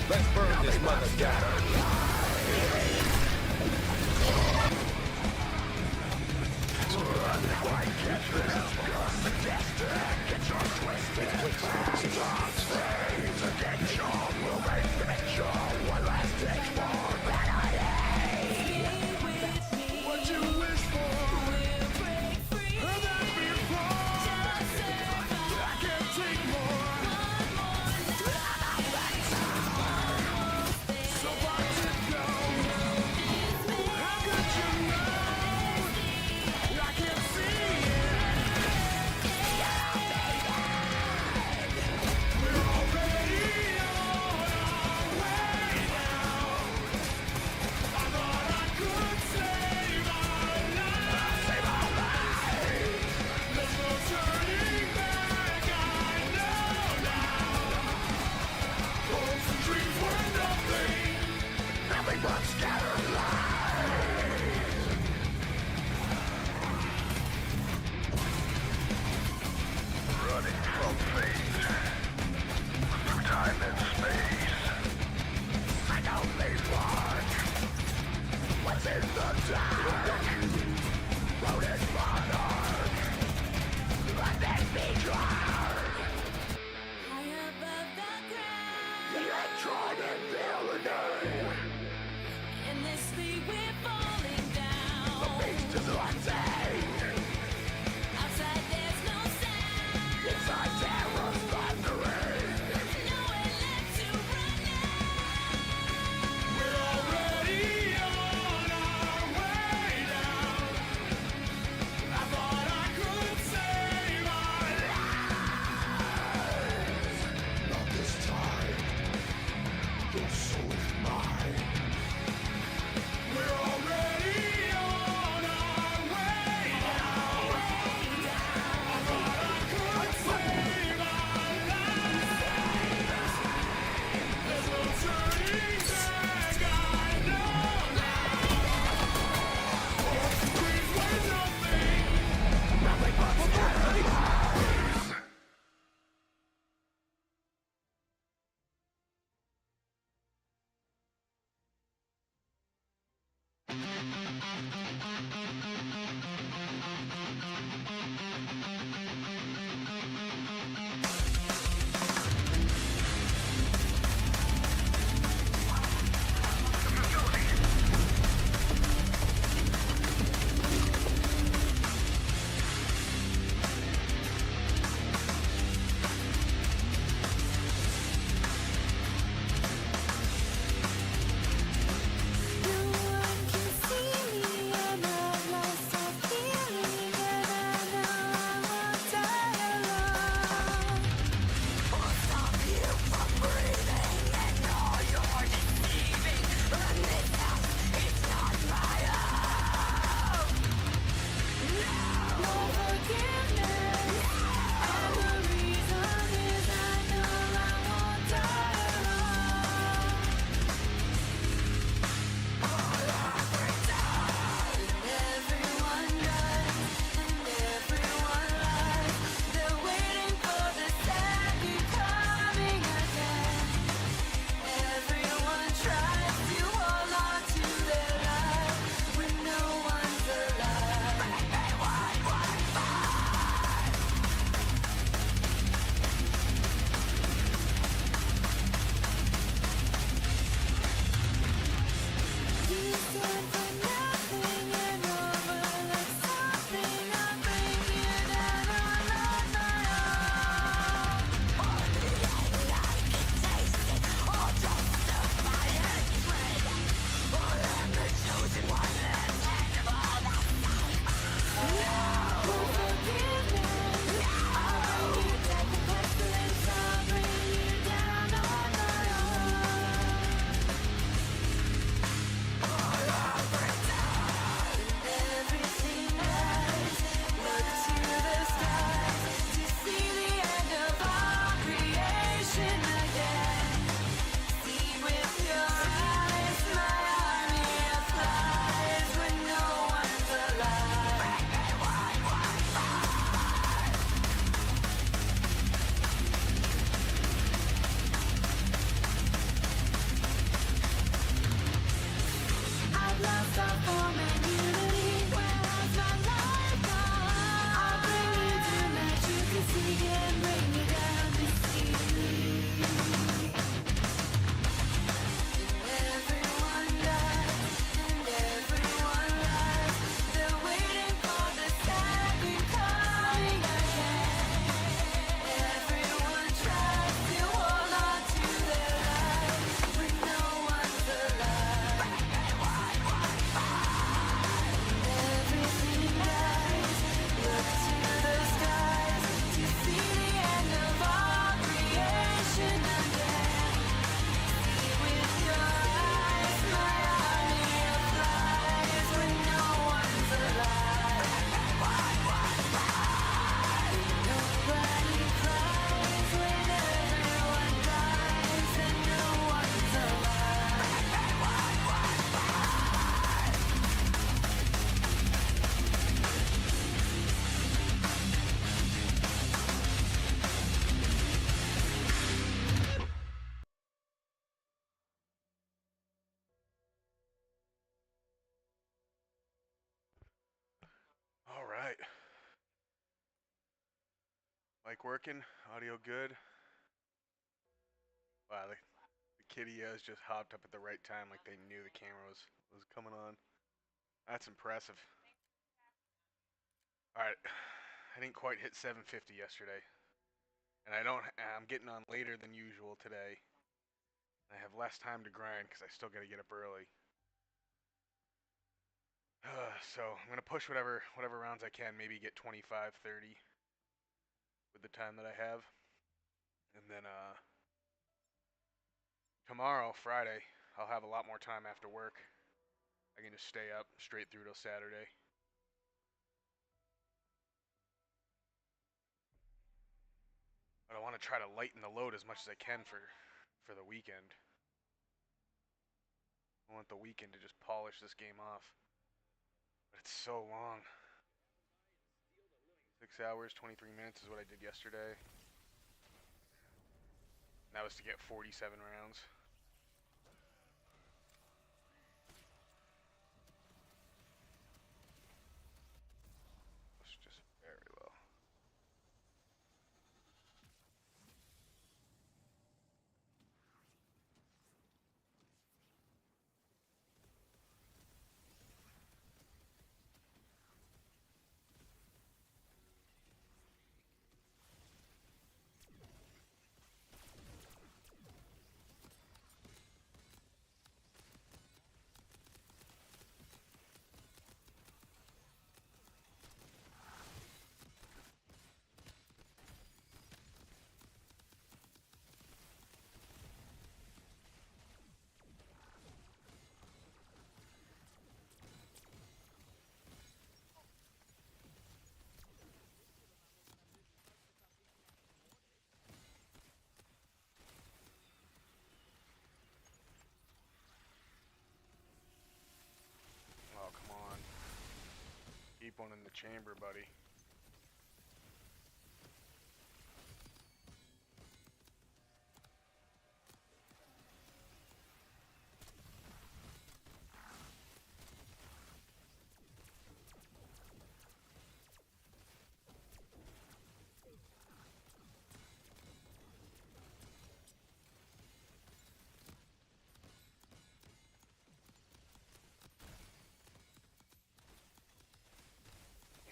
Let's burn this mother down. Mic working, audio good. Wow, the kitty has just hopped up at the right time, like they knew the camera was coming on. That's impressive. All right, I didn't quite hit 750 yesterday, and I'm getting on later than usual today. I have less time to grind because I still got to get up early. So I'm gonna push whatever rounds I can, maybe get 25, 30 with the time that I have, and then tomorrow, Friday, I'll have a lot more time after work. I can just stay up straight through till Saturday. But I want to try to lighten the load as much as I can for the weekend. I want the weekend to just polish this game off. But it's so long. 6 hours, 23 minutes is what I did yesterday. And that was to get 47 rounds. That's just very low. Oh, come on. Keep one in the chamber, buddy.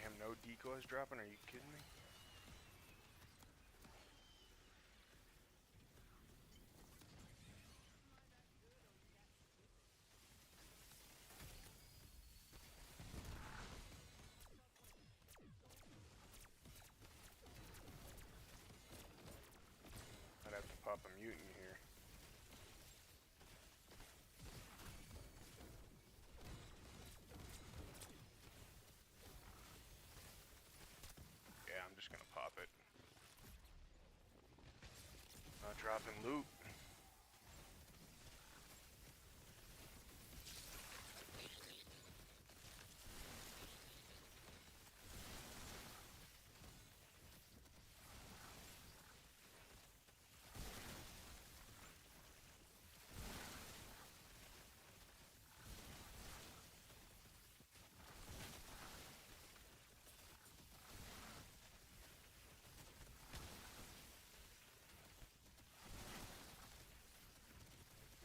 Damn, no decoys dropping? Are you kidding me? I'd have to pop a mutant here. Yeah, I'm just gonna pop it. Not dropping loot.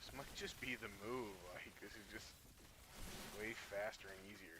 This might just be the move. Like, this is just way faster and easier.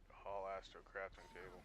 The Hall Astro crafting table.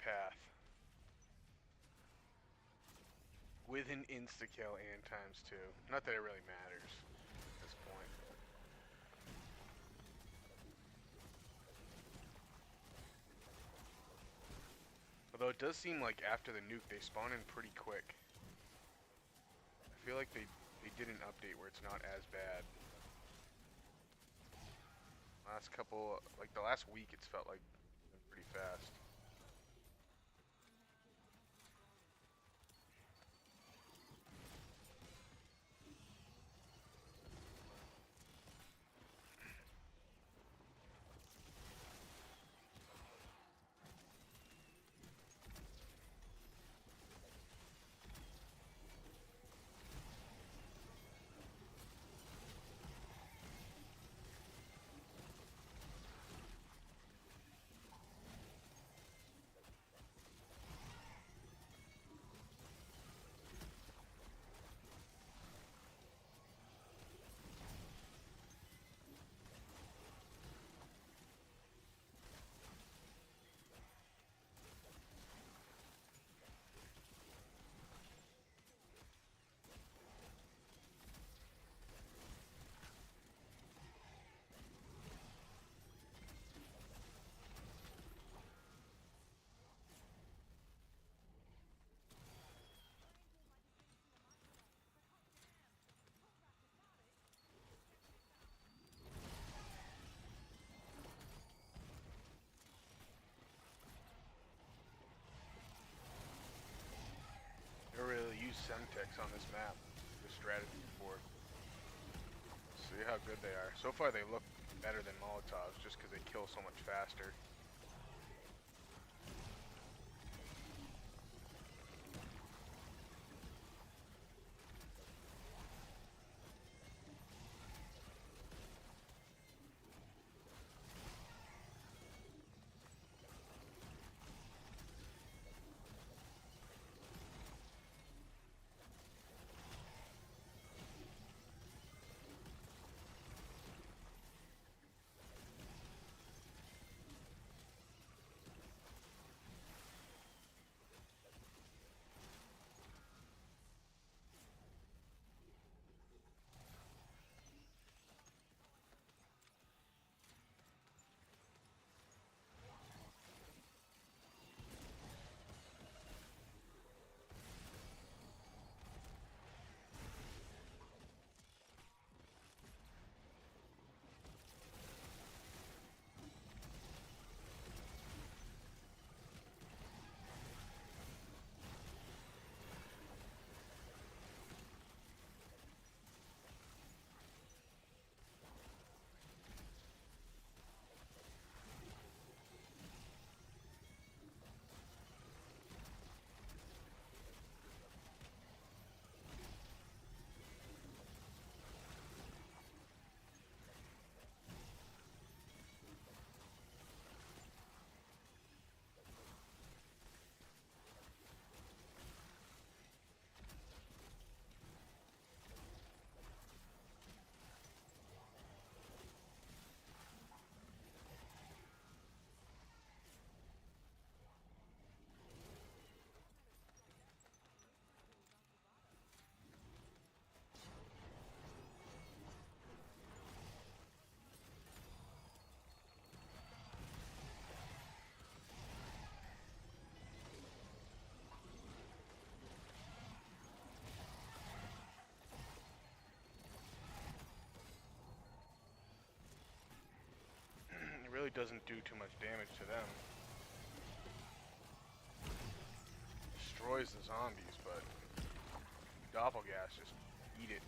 path. With an insta-kill and ×2. Not that it really matters at this point. Although it does seem like after the nuke they spawn in pretty quick. I feel like they did an update where it's not as bad. Last couple, like the last week, it's felt like it's been pretty fast. Never really used Semtex on this map, this strategy before. See how good they are. So far they look better than Molotovs just because they kill so much faster. Really doesn't do too much damage to them. Destroys the zombies, but Doppelgas just eat it.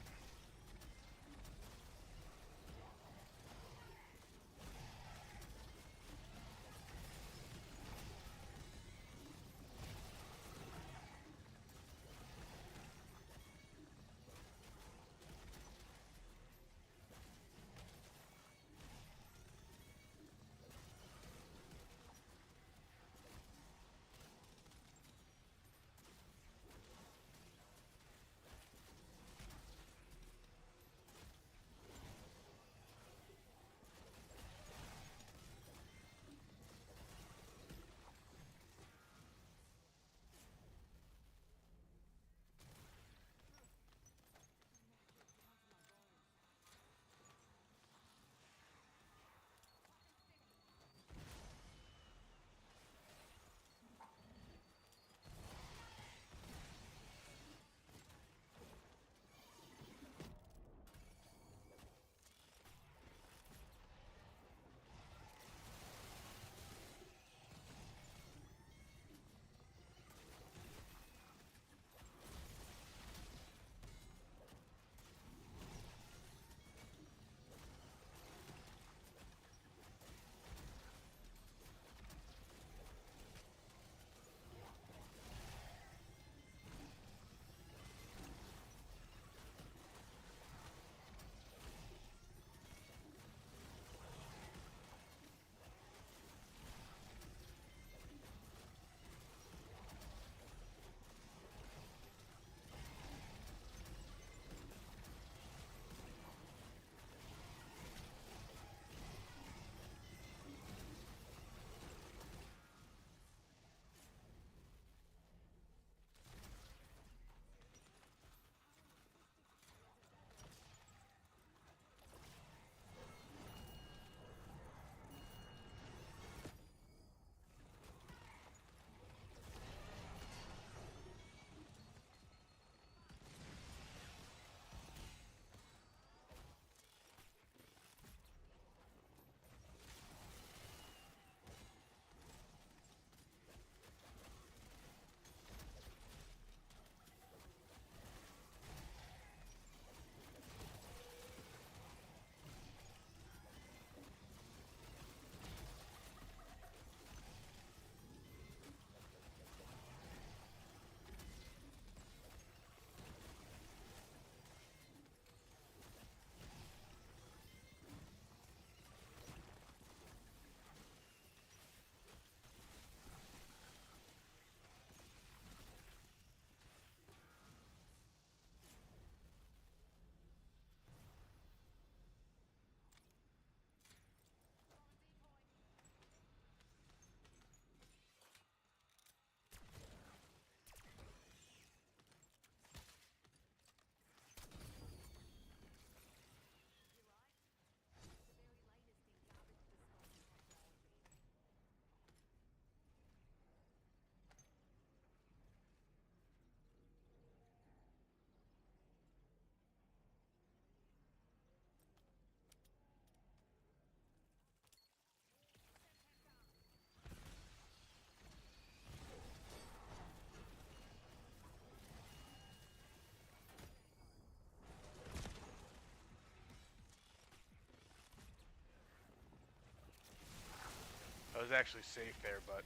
actually safe there, but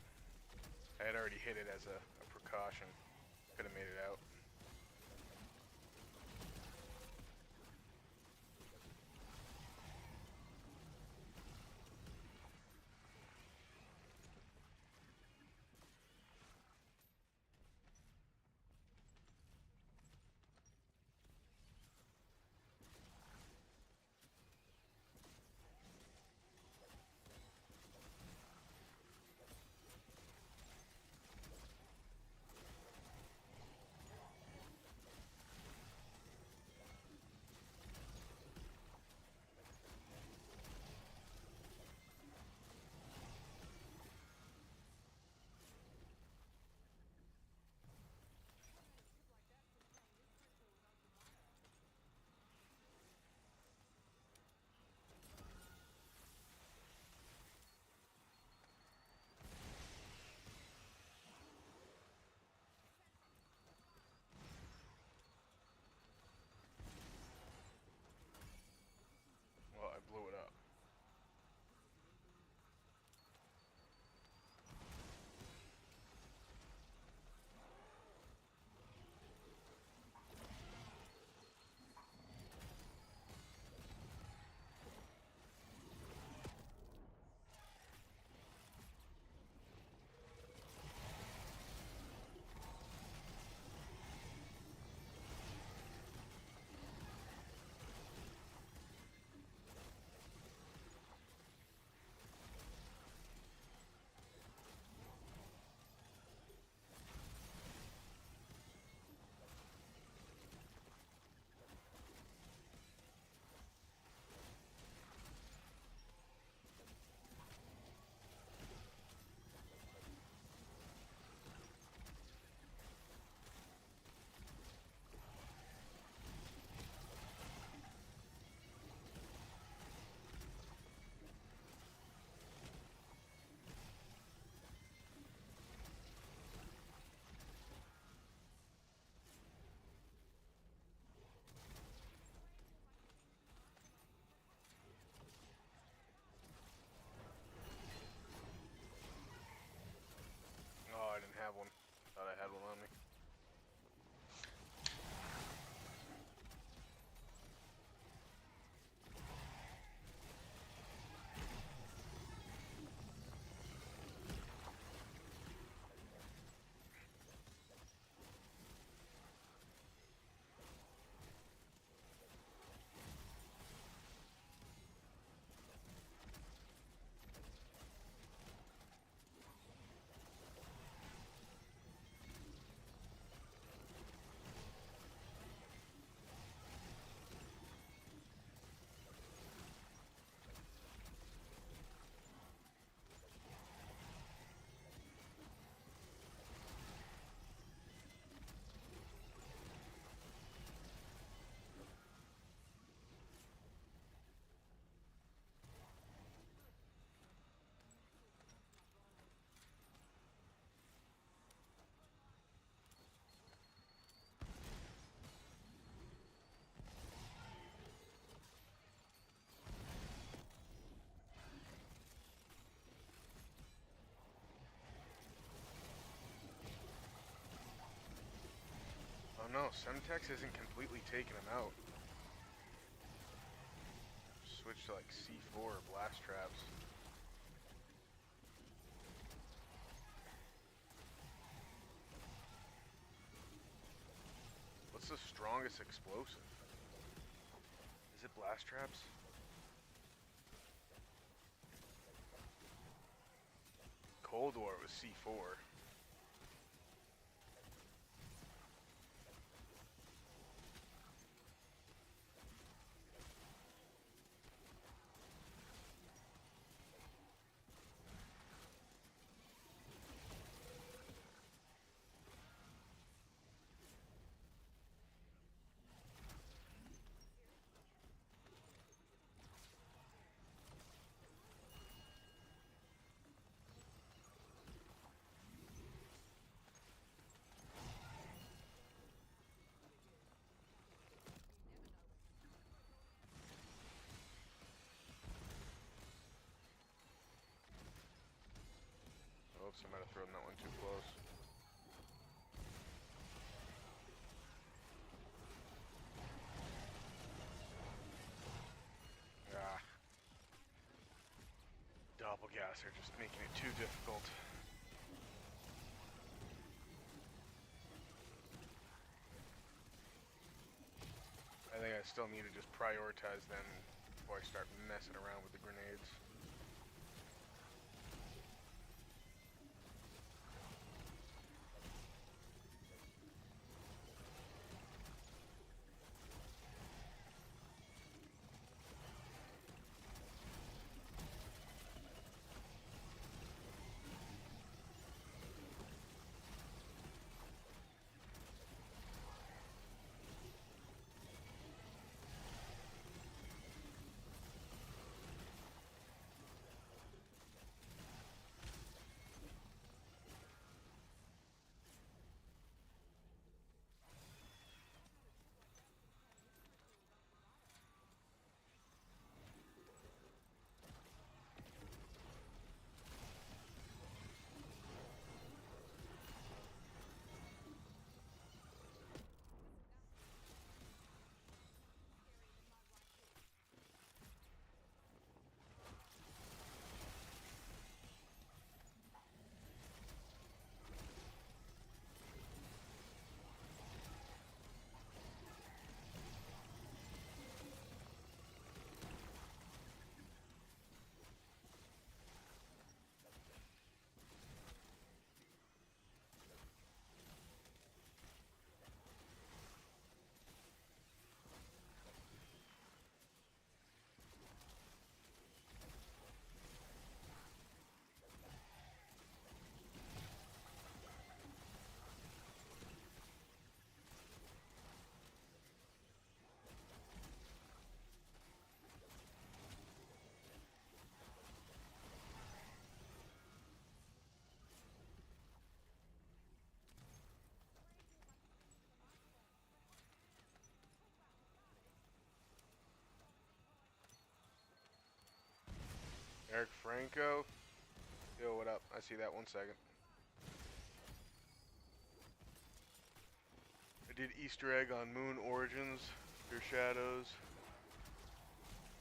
I had already hit it as a precaution. Could have made it out. Well, I blew it up. Oh, I didn't have one. Thought I had one on me. Oh no, Semtex isn't completely taking him out. Switch to like C4 or blast traps. What's the strongest explosive? Is it blast traps? Cold War was C4. Unless I might have thrown that one too close. Ah. Double gas are just making it too difficult. I think I still need to just prioritize them before I start messing around with the grenades. Eric Franco. Yo, what up? I see that. 1 second. I did Easter egg on Moon Origins, Your Shadows.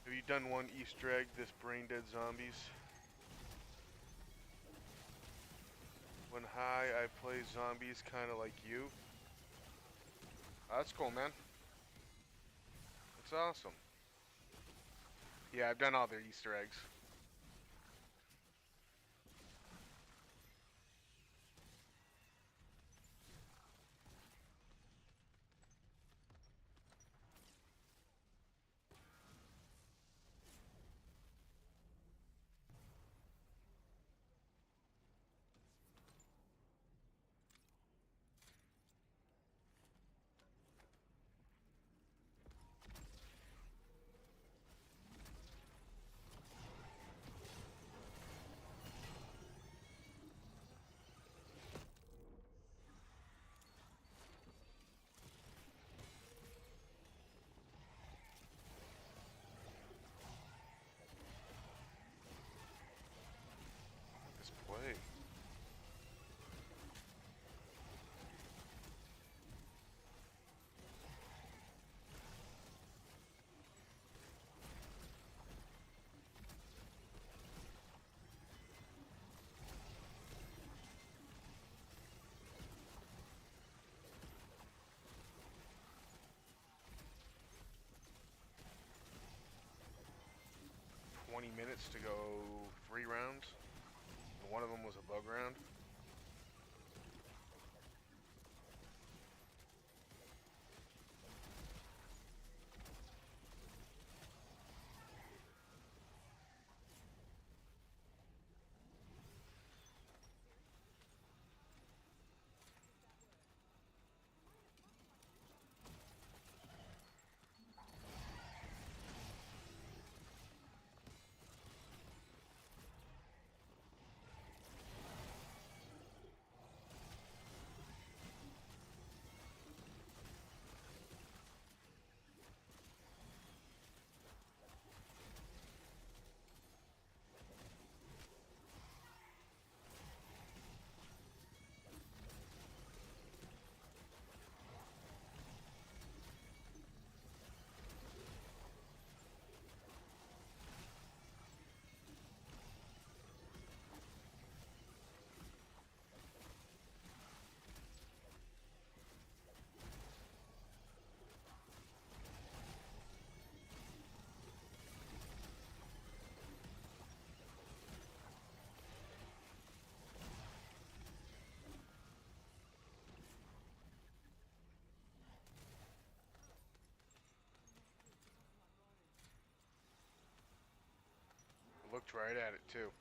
Have you done one Easter egg, this brain dead zombies? When high, I play zombies kind of like you. Oh, that's cool, man. That's awesome. Yeah, I've done all their Easter eggs. This play. Minutes to go 3 rounds. One of them was a bug round. looked right at it too.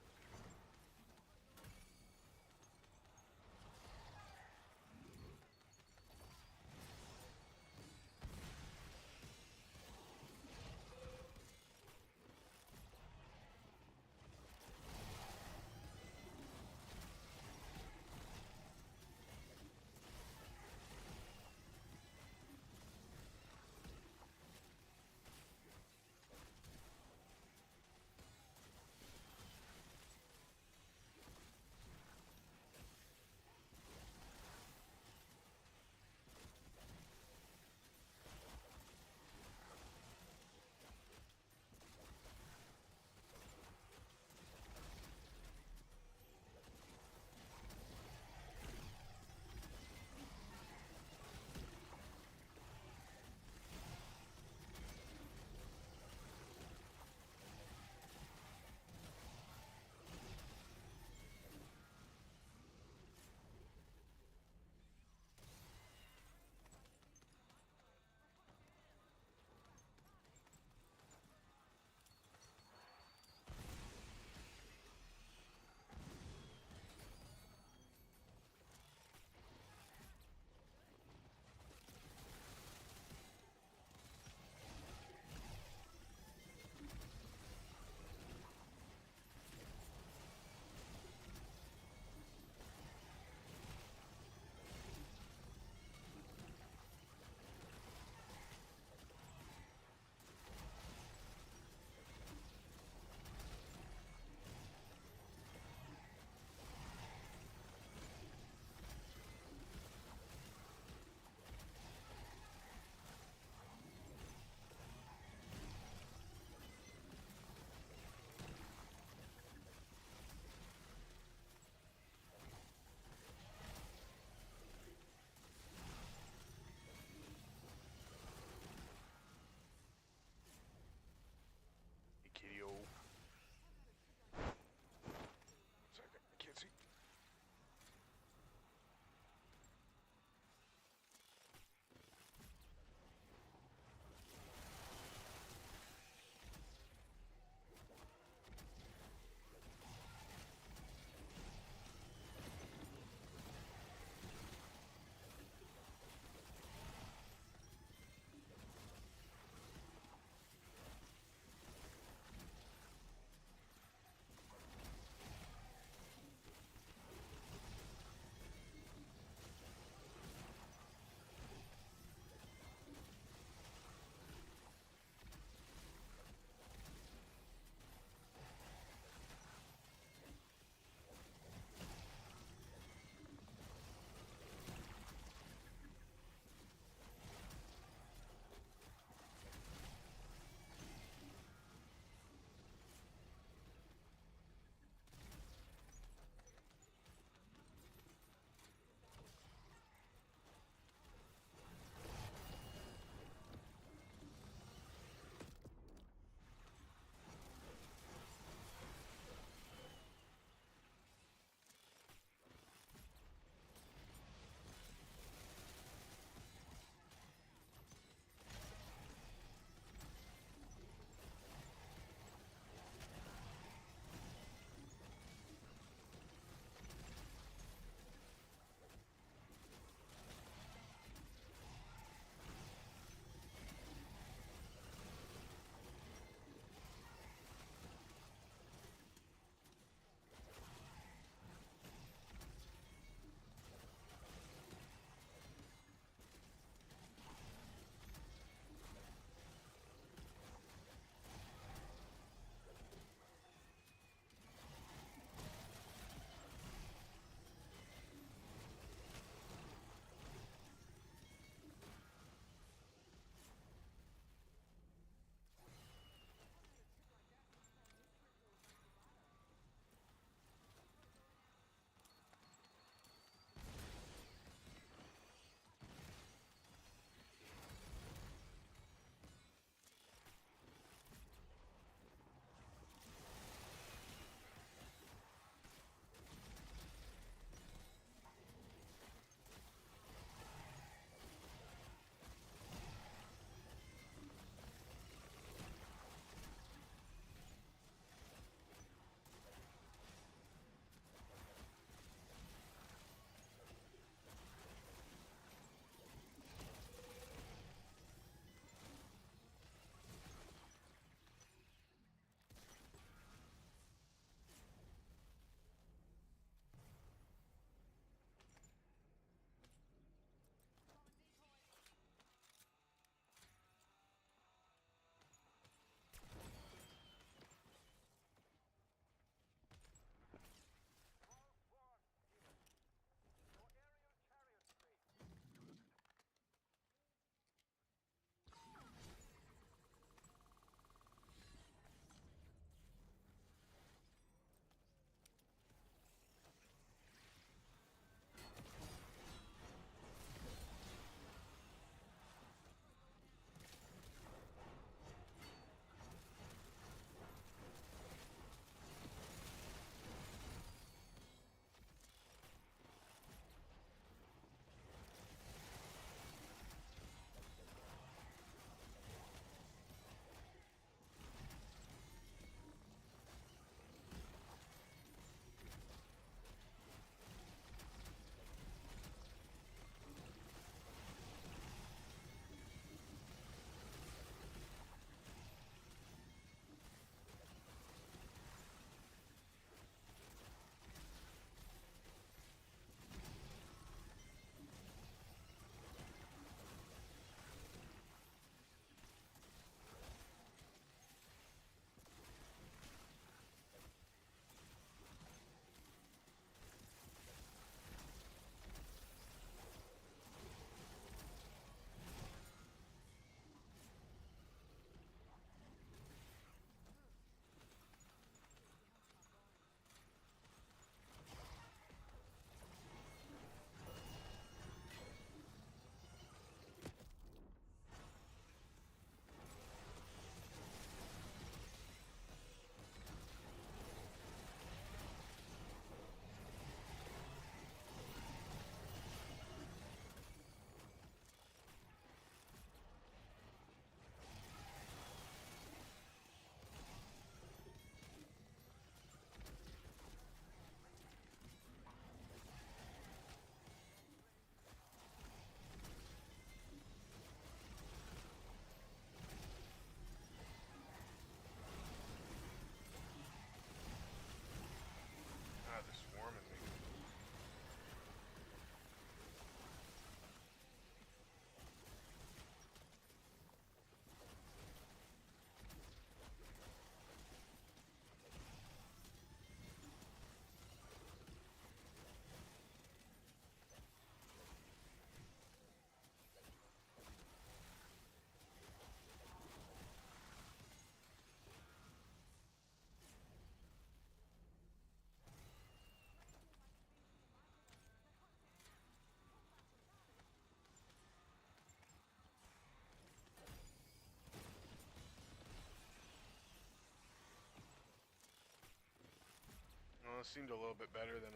Well, it seemed a little bit better than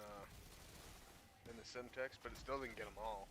the Semtex, but it still didn't get them all.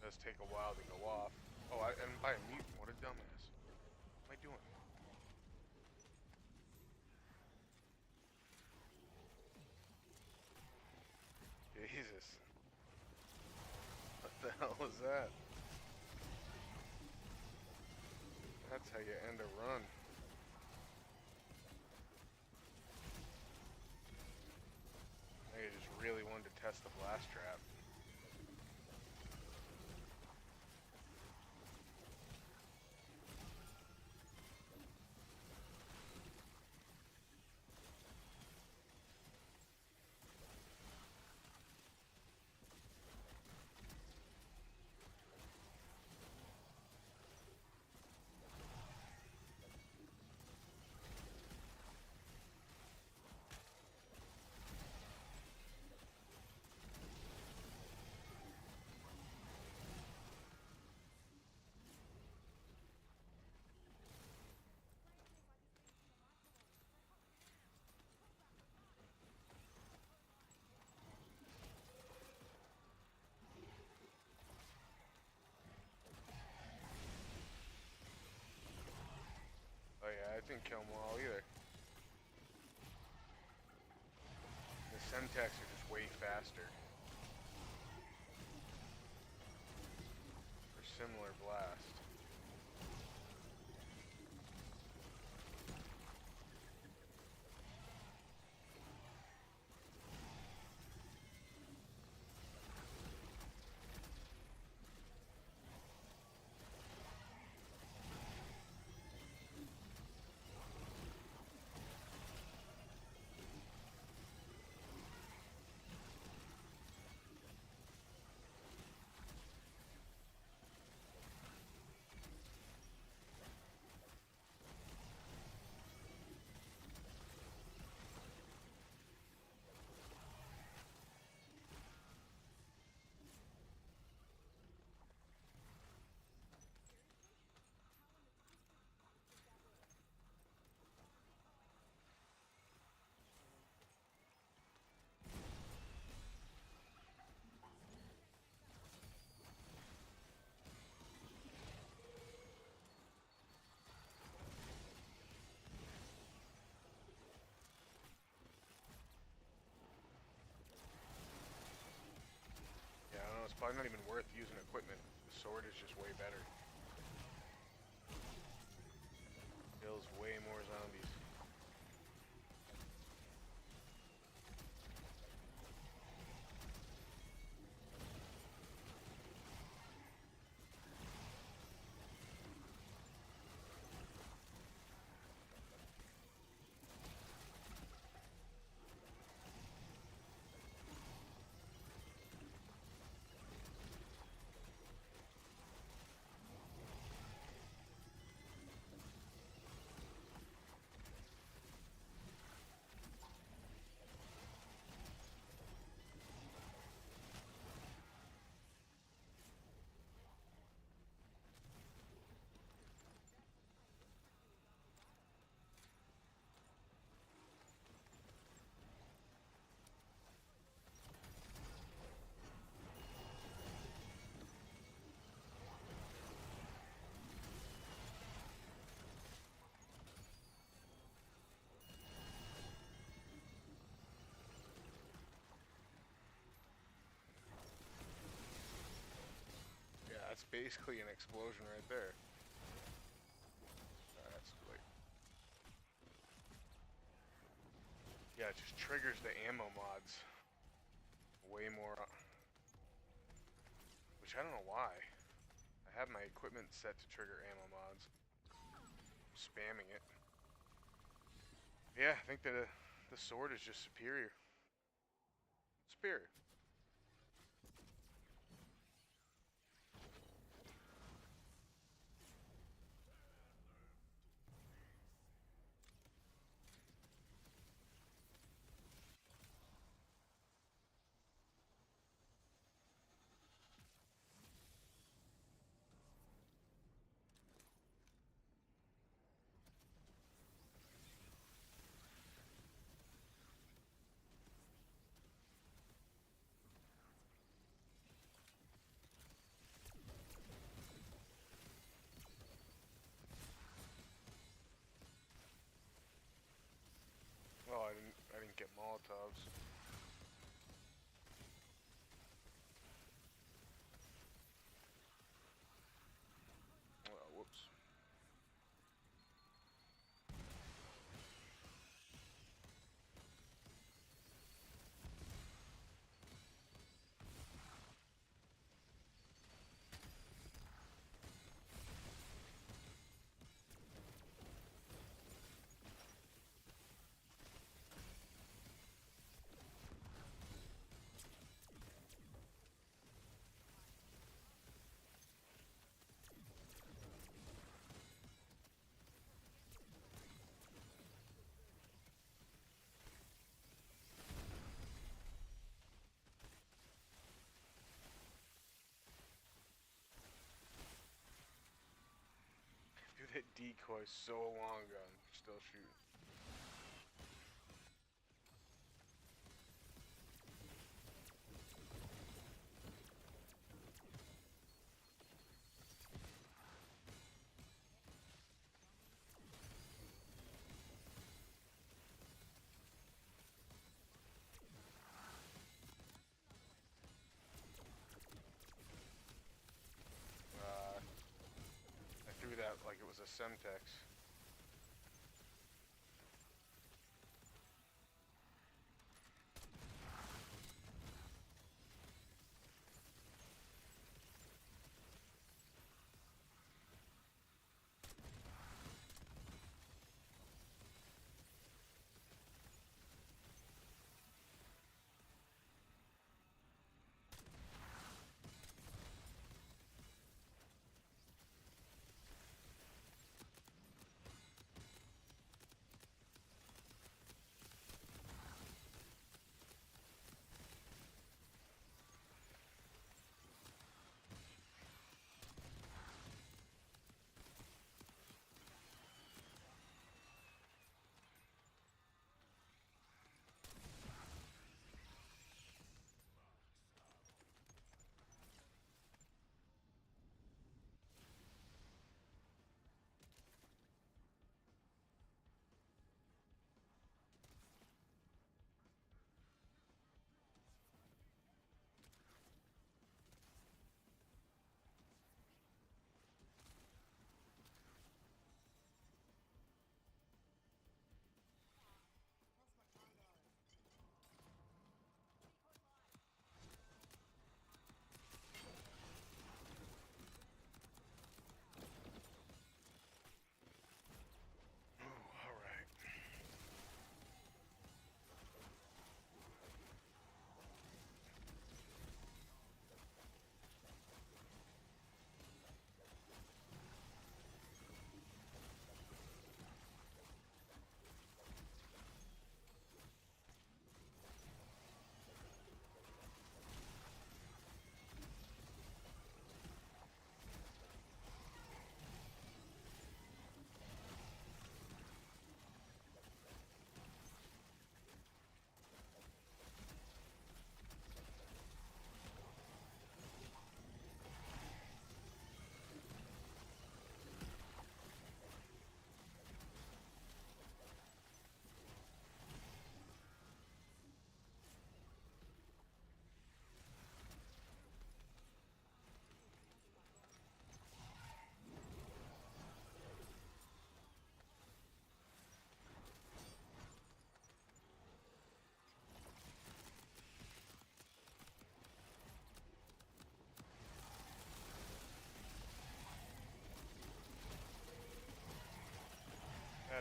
Does take a while to go off. Oh, and by a mute. What a dumbass. What am I doing? Jesus. What the hell was that? That's how you end a run. I just really wanted to test the blast trap. Oh yeah, I didn't kill them all either. The Semtex are just way faster. For similar blast. Yeah, I don't know, it's probably not even worth using equipment. The sword is just way better. Kills way more zombies. basically an explosion right there. That's too late. Yeah, it just triggers the ammo mods way more. Which I don't know why. I have my equipment set to trigger ammo mods. I'm spamming it. Yeah, I think that the sword is just superior. Superior. Oh, I didn't get Molotovs. Oh, whoops. Dude, that decoy so long ago. I'm still shooting. I threw that like it was a Semtex.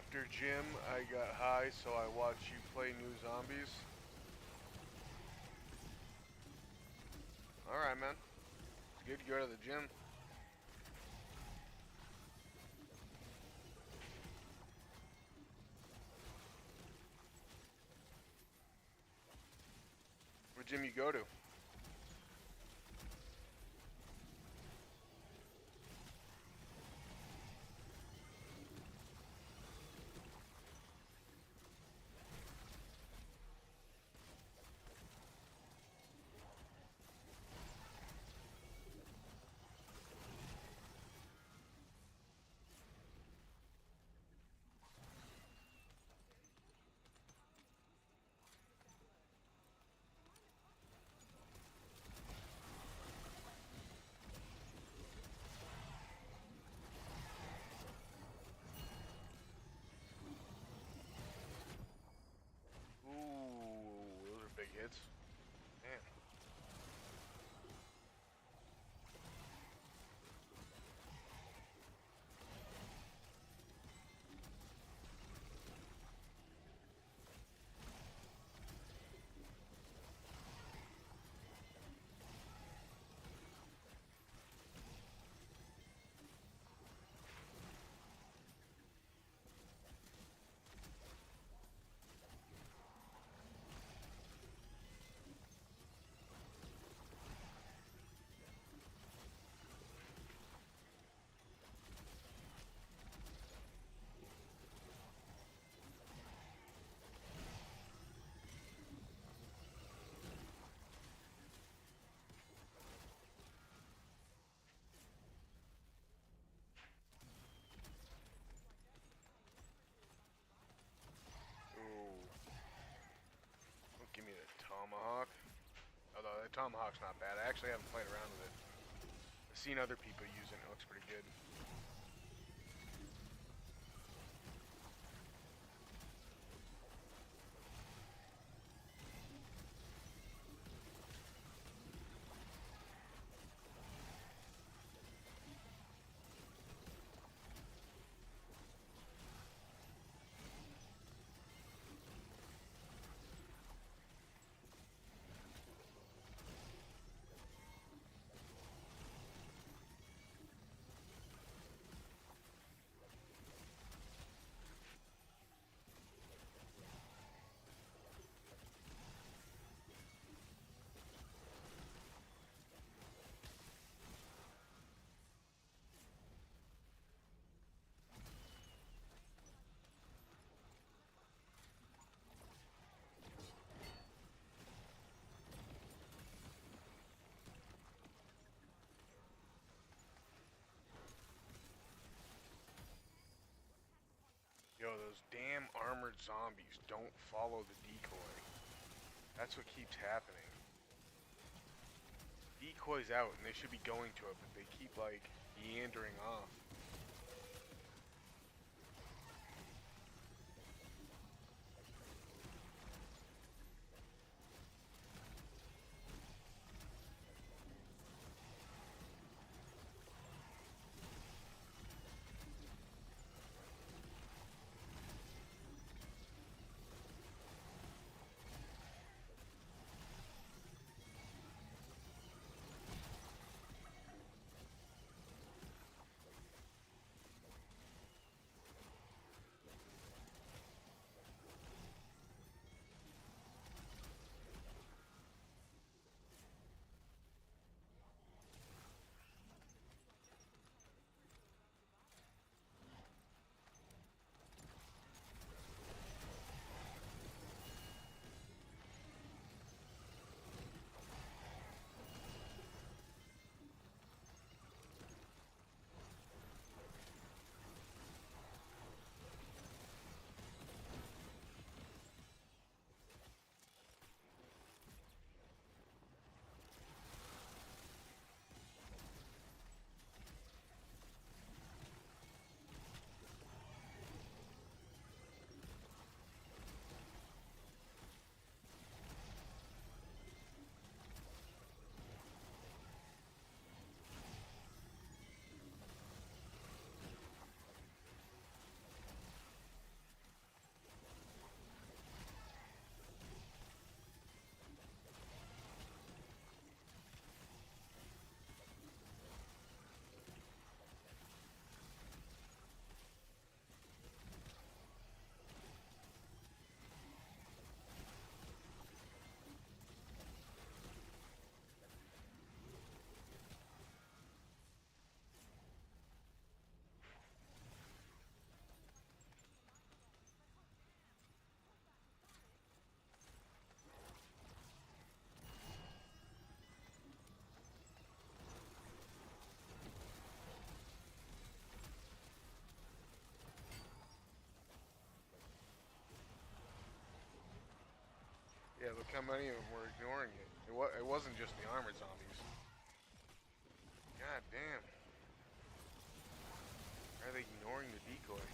After gym, I got high, so I watched you play new zombies. Alright, man. It's good to go to the gym. What gym you go to? Ooh, those are big hits. Man. Ooh. Don't give me the tomahawk. Although the tomahawk's not bad. I actually haven't played around with it. I've seen other people use it and it looks pretty good. Yo, those damn armored zombies don't follow the decoy. That's what keeps happening. Decoy's out and they should be going to it, but they keep like meandering off. look how many of them were ignoring it. It wasn't just the armored zombies. God damn. Why are they ignoring the decoy?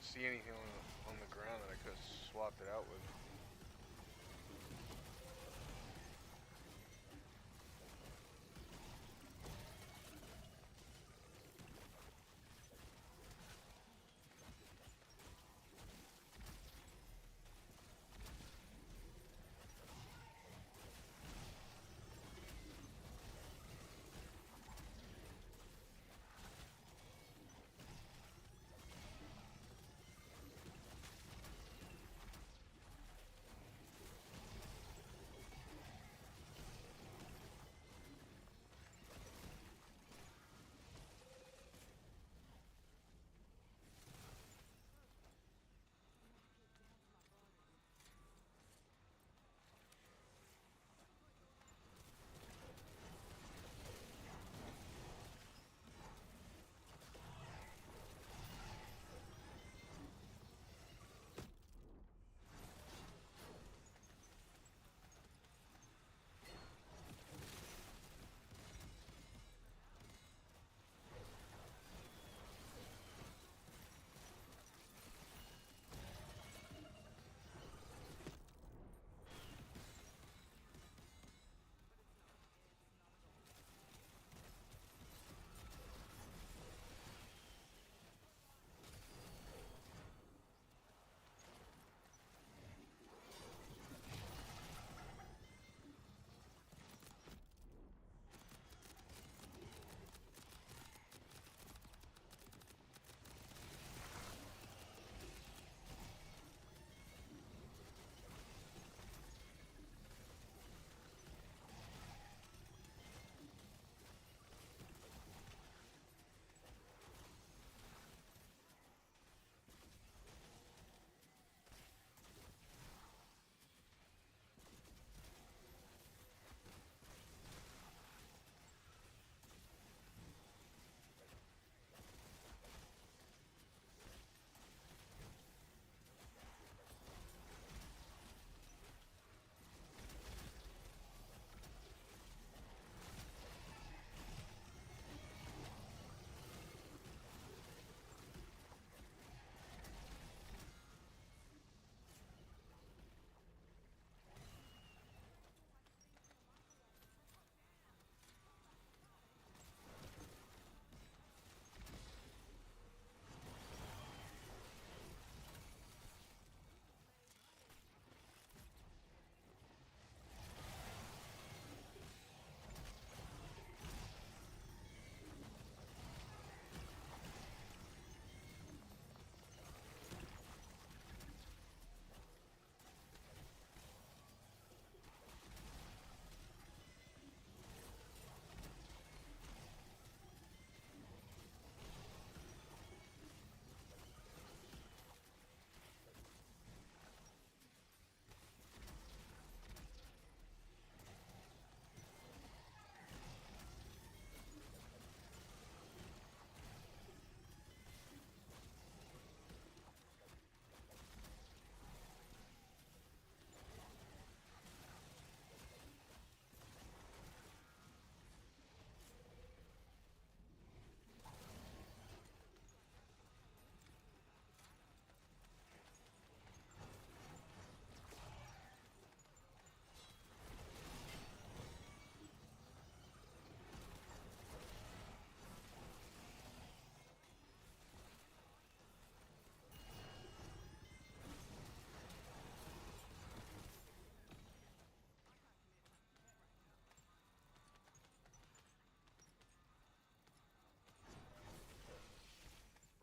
don't see anything on the ground that I could have swapped it out with.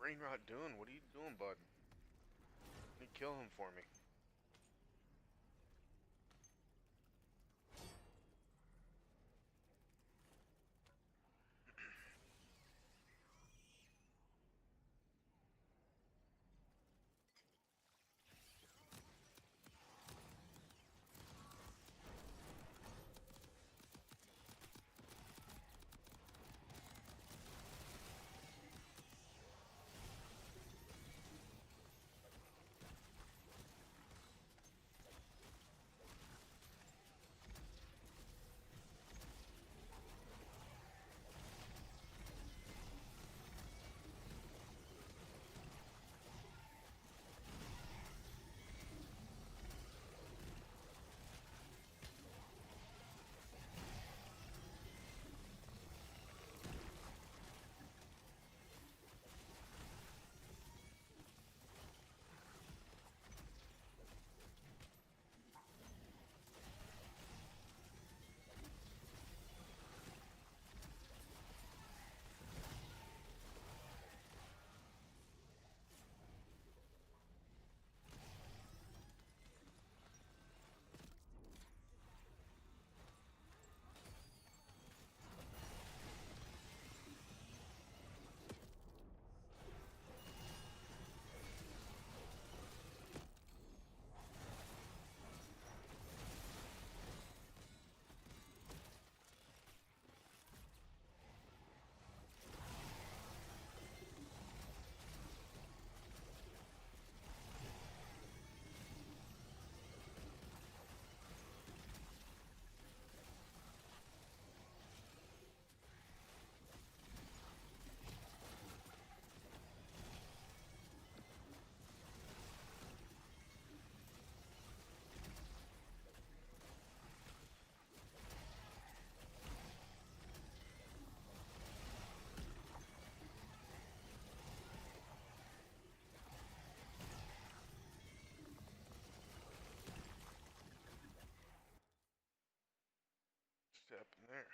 Brainrot Dune, what are you doing, bud? Let me kill him for me. in there?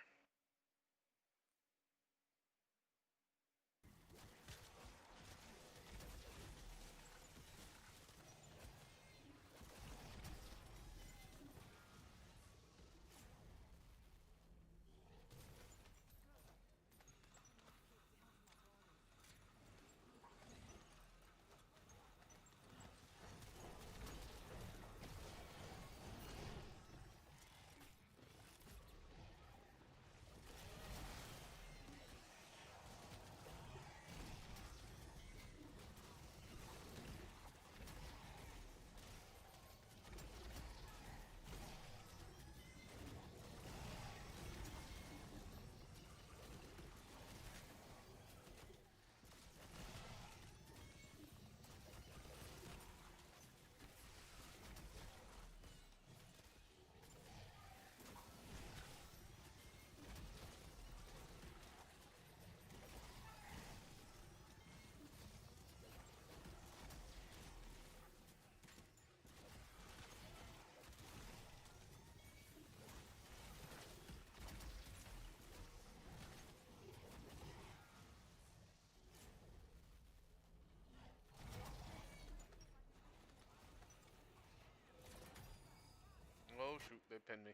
Oh shoot, they pinned me.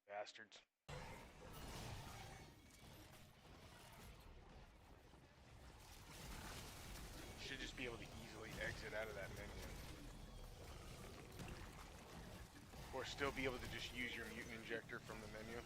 Bastards. Should just be able to easily exit out of that menu. Or still be able to just use your mutant injector from the menu.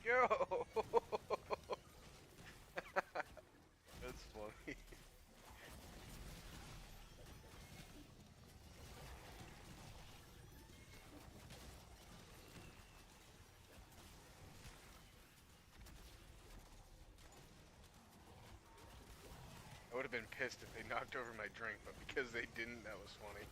Yo! That's funny. I would have been pissed if they knocked over my drink, but because they didn't, that was funny.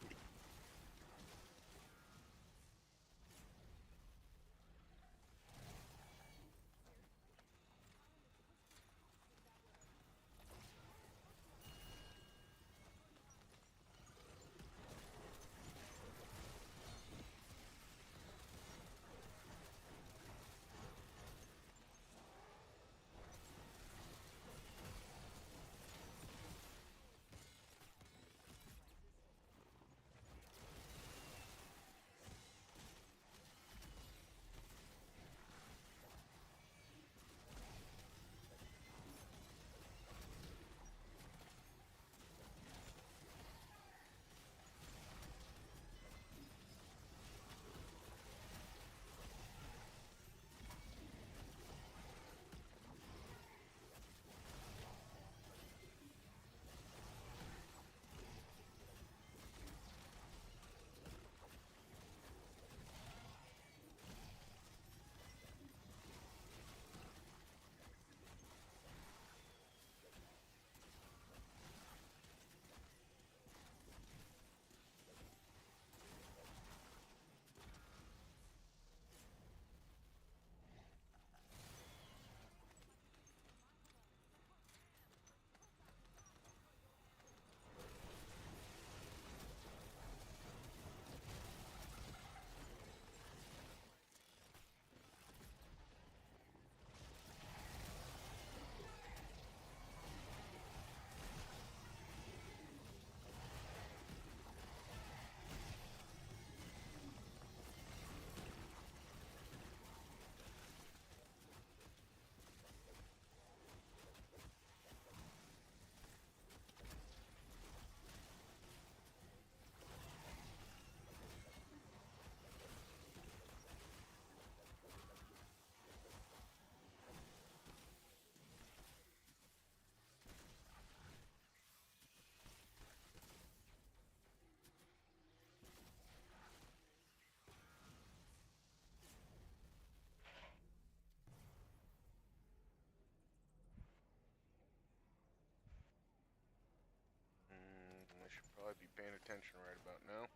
probably be paying attention right about now.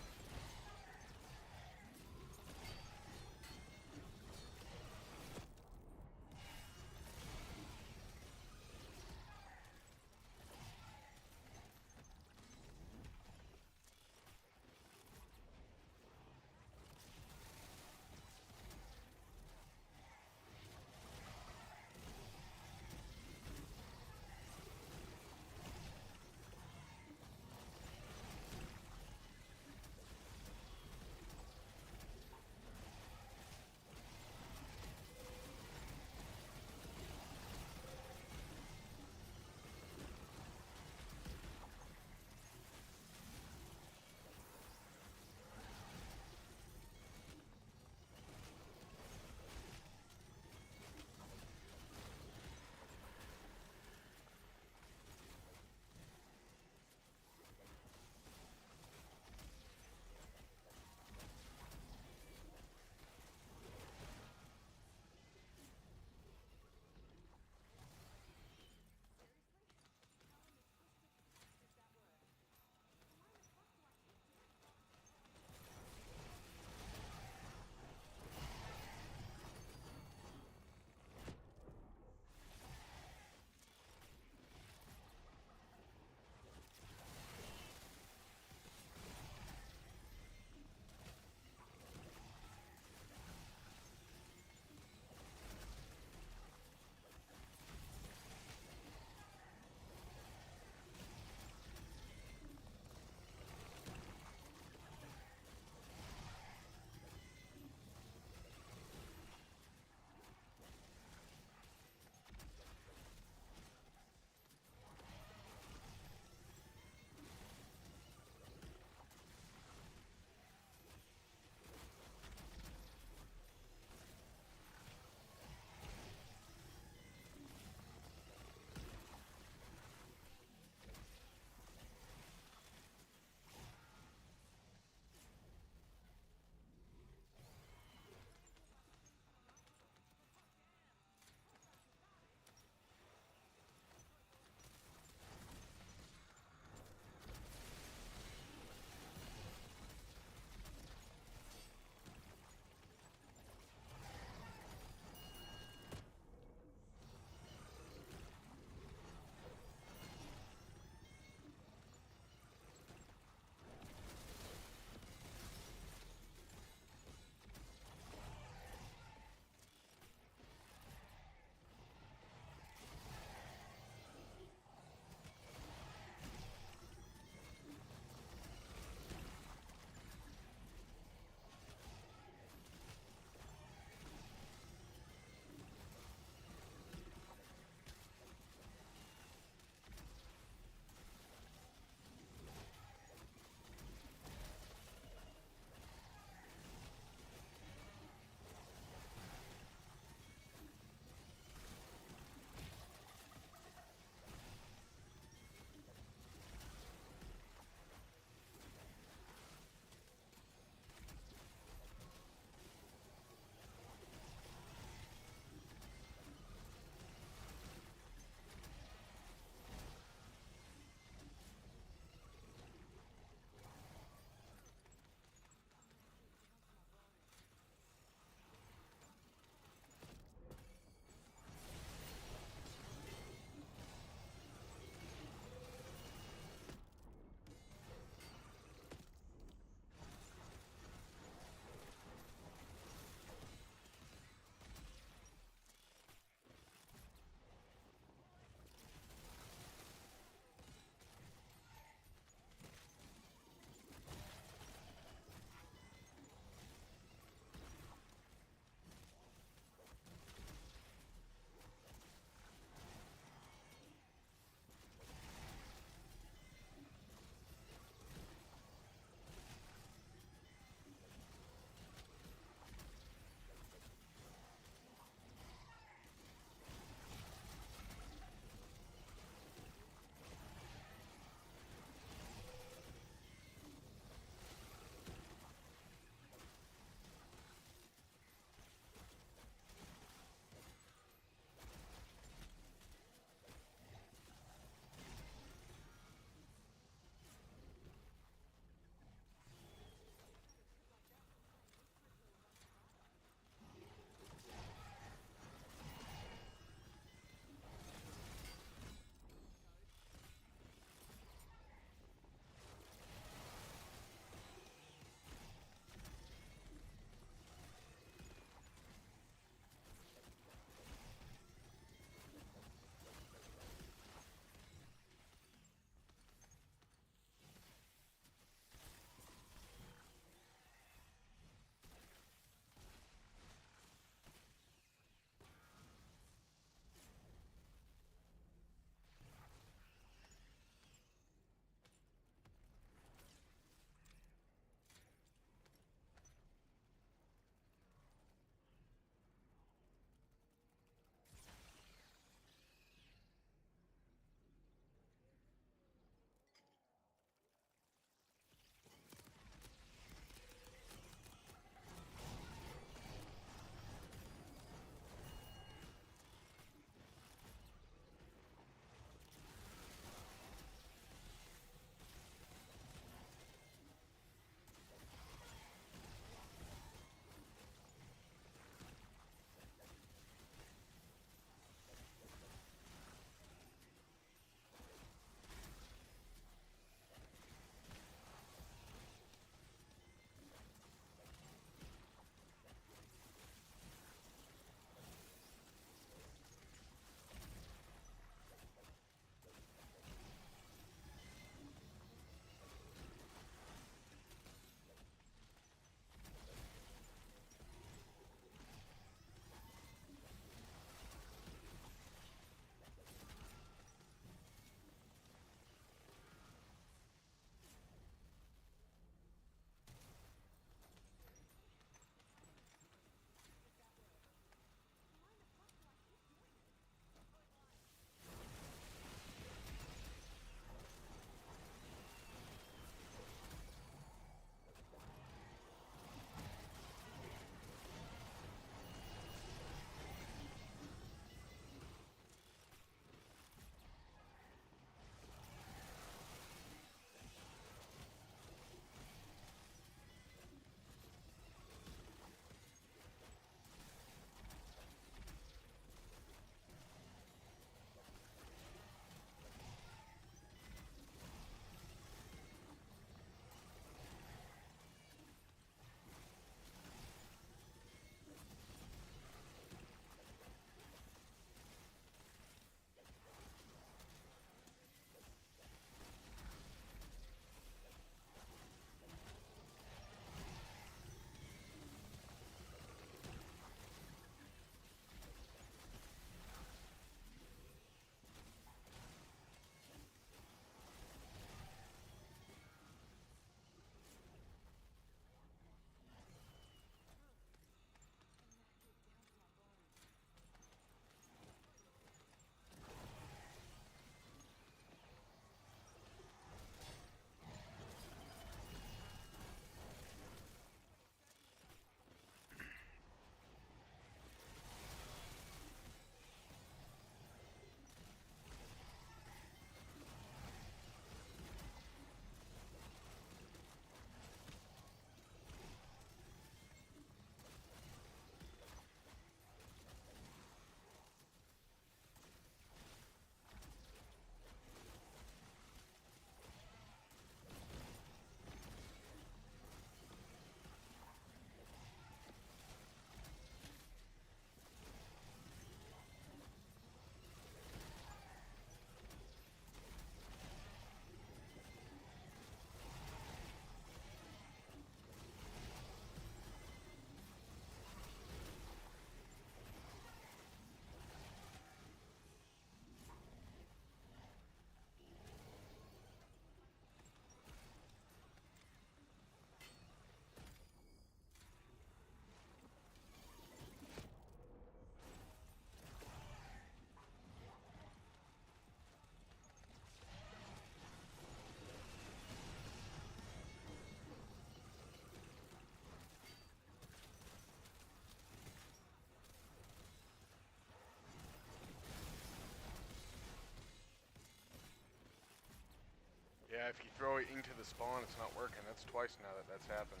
if you throw it into the spawn, it's not working. That's twice now that that's happened.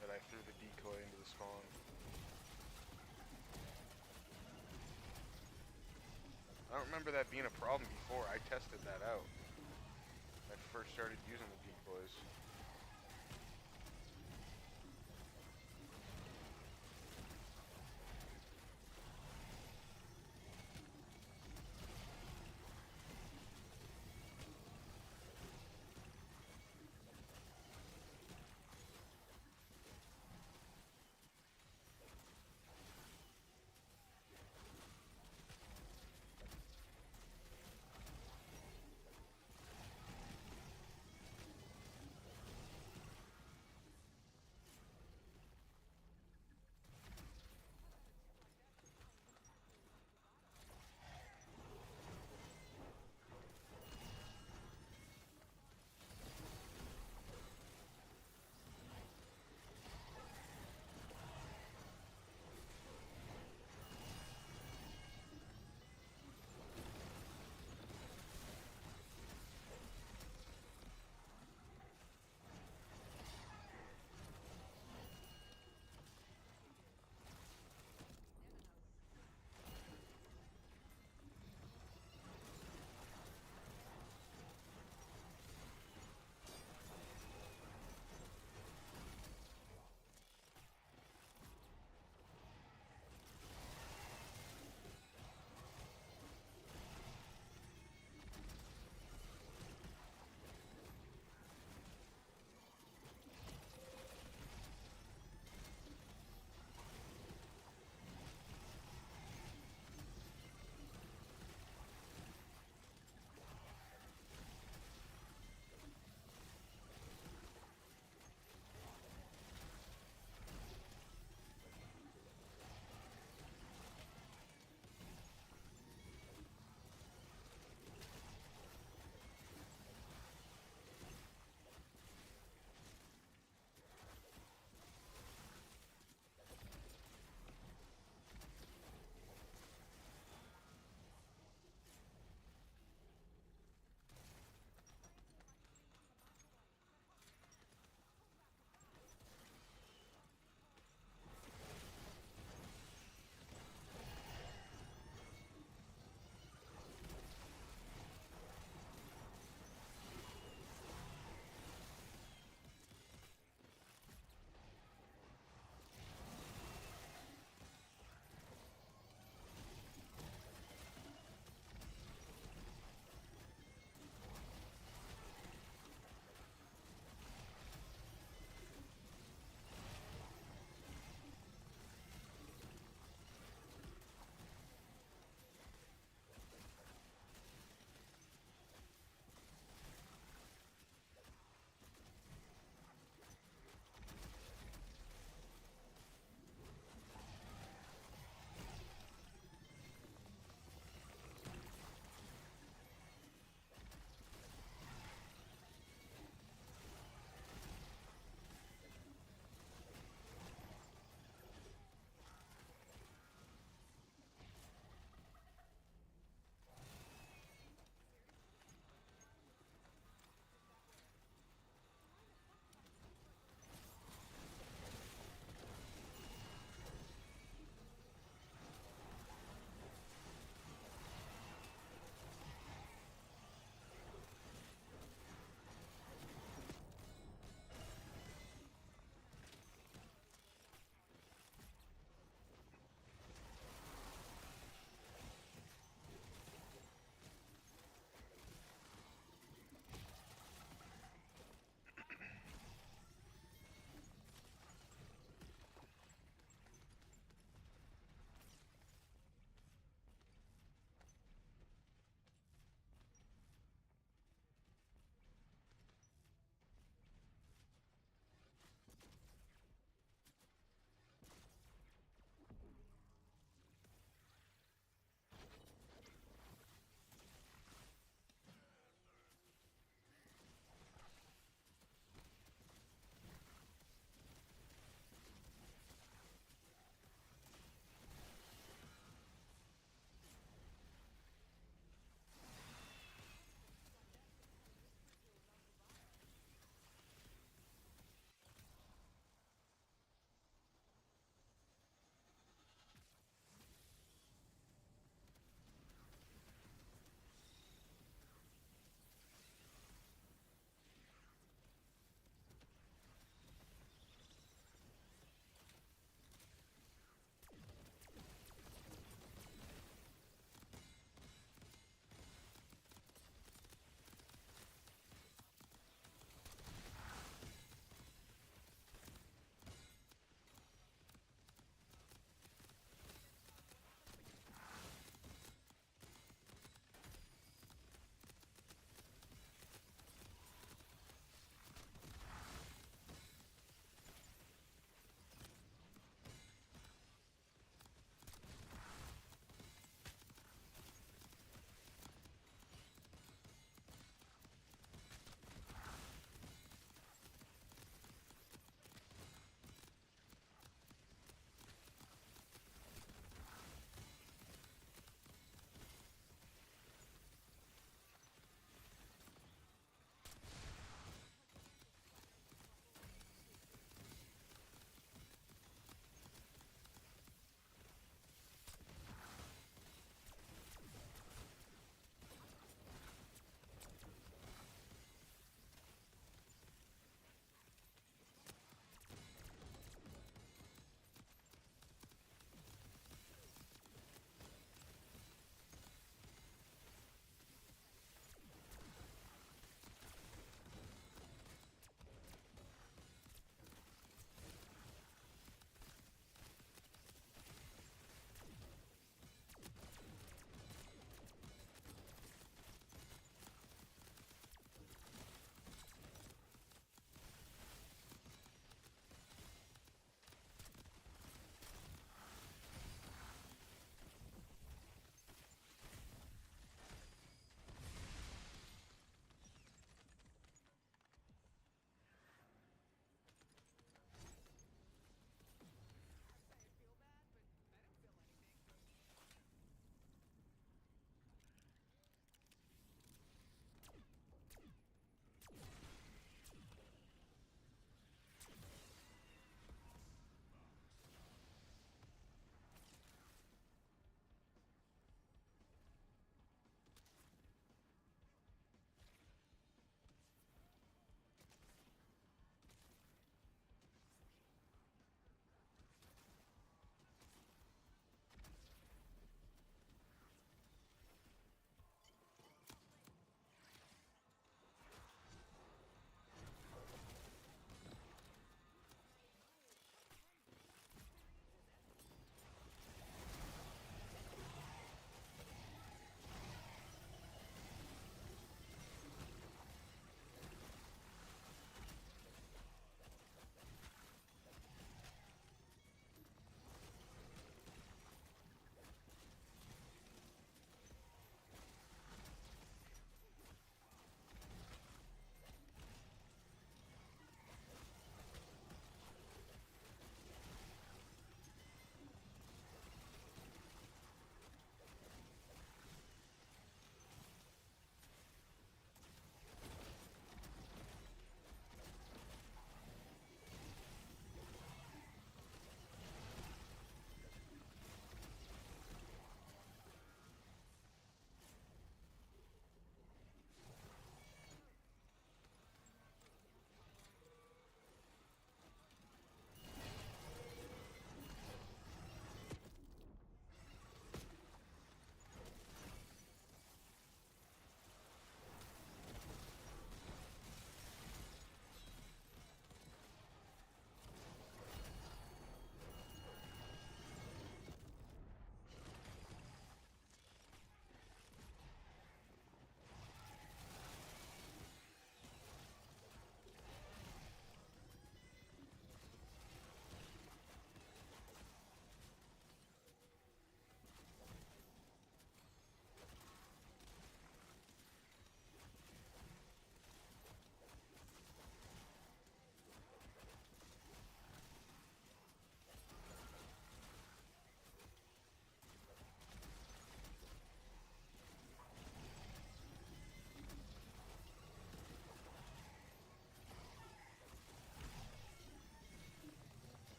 That I threw the decoy into the spawn. I don't remember that being a problem before. I tested that out. I first started using the decoys.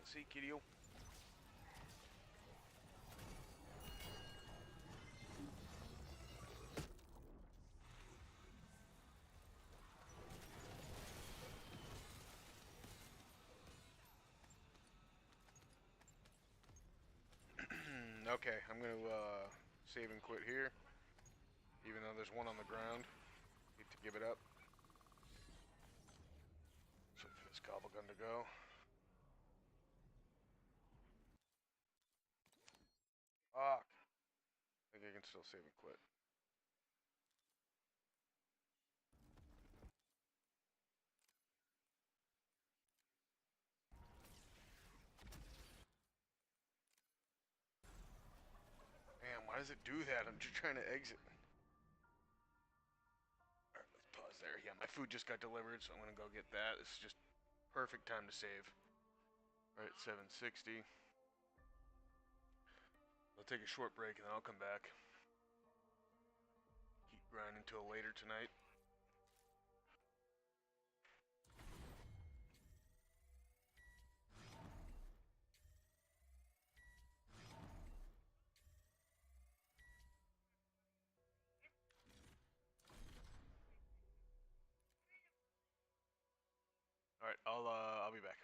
See, kiddo. Okay, I'm gonna save and quit here. Even though there's one on the ground. Need to give it up. So for this gobble gun to go. Fuck. I think I can still save and quit. Damn, why does it do that? I'm just trying to exit. Alright, let's pause there. Yeah, my food just got delivered, so I'm gonna go get that. This is just perfect time to save. Alright, 760. I'll take a short break and then I'll come back. Keep grinding till later tonight. Alright, I'll be back.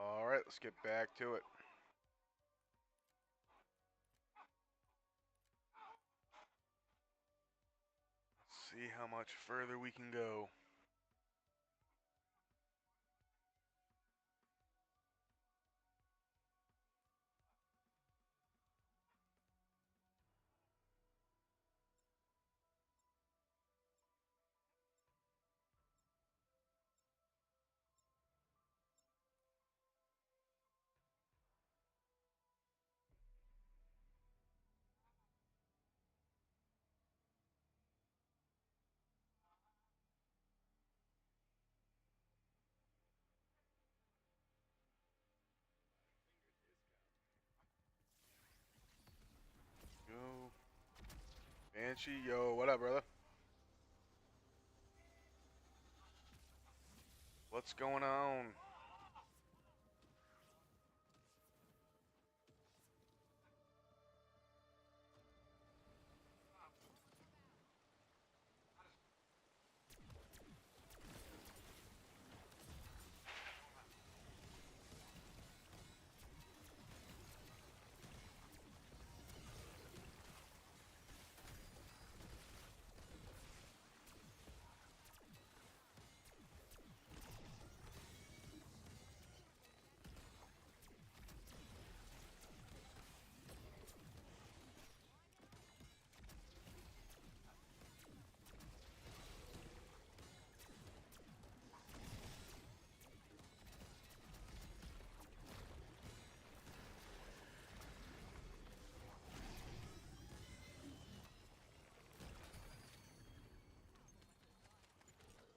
Alright, let's get back to it. Let's see how much further we can go. Go. Banshee, yo, what up, brother? What's going on?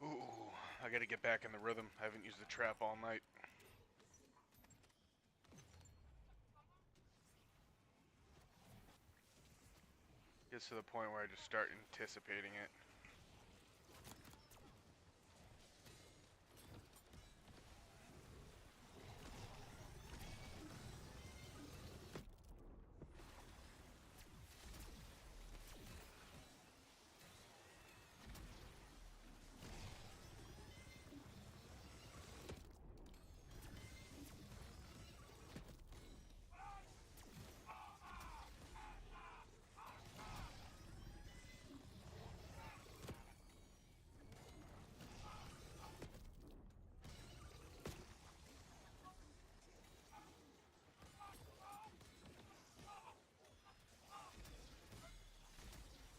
Ooh, I gotta get back in the rhythm. I haven't used the trap all night. Gets to the point where I just start anticipating it.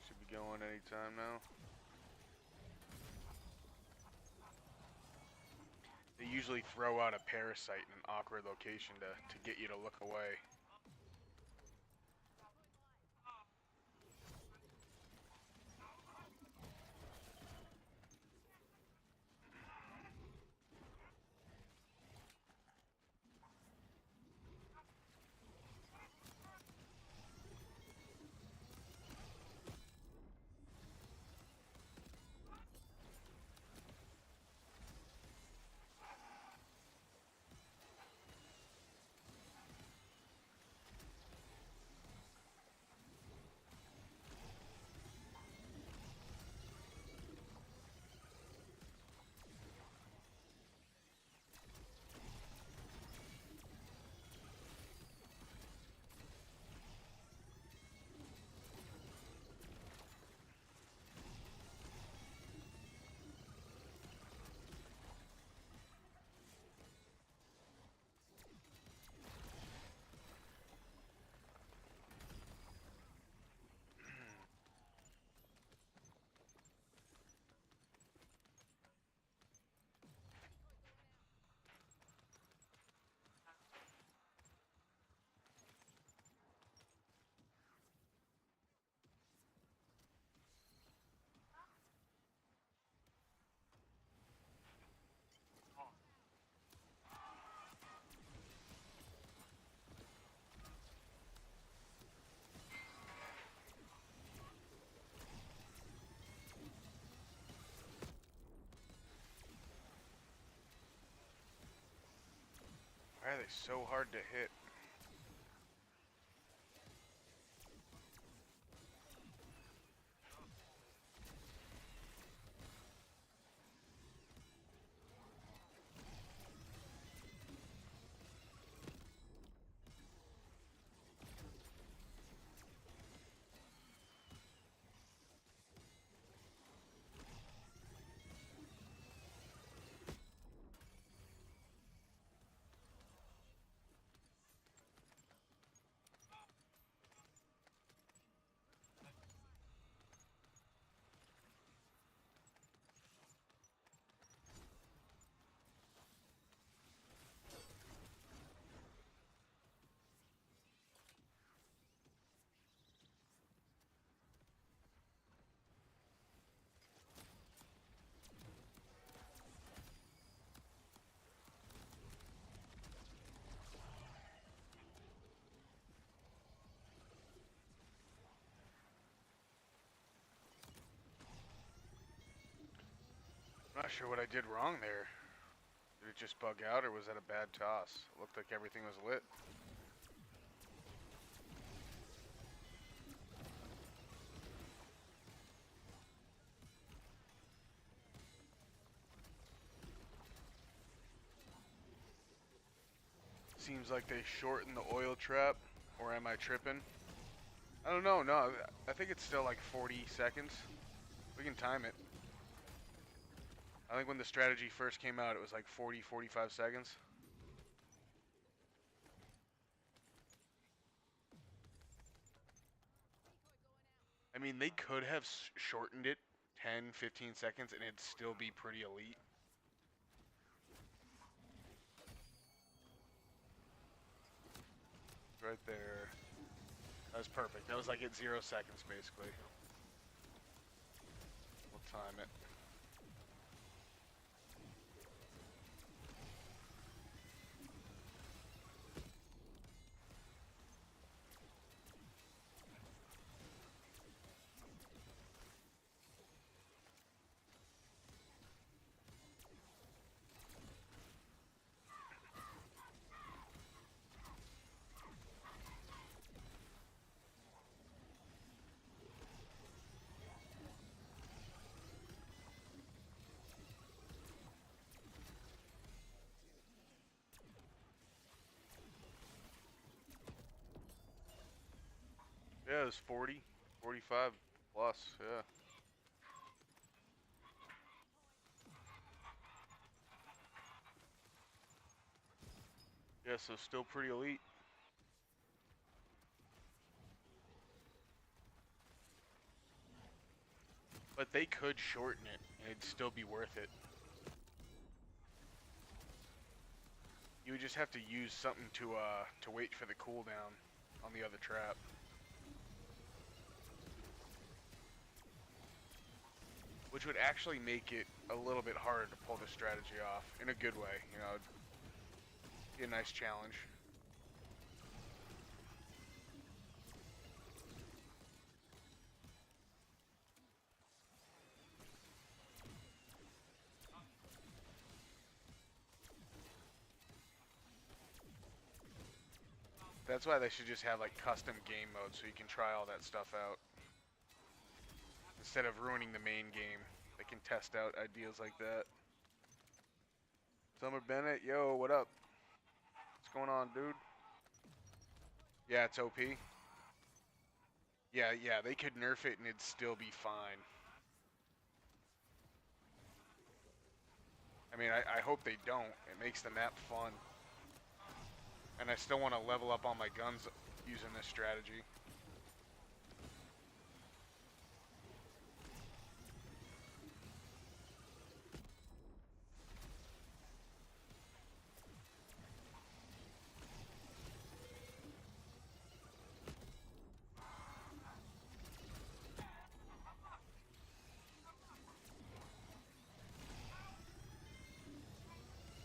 Should be going anytime now. They usually throw out a parasite in an awkward location to get you to look away. they so hard to hit? Not sure what I did wrong there. Did it just bug out, or was that a bad toss? It looked like everything was lit. Seems like they shortened the oil trap, or am I tripping? I don't know, no, I think it's still like 40 seconds. We can time it. I think when the strategy first came out, it was like 40, 45 seconds. I mean, they could have shortened it 10, 15 seconds and it'd still be pretty elite. Right there. That was perfect. That was like at 0 seconds, basically. We'll time it. Yeah, it was 40, 45 plus, yeah. Yeah, so still pretty elite. But they could shorten it and it'd still be worth it. You would just have to use something to wait for the cooldown on the other trap. Which would actually make it a little bit harder to pull this strategy off in a good way, you know. It'd be a nice challenge. That's why they should just have like custom game mode so you can try all that stuff out. Instead of ruining the main game, they can test out ideas like that. Summer Bennett, yo, what up? What's going on, dude? Yeah, it's OP. Yeah, they could nerf it and it'd still be fine. I mean, I hope they don't. It makes the map fun. And I still want to level up on my guns using this strategy.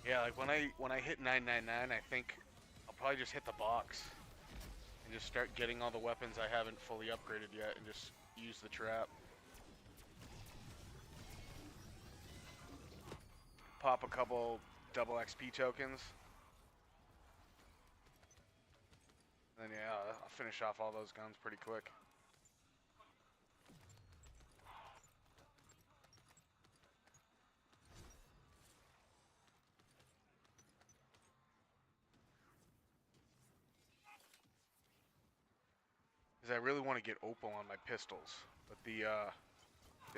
Yeah, like when I hit 999, I think I'll probably just hit the box and just start getting all the weapons I haven't fully upgraded yet and just use the trap. Pop a couple double XP tokens. And then yeah, I'll finish off all those guns pretty quick. Because I really want to get Opal on my pistols, but the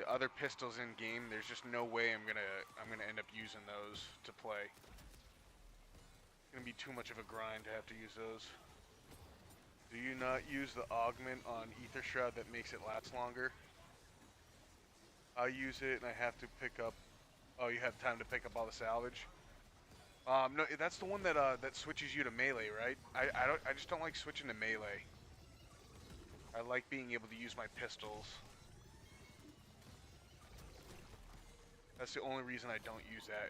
other pistols in game, there's just no way I'm gonna end up using those to play. It's gonna be too much of a grind to have to use those. Do you not use the augment on Aether Shroud that makes it last longer? I use it and I have to pick up. Oh, you have time to pick up all the salvage. No, that's the one that that switches you to melee, right? I just don't like switching to melee. I like being able to use my pistols. That's the only reason I don't use that.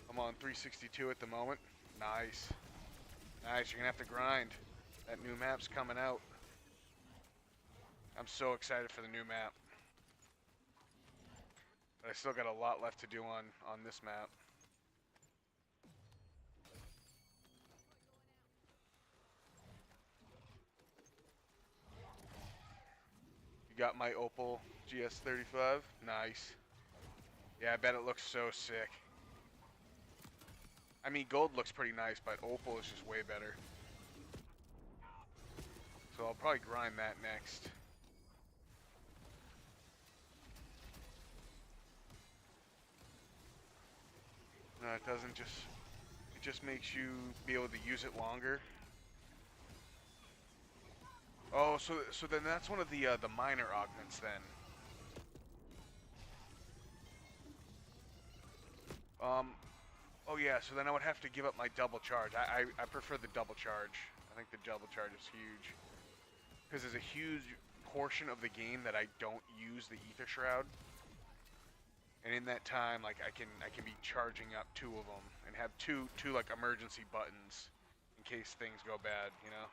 I'm on 362 at the moment. Nice. Nice, you're gonna have to grind. That new map's coming out. I'm so excited for the new map. But I still got a lot left to do on this map. You got my Opal GS35? Nice. Yeah, I bet it looks so sick. I mean, gold looks pretty nice, but Opal is just way better. So I'll probably grind that next. No, it doesn't just... It just makes you be able to use it longer. Oh, so then that's one of the minor augments then. Oh yeah, so then I would have to give up my double charge. I prefer the double charge. I think the double charge is huge. Because there's a huge portion of the game that I don't use the Aether Shroud. And in that time, like I can be charging up 2 of them and have two like emergency buttons in case things go bad, you know?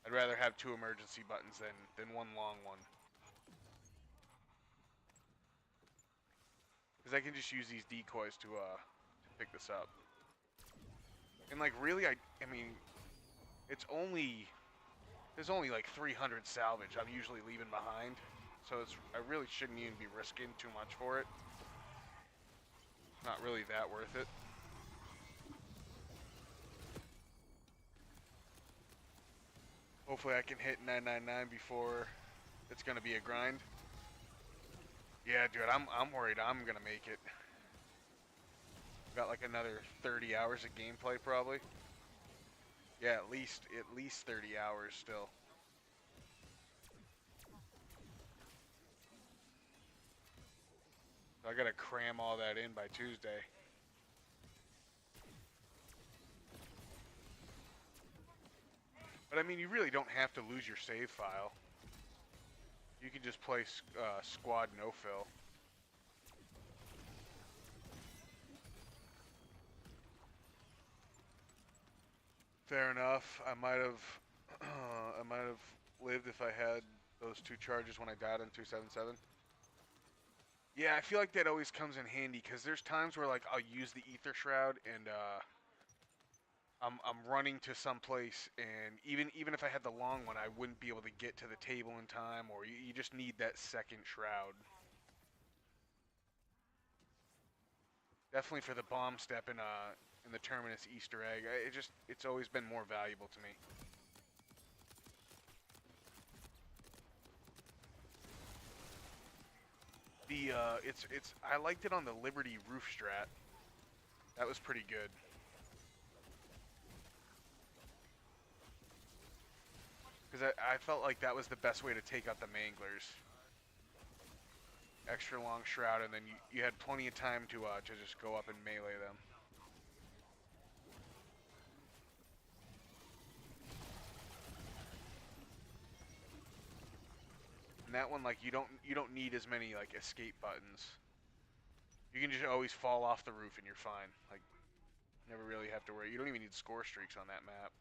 I'd rather have 2 emergency buttons than one long one. Because I can just use these decoys to pick this up. And like really, I mean, it's only, there's only like 300 salvage I'm usually leaving behind. So I really shouldn't even be risking too much for it. Not really that worth it. Hopefully I can hit 999 before it's gonna be a grind. Yeah, dude, I'm worried I'm gonna make it. Got like another 30 hours of gameplay probably. Yeah, at least 30 hours still. So I gotta cram all that in by Tuesday. But I mean, you really don't have to lose your save file. You can just play squad no fill. Fair enough. I might have lived if I had those 2 charges when I died on 277. Yeah, I feel like that always comes in handy because there's times where like I'll use the Aether Shroud and I'm running to some place, and even if I had the long one, I wouldn't be able to get to the table in time, or you just need that second shroud. Definitely for the bomb step in the Terminus Easter egg. It's always been more valuable to me. I liked it on the Liberty roof strat. That was pretty good. Because I felt like that was the best way to take out the Manglers. Extra long shroud, and then you had plenty of time to just go up and melee them. And that one, like, you don't need as many like escape buttons. You can just always fall off the roof and you're fine. Like, never really have to worry. You don't even need score streaks on that map.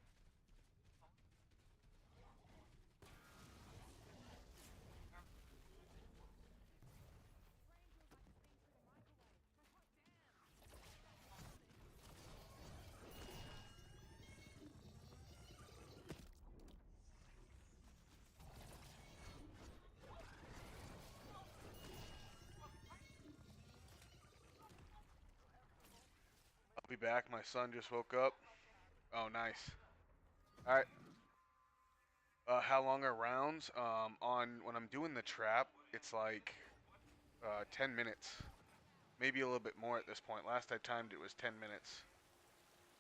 I'll be back. My son just woke up. Oh, nice. All right. How long are rounds? When I'm doing the trap, it's like 10 minutes. Maybe a little bit more at this point. Last I timed it was 10 minutes.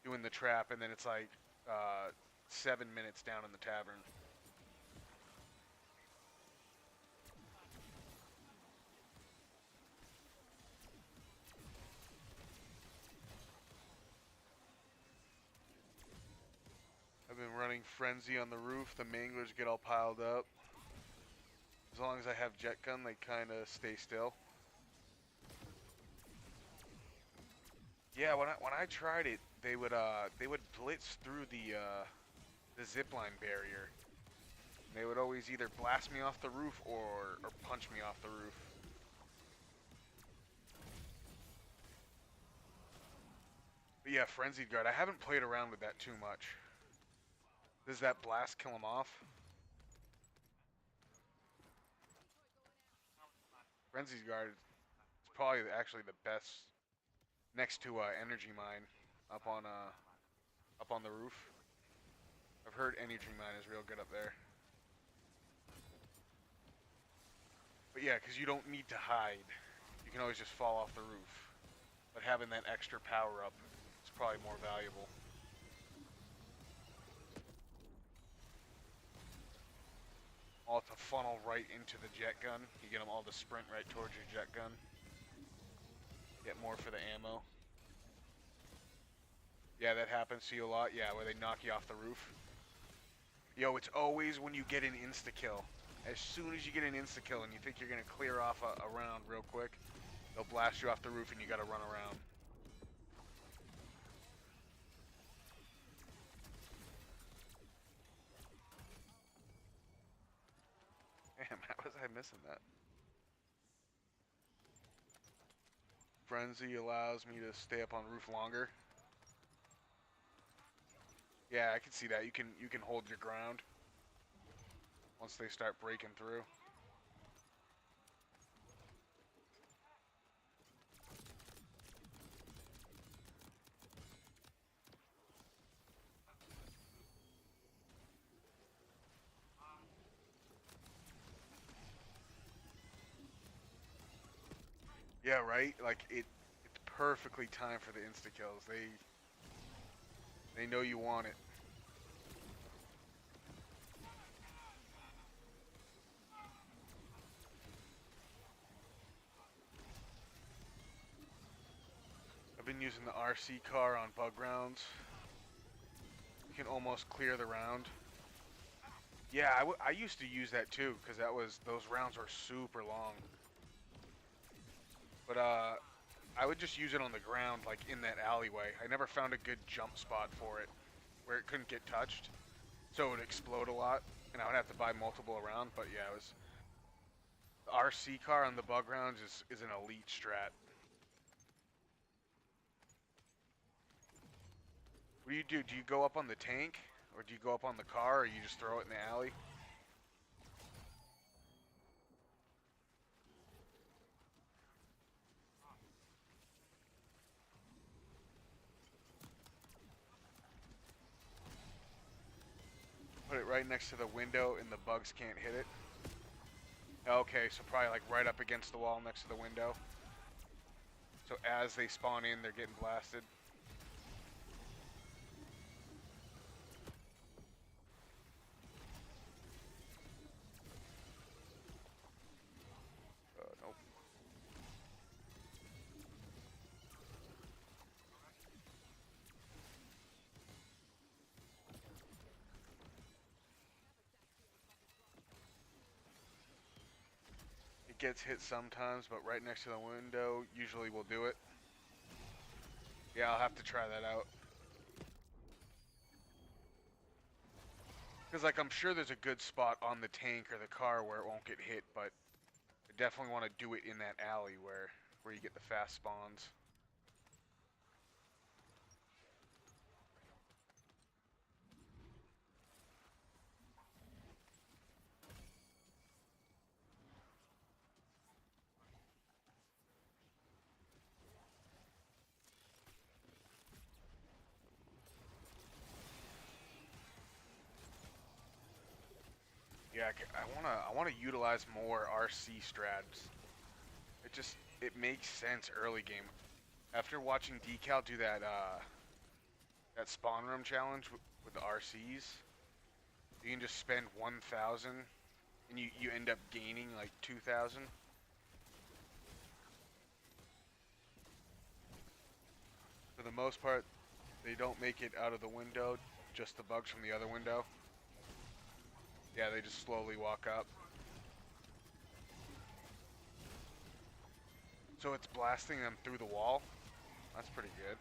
Doing the trap, and then it's like 7 minutes down in the tavern. I've been running Frenzy on the roof. The manglers get all piled up. As long as I have jet gun, they kind of stay still. Yeah, when I tried it, they would blitz through the zipline barrier. And they would always either blast me off the roof or punch me off the roof. But yeah, Frenzied Guard. I haven't played around with that too much. Does that blast kill him off? Frenzied Guard is probably actually the best next to Energy Mine up on the roof. I've heard Energy Mine is real good up there. But yeah, because you don't need to hide. You can always just fall off the roof. But having that extra power up is probably more valuable. All to funnel right into the jet gun. You get them all to sprint right towards your jet gun. Get more for the ammo. Yeah, that happens to you a lot. Yeah, where they knock you off the roof. Yo, it's always when you get an insta-kill. As soon as you get an insta-kill and you think you're going to clear off a round real quick, they'll blast you off the roof and you got to run around. Damn, how was I missing that? Frenzy allows me to stay up on roof longer. Yeah, I can see that. You can hold your ground once they start breaking through. Yeah, right? Like it's perfectly timed for the insta-kills. They know you want it. I've been using the RC car on bug rounds. You can almost clear the round. Yeah, I used to use that too, because those rounds were super long. But I would just use it on the ground, like in that alleyway. I never found a good jump spot for it, where it couldn't get touched. So it would explode a lot, and I would have to buy multiple around. But yeah, the RC car on the bug rounds is an elite strat. What do you do? Do you go up on the tank? Or do you go up on the car, or you just throw it in the alley? Put it right next to the window and the bugs can't hit it. Okay, so probably like right up against the wall next to the window. So as they spawn in, they're getting blasted. Nope. It gets hit sometimes, but right next to the window usually will do it. Yeah, I'll have to try that out. Because like I'm sure there's a good spot on the tank or the car where it won't get hit, but I definitely want to do it in that alley where you get the fast spawns. Yeah, I wanna utilize more RC strats. It makes sense early game. After watching Decal do that that spawn room challenge with the RCs, you can just spend 1,000 and you end up gaining like 2,000. For the most part, they don't make it out of the window, just the bugs from the other window. Yeah, they just slowly walk up. So it's blasting them through the wall. That's pretty good.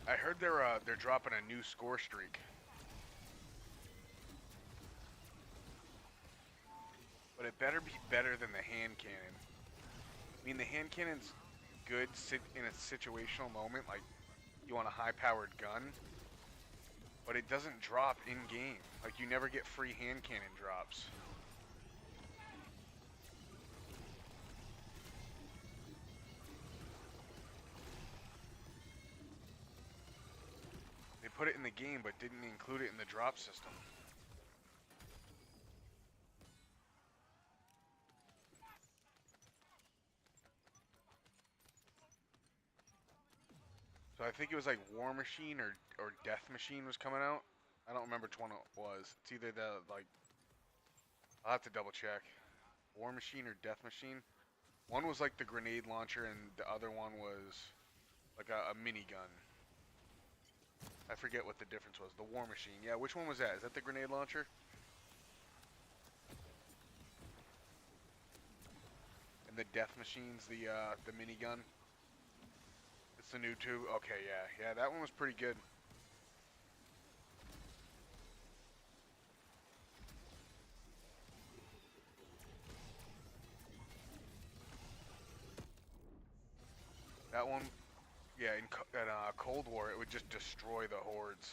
I heard they're dropping a new score streak. But it better be better than the hand cannon. I mean, the hand cannon's good in a situational moment, like you want a high-powered gun, but it doesn't drop in-game. Like, you never get free hand cannon drops. They put it in the game, but didn't include it in the drop system. So I think it was like War Machine or Death Machine was coming out. I don't remember which one it was. It's either the, like, I'll have to double check. War Machine or Death Machine. One was like the grenade launcher and the other one was like a minigun. I forget what the difference was. The War Machine. Yeah, which one was that? Is that the grenade launcher? And the Death Machine's the minigun. It's the new two. Okay, yeah, that one was pretty good. That one, yeah, in Cold War, it would just destroy the hordes.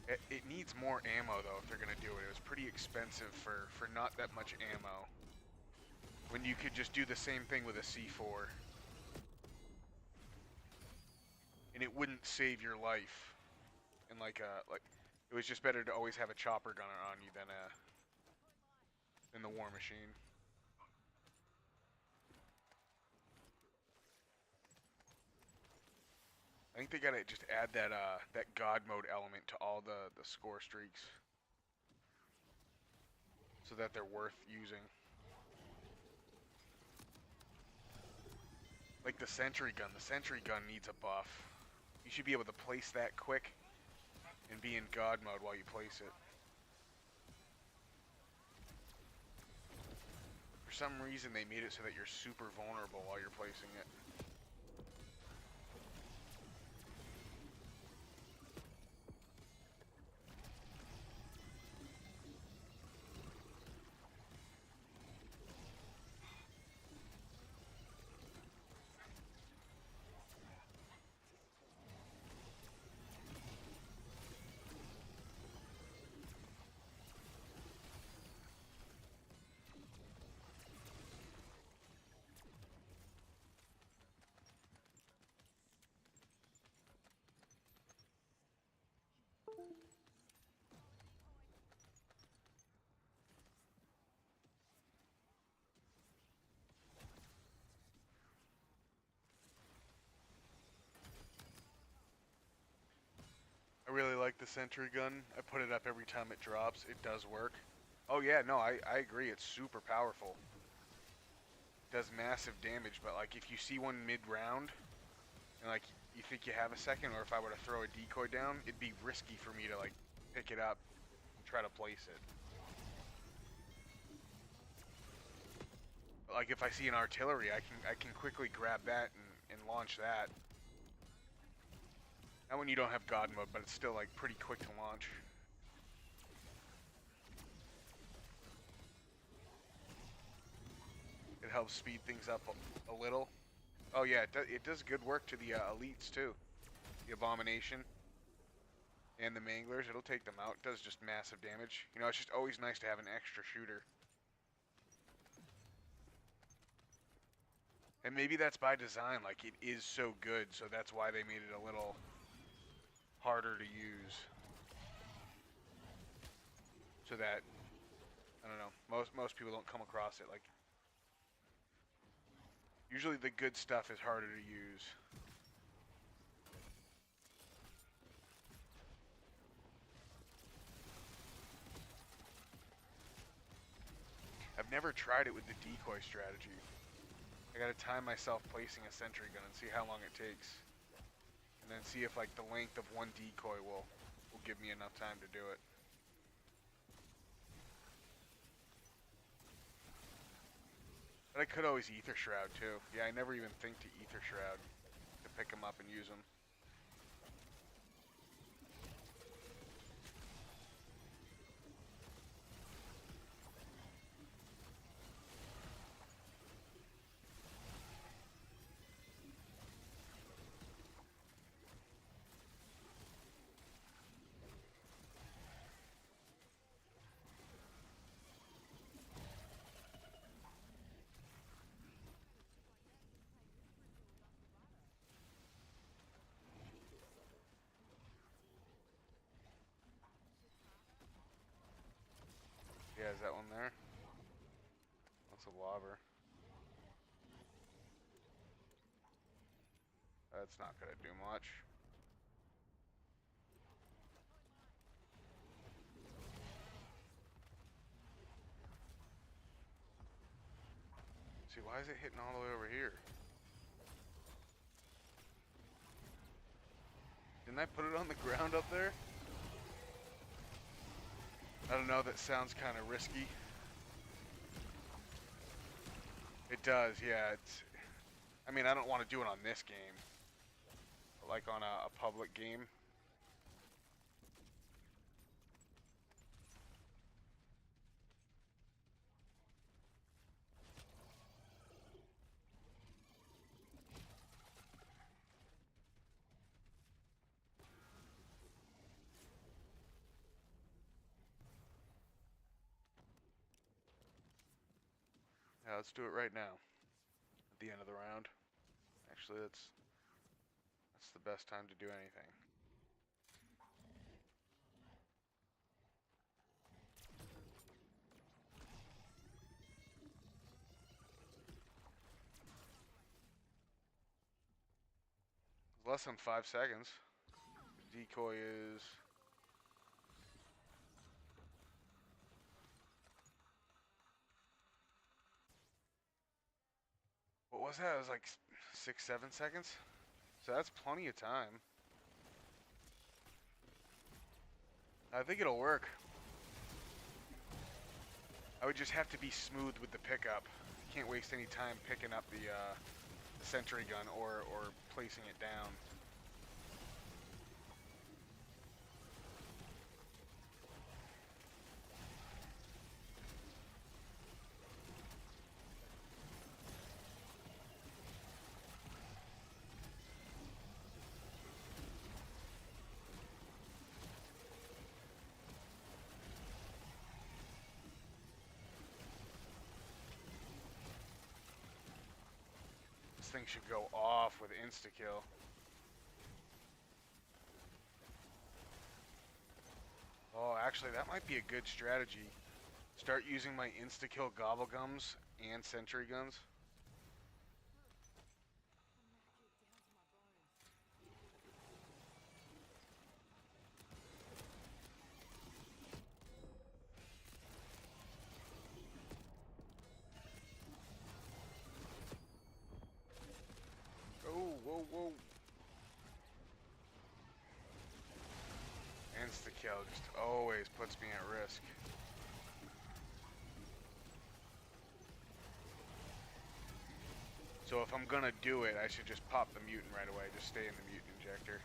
It needs more ammo though if they're gonna do it. It was pretty expensive for not that much ammo. When you could just do the same thing with a C4. And it wouldn't save your life. And like it was just better to always have a chopper gunner on you than the War Machine. I think they gotta just add that that God mode element to all the score streaks, so that they're worth using. Like the sentry gun needs a buff. You should be able to place that quick and be in God mode while you place it. For some reason they made it so that you're super vulnerable while you're placing it. I really like the sentry gun. I put it up every time it drops. It does work. Oh yeah, no, I agree. It's super powerful. It does massive damage, but like if you see one mid-round, and like you think you have a second, or if I were to throw a decoy down, it'd be risky for me to like pick it up and try to place it. But like if I see an artillery, I can quickly grab that and and launch that. Not when you don't have God mode, but it's still like pretty quick to launch. It helps speed things up a little. Oh yeah, it does good work to the elites too. The Abomination and the Manglers, it'll take them out. It does just massive damage. You know, it's just always nice to have an extra shooter. And maybe that's by design, like it is so good, so that's why they made it a little harder to use. So that, I don't know, most people don't come across it. Like, usually the good stuff is harder to use. I've never tried it with the decoy strategy. I gotta time myself placing a sentry gun and see how long it takes. And then see if like the length of one decoy will give me enough time to do it. But I could always Ether Shroud too. Yeah, I never even think to Ether Shroud to pick them up and use them. Yeah, is that one there? That's a lobber. That's not gonna do much. See, why is it hitting all the way over here? Didn't I put it on the ground up there? I don't know, that sounds kind of risky. It does, yeah. I mean, I don't want to do it on this game. But like on a public game. Yeah, let's do it right now. At the end of the round. Actually, that's the best time to do anything. Less than 5 seconds. Decoy is... What was that? It was like 6, 7 seconds? So that's plenty of time. I think it'll work. I would just have to be smooth with the pickup. Can't waste any time picking up the sentry gun or placing it down. This thing should go off with insta-kill. Oh, actually, that might be a good strategy. Start using my insta-kill gobblegums and sentry guns. Oh, whoa, whoa. Insta-kill just always puts me at risk. So if I'm gonna do it, I should just pop the mutant right away. Just stay in the mutant injector.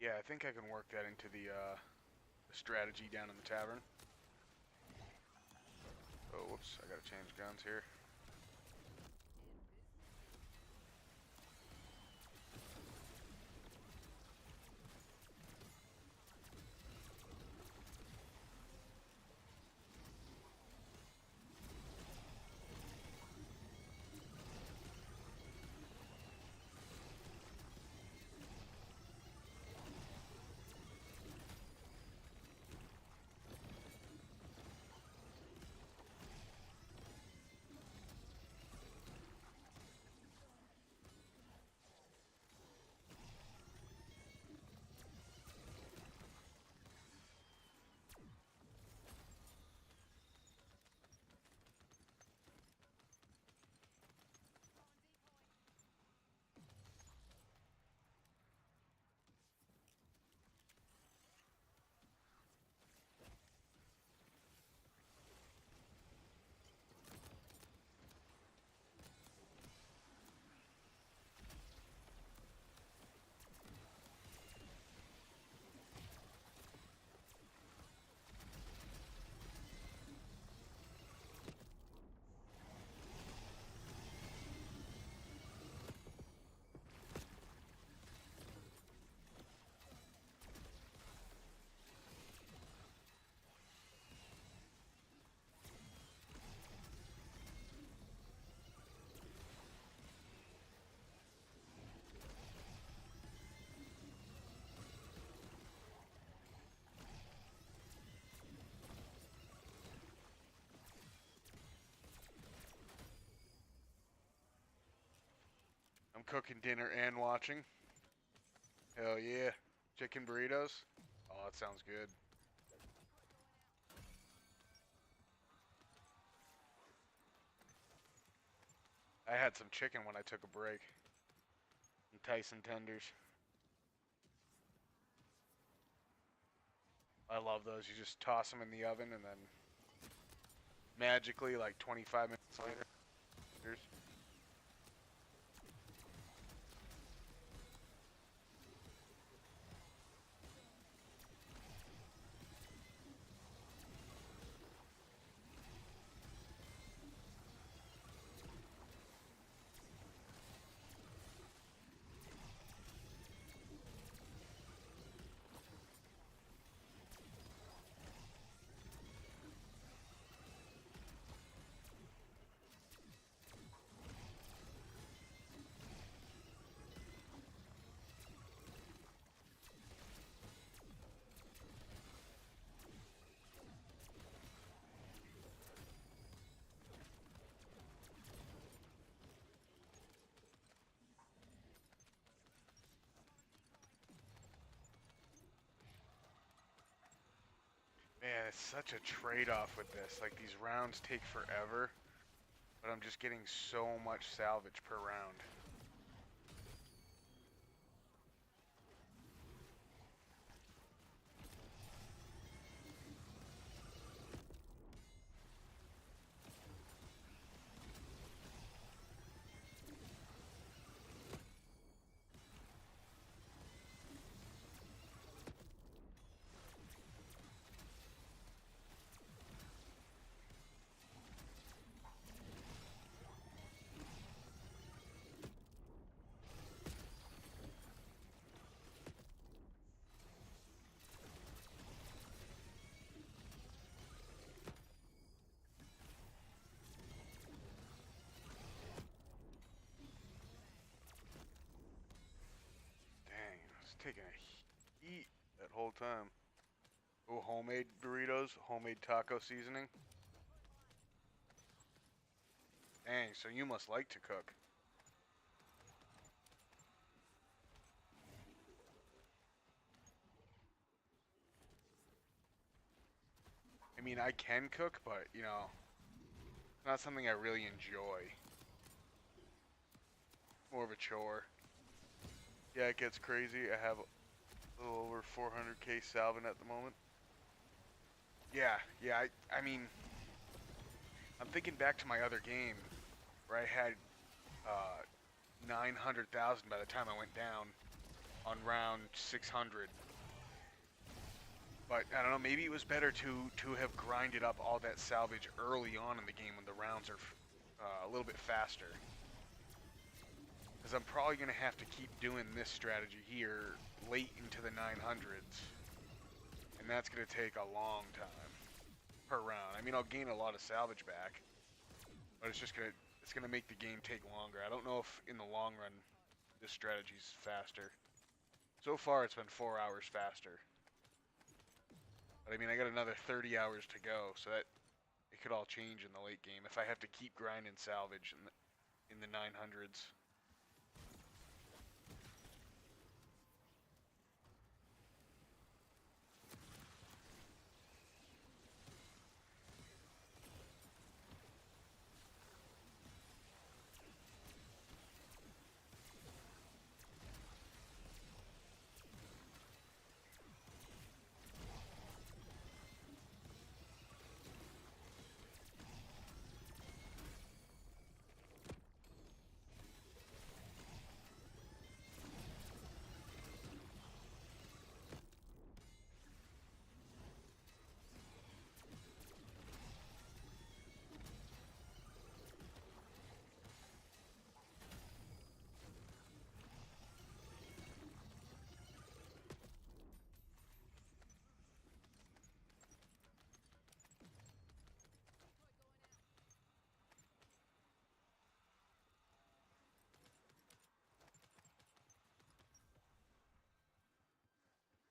Yeah, I think I can work that into the strategy down in the tavern. Oh, whoops, I gotta change guns here. I'm cooking dinner and watching. Hell yeah. Chicken burritos? Oh, that sounds good. I had some chicken when I took a break. And Tyson tenders. I love those. You just toss them in the oven and then magically, like 25 minutes later, there's man, it's such a trade-off with this. Like, these rounds take forever, but I'm just getting so much salvage per round. taking a heat that whole time. Oh, homemade burritos, homemade taco seasoning. Dang, so you must like to cook. I mean, I can cook, but, you know, not something I really enjoy. More of a chore. Yeah, it gets crazy. I have a little over 400k salvin at the moment. Yeah, I mean, I'm thinking back to my other game where I had 900,000 by the time I went down on round 600. But I don't know, maybe it was better to have grinded up all that salvage early on in the game when the rounds are a little bit faster. Because I'm probably going to have to keep doing this strategy here late into the 900s. And that's going to take a long time per round. I mean, I'll gain a lot of salvage back, but it's just going to make the game take longer. I don't know if in the long run this strategy's faster. So far it's been 4 hours faster. But I mean, I got another 30 hours to go, so that it could all change in the late game if I have to keep grinding salvage in the 900s.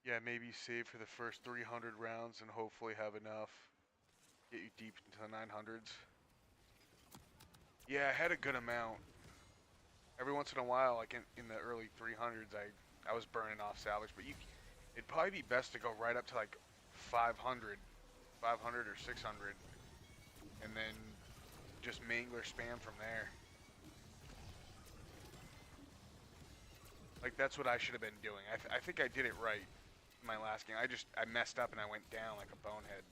Yeah, maybe save for the first 300 rounds and hopefully have enough. Get you deep into the 900s. Yeah, I had a good amount. Every once in a while, like in the early 300s, I was burning off salvage, but it'd probably be best to go right up to like 500 or 600, and then just mangler spam from there. Like, that's what I should have been doing. I think I did it right in my last game. I messed up and I went down like a bonehead.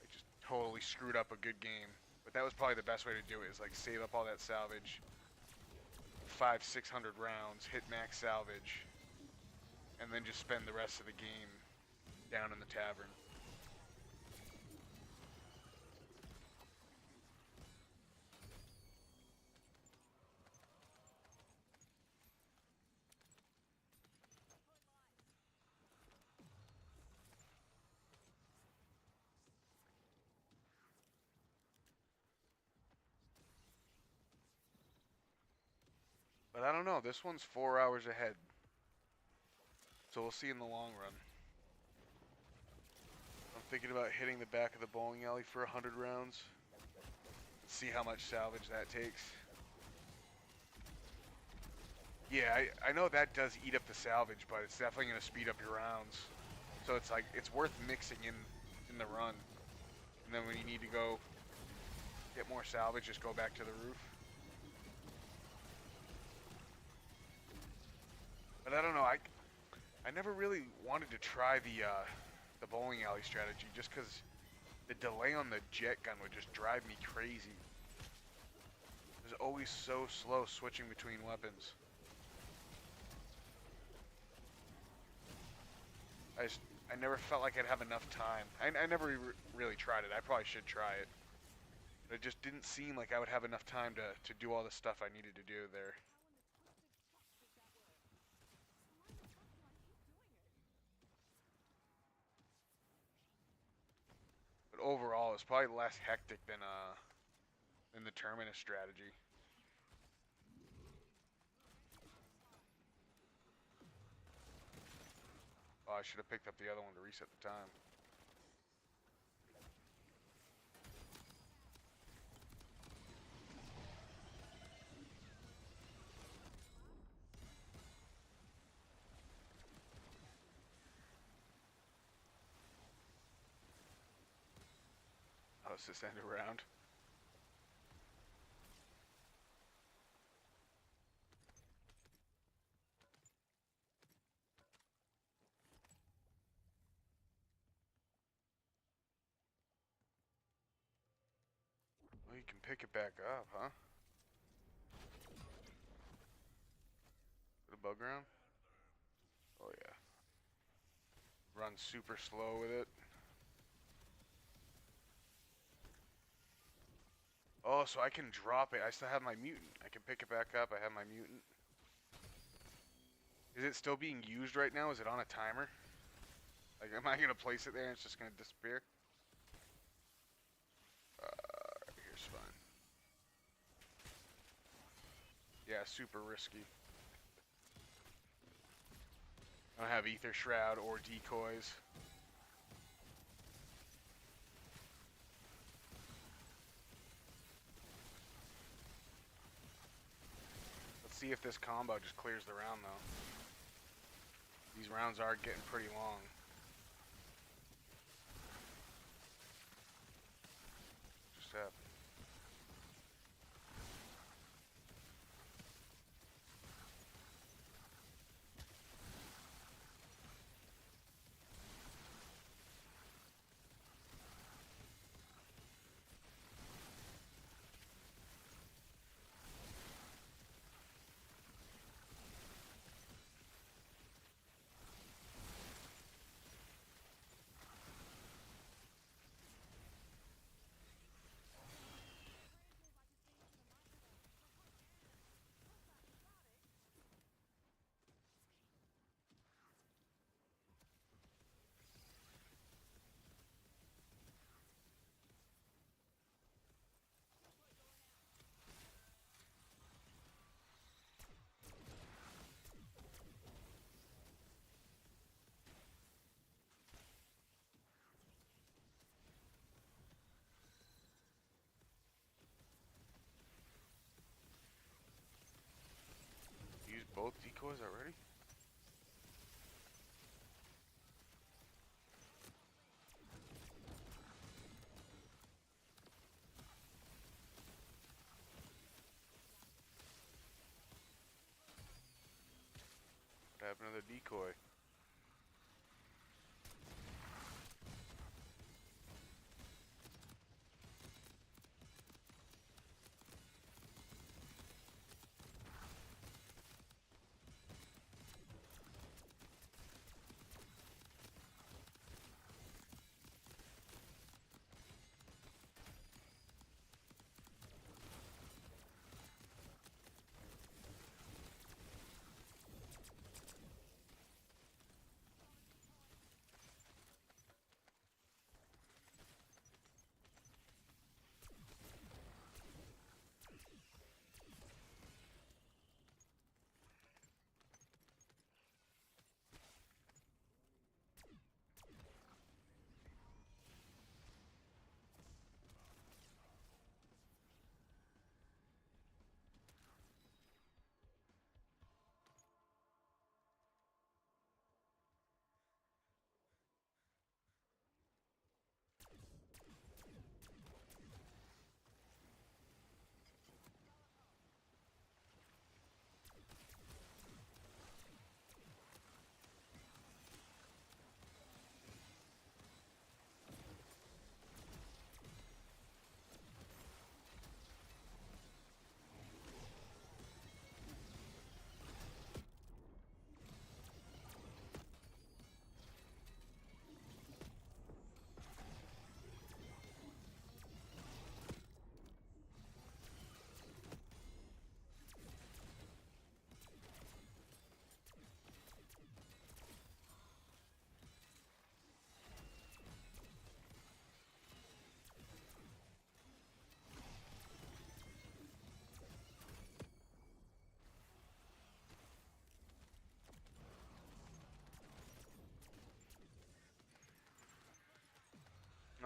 I just totally screwed up a good game. But that was probably the best way to do it, is like save up all that salvage, 500-600 rounds, hit max salvage, and then just spend the rest of the game down in the tavern. But I don't know, this one's 4 hours ahead. So we'll see in the long run. I'm thinking about hitting the back of the bowling alley for 100 rounds. See how much salvage that takes. Yeah, I know that does eat up the salvage, but it's definitely going to speed up your rounds. So it's like, it's worth mixing in the run. And then when you need to go get more salvage, just go back to the roof. But I don't know, I never really wanted to try the bowling alley strategy just because the delay on the jet gun would just drive me crazy. It was always so slow switching between weapons. I never felt like I'd have enough time. I never really tried it. I probably should try it. But it just didn't seem like I would have enough time to do all the stuff I needed to do there. But overall, it's probably less hectic than the Terminus strategy. Oh, I should have picked up the other one to reset the time. Oh, let's just end a round. Well, you can pick it back up, huh? Put a bug round? Oh yeah. Run super slow with it. Oh, so I can drop it. I still have my mutant. I can pick it back up. I have my mutant. Is it still being used right now? Is it on a timer? Like, am I going to place it there and it's just going to disappear? Here's fine. Yeah, super risky. I don't have ether shroud or decoys. Let's see if this combo just clears the round, though. These rounds are getting pretty long. Just happened. Use both decoys already? What happened to the decoy?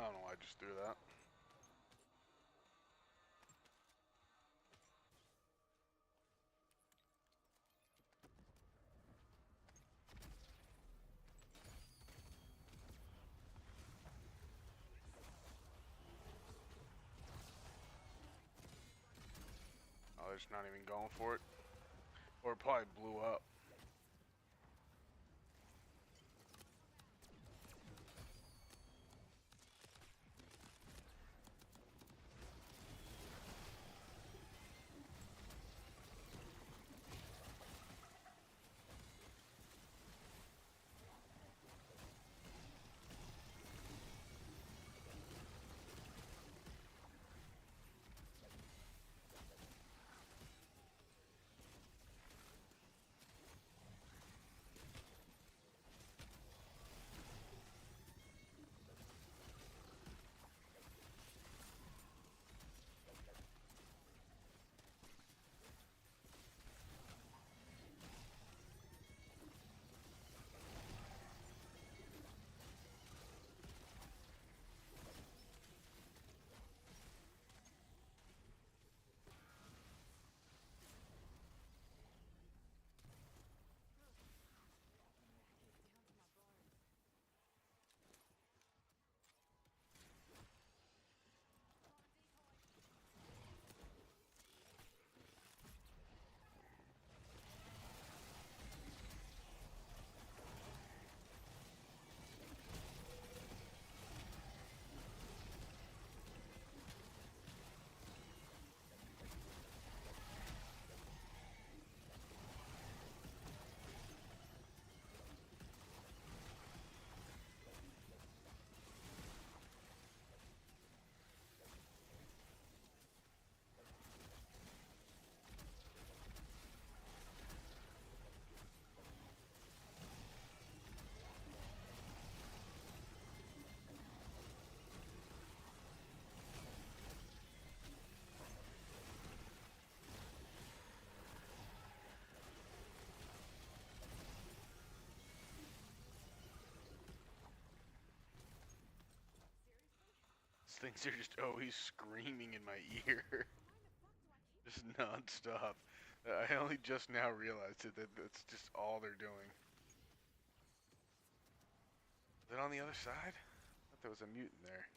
I don't know why I just threw that. Oh, they're just not even going for it. Or it probably blew up. These things are just always screaming in my ear. Just non-stop. I only just now realized it, that that's just all they're doing. Is it on the other side? I thought there was a mutant there.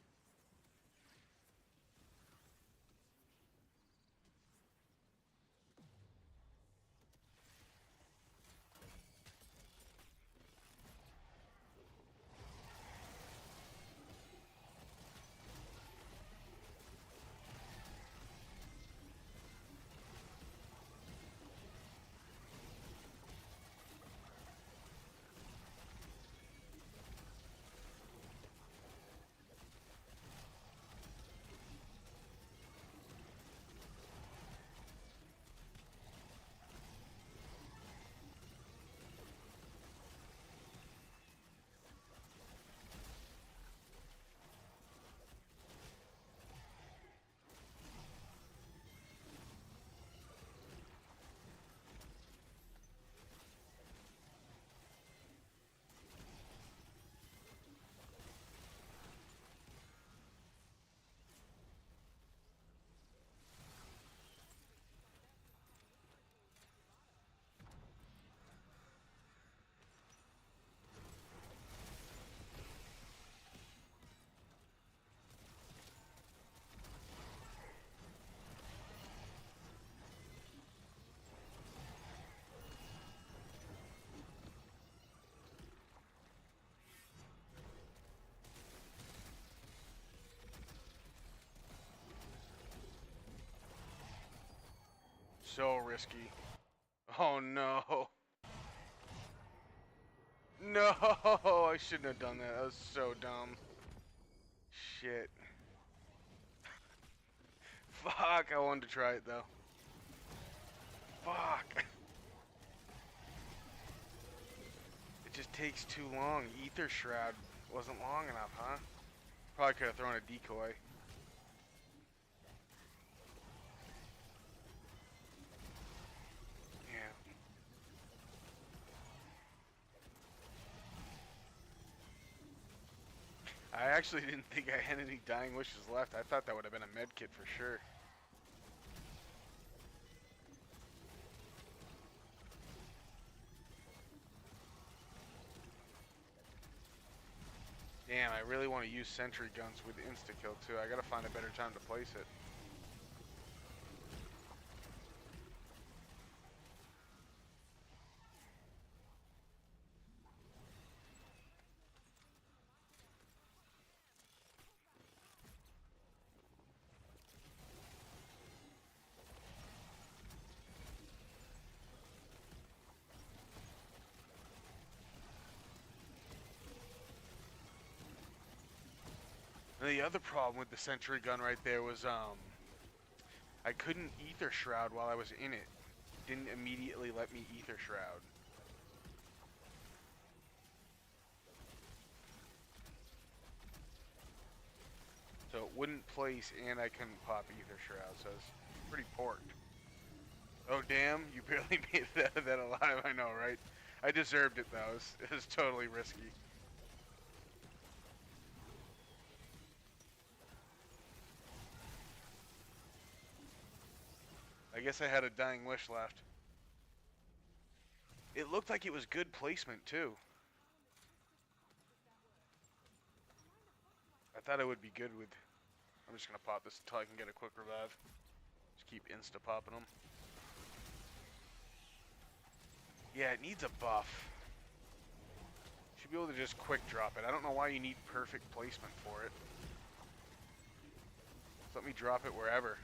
So risky. Oh no. No, I shouldn't have done that. That was so dumb. Shit. Fuck, I wanted to try it though. Fuck. It just takes too long. Ether Shroud wasn't long enough, huh? Probably could have thrown a decoy. Yeah. I actually didn't think I had any dying wishes left. I thought that would have been a med kit for sure. Damn, I really want to use sentry guns with insta-kill too. I gotta find a better time to place it. And the other problem with the sentry gun right there was I couldn't ether shroud while I was in it. Didn't immediately let me ether shroud. So it wouldn't place and I couldn't pop ether shroud, so it's pretty porked. Oh damn, you barely made it out of that alive, I know, right? I deserved it though, it was totally risky. I guess I had a dying wish left. It looked like it was good placement too. I thought it would be good with... I'm just gonna pop this until I can get a quick revive. Just keep insta-popping them. Yeah, it needs a buff. Should be able to just quick drop it. I don't know why you need perfect placement for it. Just let me drop it wherever.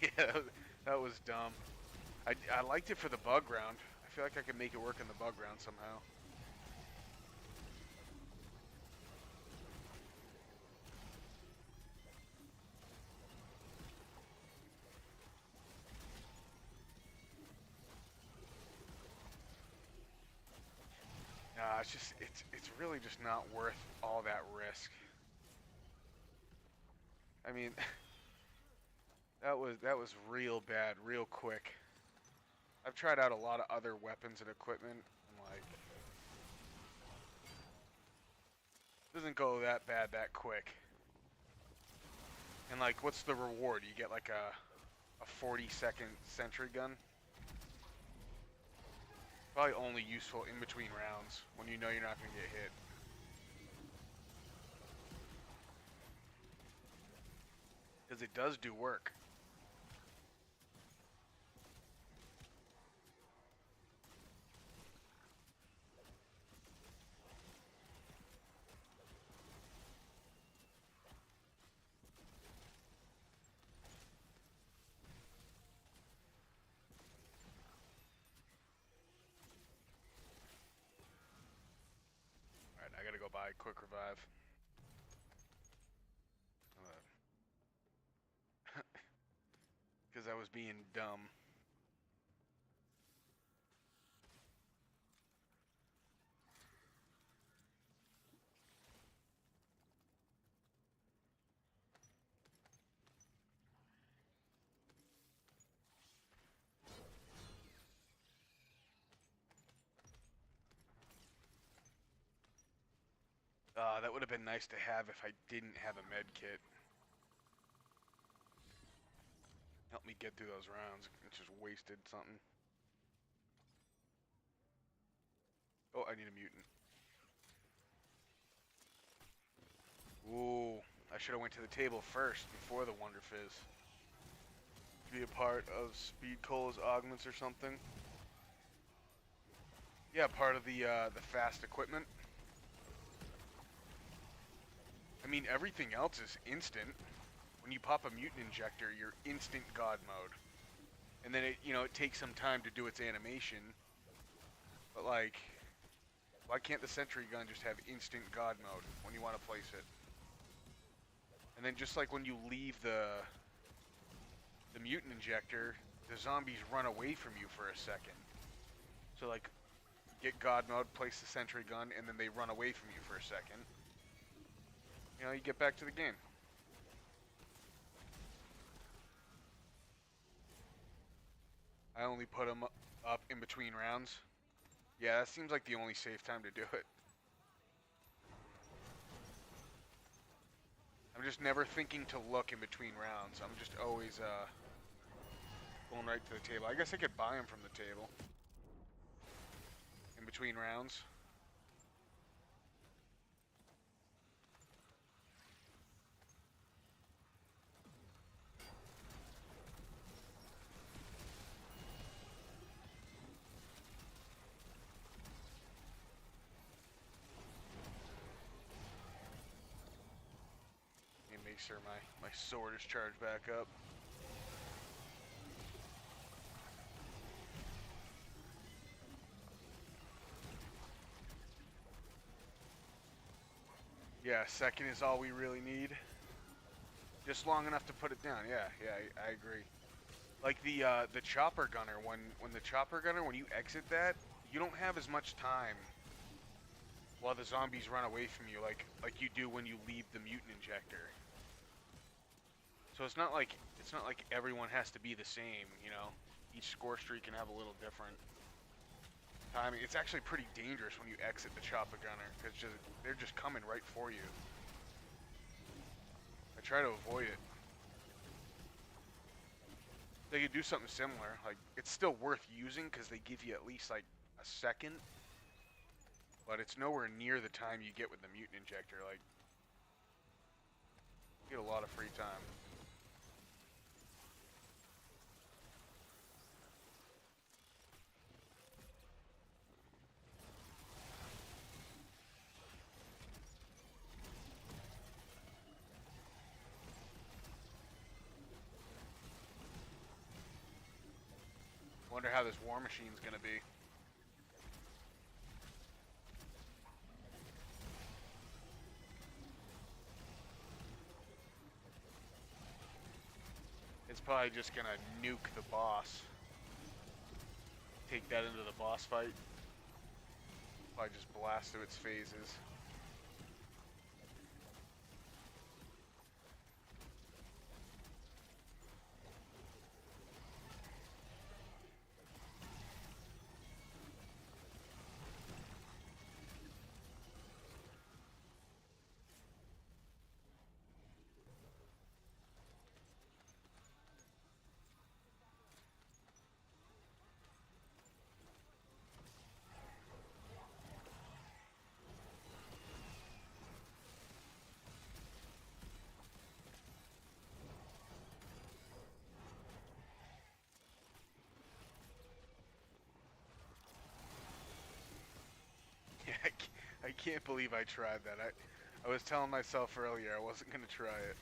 Yeah, that was dumb. I liked it for the bug round. I feel like I could make it work in the bug round somehow. Nah, it's really just not worth all that risk. I mean, that was real bad, real quick. I've tried out a lot of other weapons and equipment, and like, it doesn't go that bad that quick. And like, what's the reward? You get like a 40-second sentry gun. Probably only useful in between rounds when you know you're not gonna get hit. Because it does do work. Alright, I gotta go buy a quick revive. Because I was being dumb. That would have been nice to have if I didn't have a med kit. Help me get through those rounds. It's just wasted something. Oh, I need a mutant. Ooh, I should have went to the table first before the Wonder Fizz. Be a part of Speed Cola's augments or something. Yeah, part of the fast equipment. I mean, everything else is instant. When you pop a mutant injector, you're instant God mode. And then it, it takes some time to do its animation. But like, why can't the sentry gun just have instant God mode when you want to place it? And then just like when you leave the mutant injector, the zombies run away from you for a second. So like, get God mode, place the sentry gun, and then they run away from you for a second. You get back to the game. I only put them up in between rounds. Yeah, that seems like the only safe time to do it. I'm just never thinking to look in between rounds. I'm just always going right to the table. I guess I could buy them from the table in between rounds. Let me make sure my sword is charged back up. Yeah, second is all we really need. Just long enough to put it down. Yeah, I agree. Like the chopper gunner, when the chopper gunner, when you exit that, you don't have as much time while the zombies run away from you like you do when you leave the mutant injector. So it's not like everyone has to be the same, you know. Each score streak can have a little different timing. It's actually pretty dangerous when you exit the chopper gunner because they're just coming right for you. I try to avoid it. They could do something similar. Like, it's still worth using because they give you at least like a second, but it's nowhere near the time you get with the mutant injector. Like, you get a lot of free time. Wonder how this war machine's gonna be. It's probably just gonna nuke the boss. Take that into the boss fight. Probably just blast through its phases. I can't believe I tried that. I was telling myself earlier I wasn't going to try it.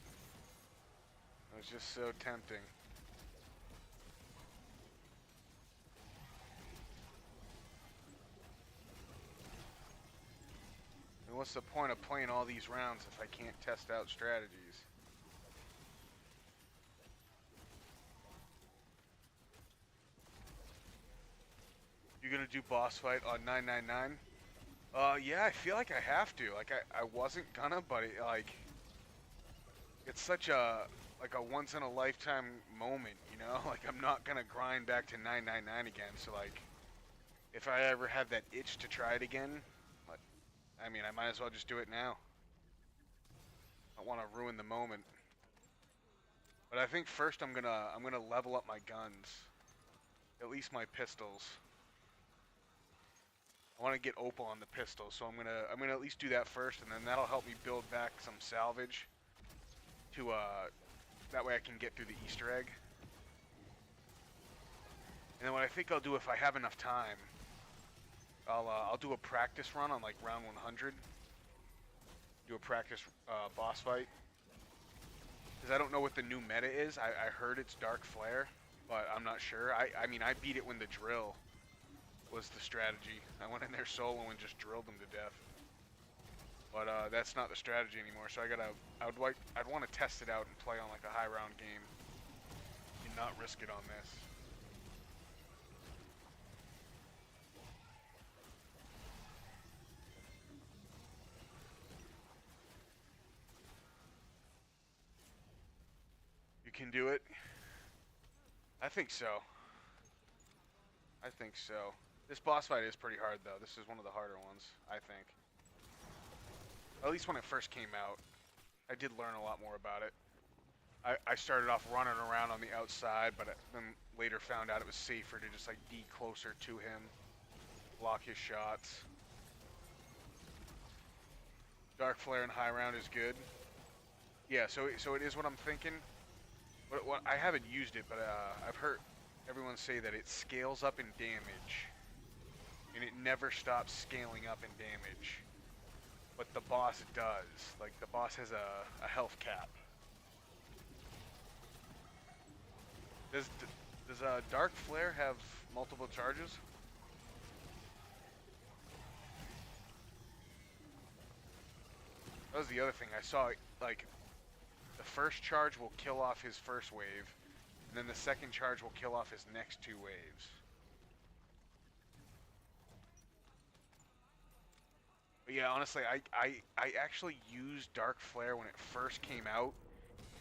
It was just so tempting. And what's the point of playing all these rounds if I can't test out strategies? You gonna do boss fight on 999? Yeah, I feel like I have to. Like, I wasn't gonna, but it, like, it's such a, like, a once-in-a-lifetime moment, you know? Like, I'm not gonna grind back to 999 again, so, like, if I ever have that itch to try it again, like, I mean, I might as well just do it now. I don't want to ruin the moment. But I think first I'm gonna level up my guns. At least my pistols. I want to get Opal on the pistol, so I'm gonna at least do that first, and then that'll help me build back some salvage to that way I can get through the Easter egg. And then what I think I'll do if I have enough time, I'll do a practice run on like round 100. Do a practice boss fight. Because I don't know what the new meta is. I heard it's Dark Flare, but I'm not sure. I mean, I beat it when the drill was the strategy. I went in there solo and just drilled them to death. But that's not the strategy anymore, so I'd want to test it out and play on like a high round game and not risk it on this. You can do it? I think so. I think so. This boss fight is pretty hard, though. This is one of the harder ones, I think. At least when it first came out. I did learn a lot more about it. I started off running around on the outside, but then later found out it was safer to just, like, be closer to him. Block his shots. Dark Flare and High Round is good. Yeah, so it is what I'm thinking. But I haven't used it, but I've heard everyone say that it scales up in damage. And it never stops scaling up in damage. But the boss does. Like, the boss has a health cap. Does Dark Flare have multiple charges? That was the other thing. I saw, like, the first charge will kill off his first wave, and then the second charge will kill off his next two waves. But yeah, honestly, I actually used Dark Flare when it first came out,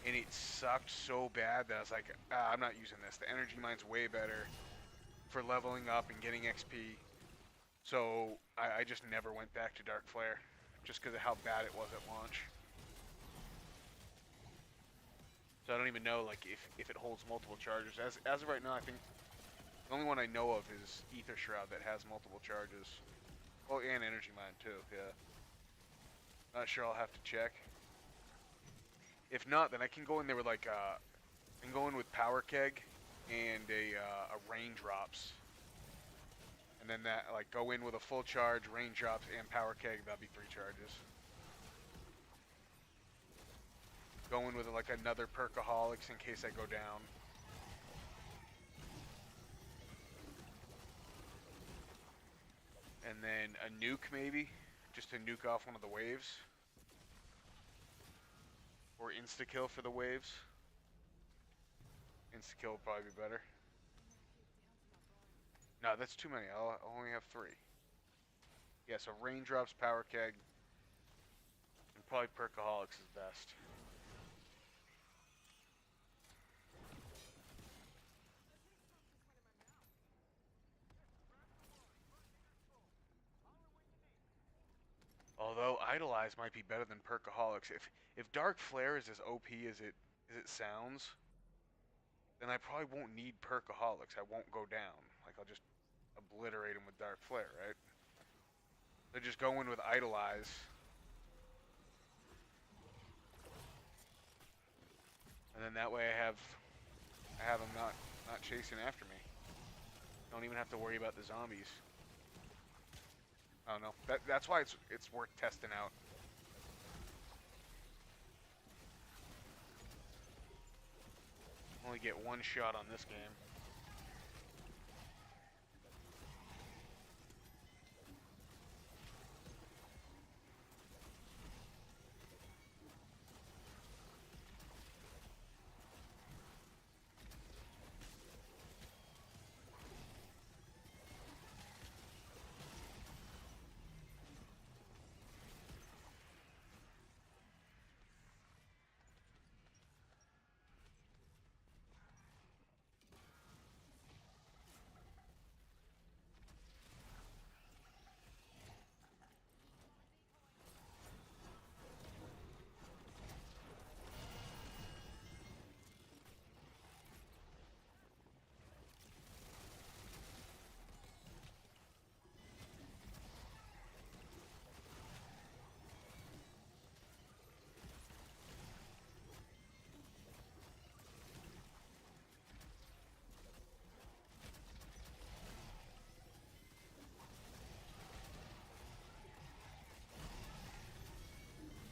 and it sucked so bad that I was like, I'm not using this. The energy mine's way better for leveling up and getting XP. So I just never went back to Dark Flare, just because of how bad it was at launch. So I don't even know, like, if it holds multiple charges. As of right now, I think the only one I know of is Aether Shroud that has multiple charges. Oh, and Energy Mine too, yeah. Not sure, I'll have to check. If not, then I can go in there with, like, I can go in with Power Keg and a Raindrops. And then that, like, go in with a full charge, Raindrops, and Power Keg, that'd be 3 charges. Go in with, like, another Perkaholics in case I go down. And then a nuke, maybe, just to nuke off one of the waves. Or insta-kill for the waves. Insta-kill would probably be better. No, that's too many. I'll only have 3. Yeah, so Raindrops, Power Keg, and probably Perkaholics is best. Although Idolize might be better than Perkaholics. If Dark Flare is as OP as it sounds, then I probably won't need Perkaholics. I won't go down. Like, I'll just obliterate him with Dark Flare, right? So just go in with Idolize. And then that way I have him not chasing after me. Don't even have to worry about the zombies. I don't know. That's why it's worth testing out. Only get 1 shot on this game.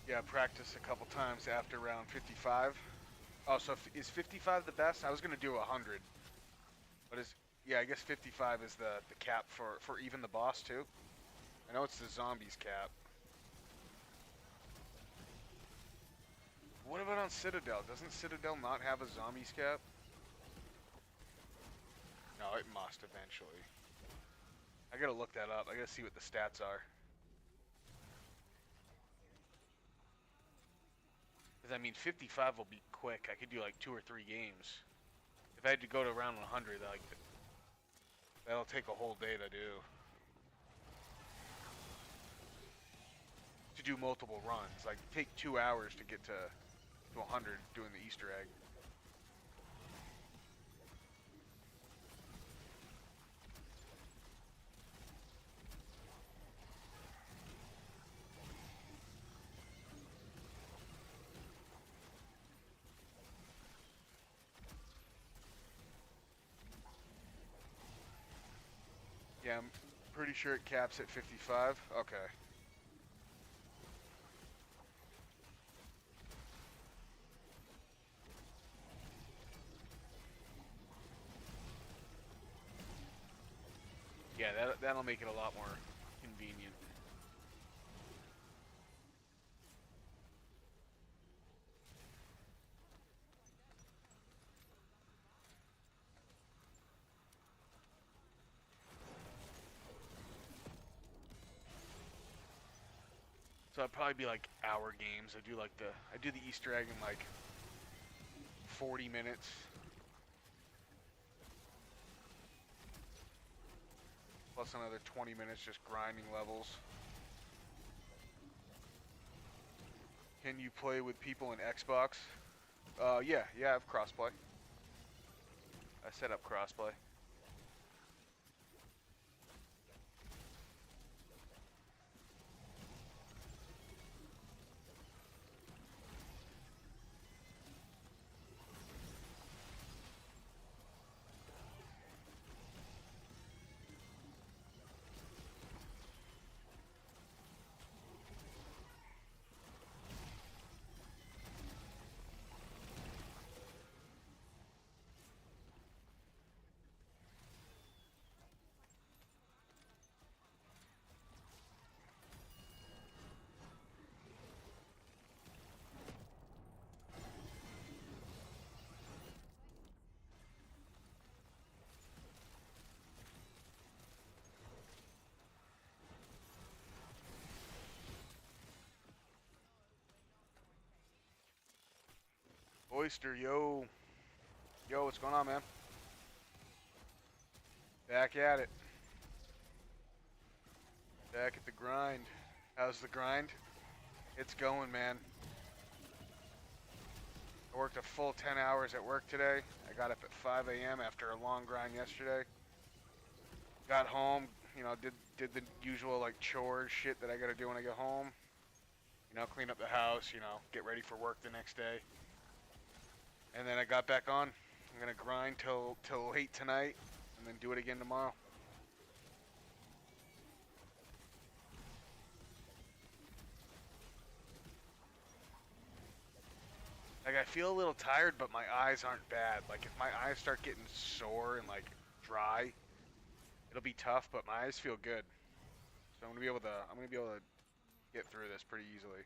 Yeah, practice a couple times after round 55. Oh, so is 55 the best? I was gonna do 100, but yeah, I guess 55 is the cap for even the boss too. I know it's the zombies cap. What about on Citadelle? Doesn't Citadelle not have a zombies cap? No, it must eventually. I gotta look that up. I gotta see what the stats are. Because, I mean, 55 will be quick. I could do like 2 or 3 games. If I had to go to round 100, like, That'll take a whole day to do. To do multiple runs. Like, take 2 hours to get to 100 doing the Easter egg. Yeah, I'm pretty sure it caps at 55. Okay. Yeah, that'll make it a lot more convenient. So it'd probably be like hour games. I do the Easter egg in like 40 minutes. Plus another 20 minutes just grinding levels. Can you play with people in Xbox? Yeah, I have crossplay. I set up crossplay. Oyster, yo. Yo, what's going on, man? Back at it. Back at the grind. How's the grind? It's going, man. I worked a full 10 hours at work today. I got up at 5 a.m. after a long grind yesterday. Got home, you know, did the usual like chores shit that I gotta do when I get home. You know, clean up the house, you know, get ready for work the next day. And then I got back on. I'm gonna grind till late tonight, and then do it again tomorrow. Like, I feel a little tired, but my eyes aren't bad. Like, if my eyes start getting sore and like dry, it'll be tough. But my eyes feel good, so I'm gonna be able to get through this pretty easily.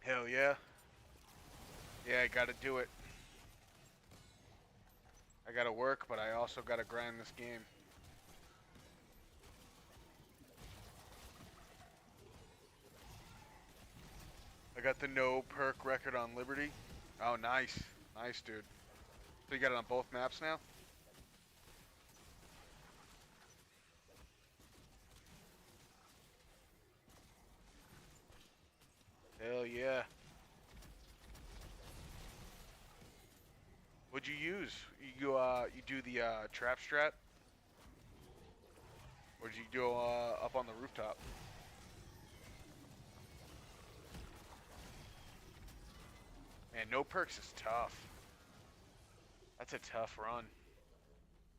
Hell yeah. Yeah, I gotta do it. I gotta work, but I also gotta grind this game. I got the no perk record on Liberty. Oh, nice. Nice, dude. So you got it on both maps now? Hell yeah. What'd you use? You do the trap strat? Or did you do up on the rooftop? Man, no perks is tough. That's a tough run.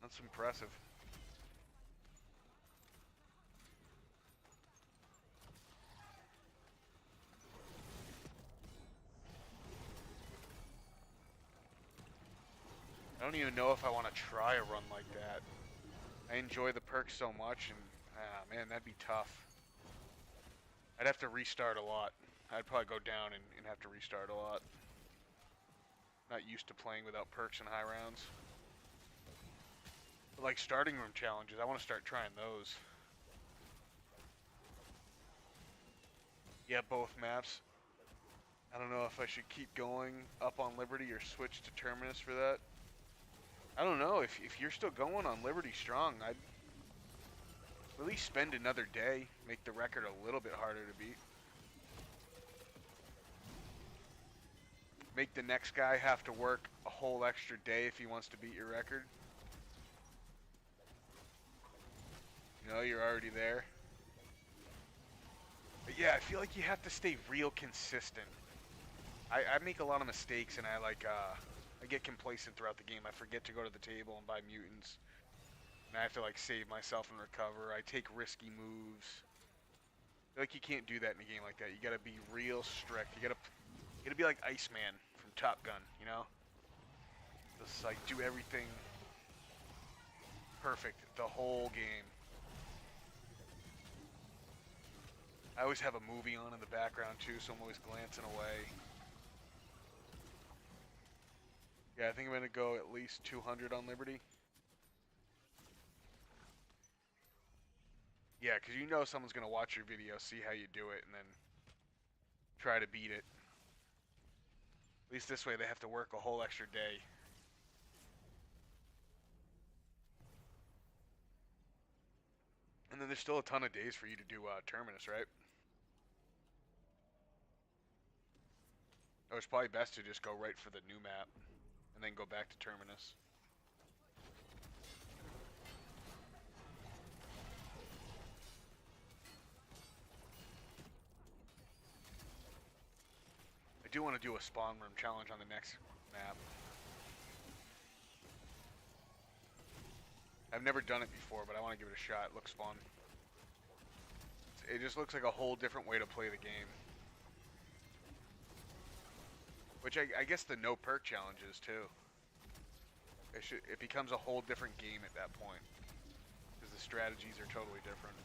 That's impressive. I don't even know if I want to try a run like that. I enjoy the perks so much, and man, that'd be tough. I'd have to restart a lot. I'd probably go down and have to restart a lot. Not used to playing without perks in high rounds. Like starting room challenges, I want to start trying those. Yeah, both maps. I don't know if I should keep going up on Liberty or switch to Terminus for that. I don't know, if you're still going on Liberty strong, I'd at least spend another day, make the record a little bit harder to beat. Make the next guy have to work a whole extra day if he wants to beat your record. You know, you're already there. But yeah, I feel like you have to stay real consistent. I make a lot of mistakes and I get complacent throughout the game. I forget to go to the table and buy mutants. And I have to like save myself and recover. I take risky moves. I feel like you can't do that in a game like that. You gotta be real strict. You gotta be like Iceman from Top Gun, you know? Just like do everything perfect the whole game. I always have a movie on in the background too, so I'm always glancing away. Yeah, I think I'm gonna go at least 200 on Liberty. Yeah, because you know someone's gonna watch your video, see how you do it, and then try to beat it. At least this way they have to work a whole extra day. And then there's still a ton of days for you to do Terminus, right? Oh, it's probably best to just go right for the new map and then go back to Terminus. I do want to do a spawn room challenge on the next map. I've never done it before, but I want to give it a shot. It looks fun. It just looks like a whole different way to play the game. Which I guess the no perk challenges too. It becomes a whole different game at that point. Because the strategies are totally different.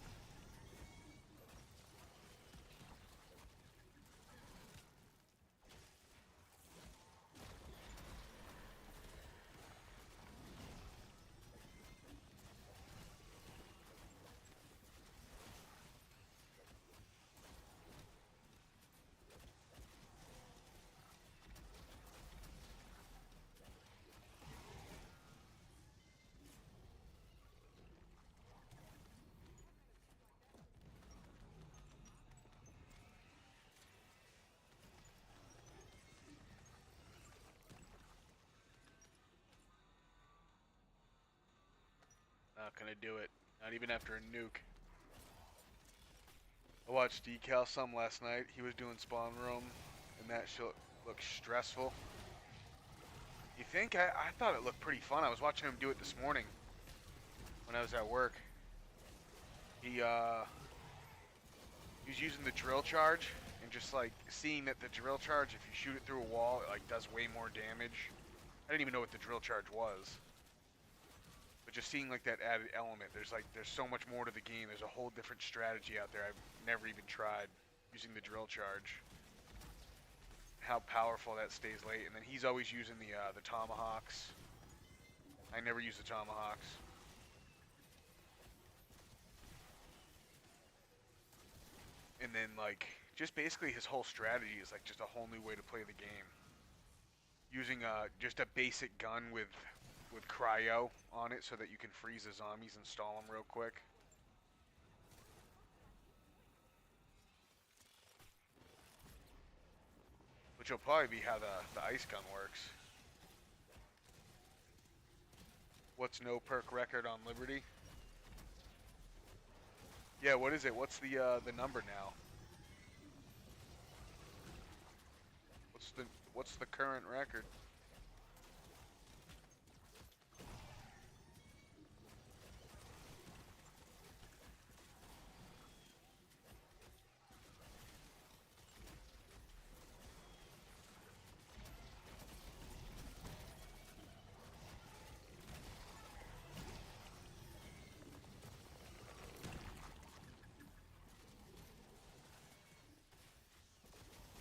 Not gonna do it. Not even after a nuke. I watched Decal some last night. He was doing spawn room, and that shit looked stressful. You think? I thought it looked pretty fun. I was watching him do it this morning when I was at work. He was using the drill charge, and just like seeing that the drill charge, if you shoot it through a wall, it like does way more damage. I didn't even know what the drill charge was. But just seeing like that added element, there's so much more to the game. There's a whole different strategy out there I've never even tried using the drill charge. How powerful that stays late, and then he's always using the tomahawks. I never use the tomahawks. And then like just basically his whole strategy is like just a whole new way to play the game. Using just a basic gun with cryo on it so that you can freeze the zombies and stall them real quick. Which will probably be how the ice gun works. What's no perk record on Liberty? Yeah, what is it? What's the number now? What's the current record?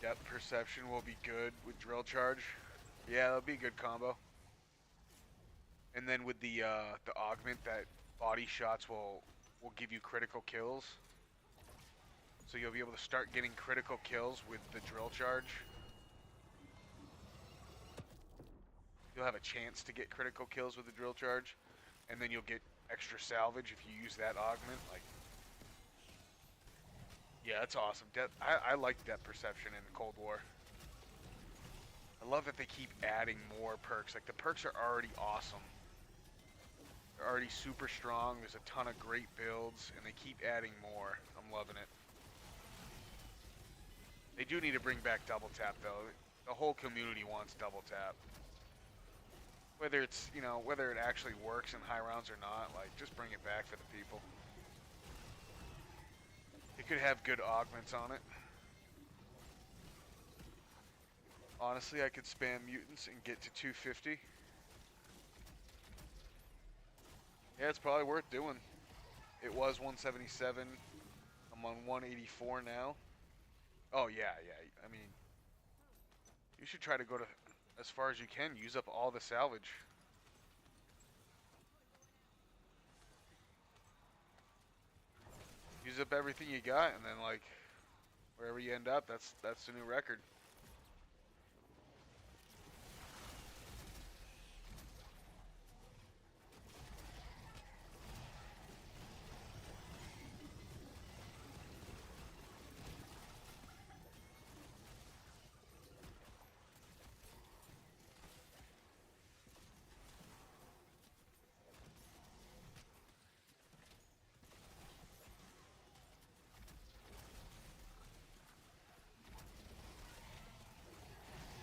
Depth perception will be good with drill charge. Yeah, that'll be a good combo. And then with the augment, that body shots will give you critical kills. So you'll be able to start getting critical kills with the drill charge. You'll have a chance to get critical kills with the drill charge, and then you'll get extra salvage if you use that augment. Like, yeah, that's awesome. I like depth perception in Cold War. I love that they keep adding more perks. Like, the perks are already awesome. They're already super strong. There's a ton of great builds, and they keep adding more. I'm loving it. They do need to bring back double tap, though. The whole community wants double tap. Whether it's, you know, whether it actually works in high rounds or not, like, just bring it back for the people. It could have good augments on it. Honestly, I could spam mutants and get to 250. Yeah, it's probably worth doing. It was 177. I'm on 184 now. Oh, yeah. I mean, you should try to go to as far as you can. Use up all the salvage. Use up everything you got, and then, like, wherever you end up, that's the new record.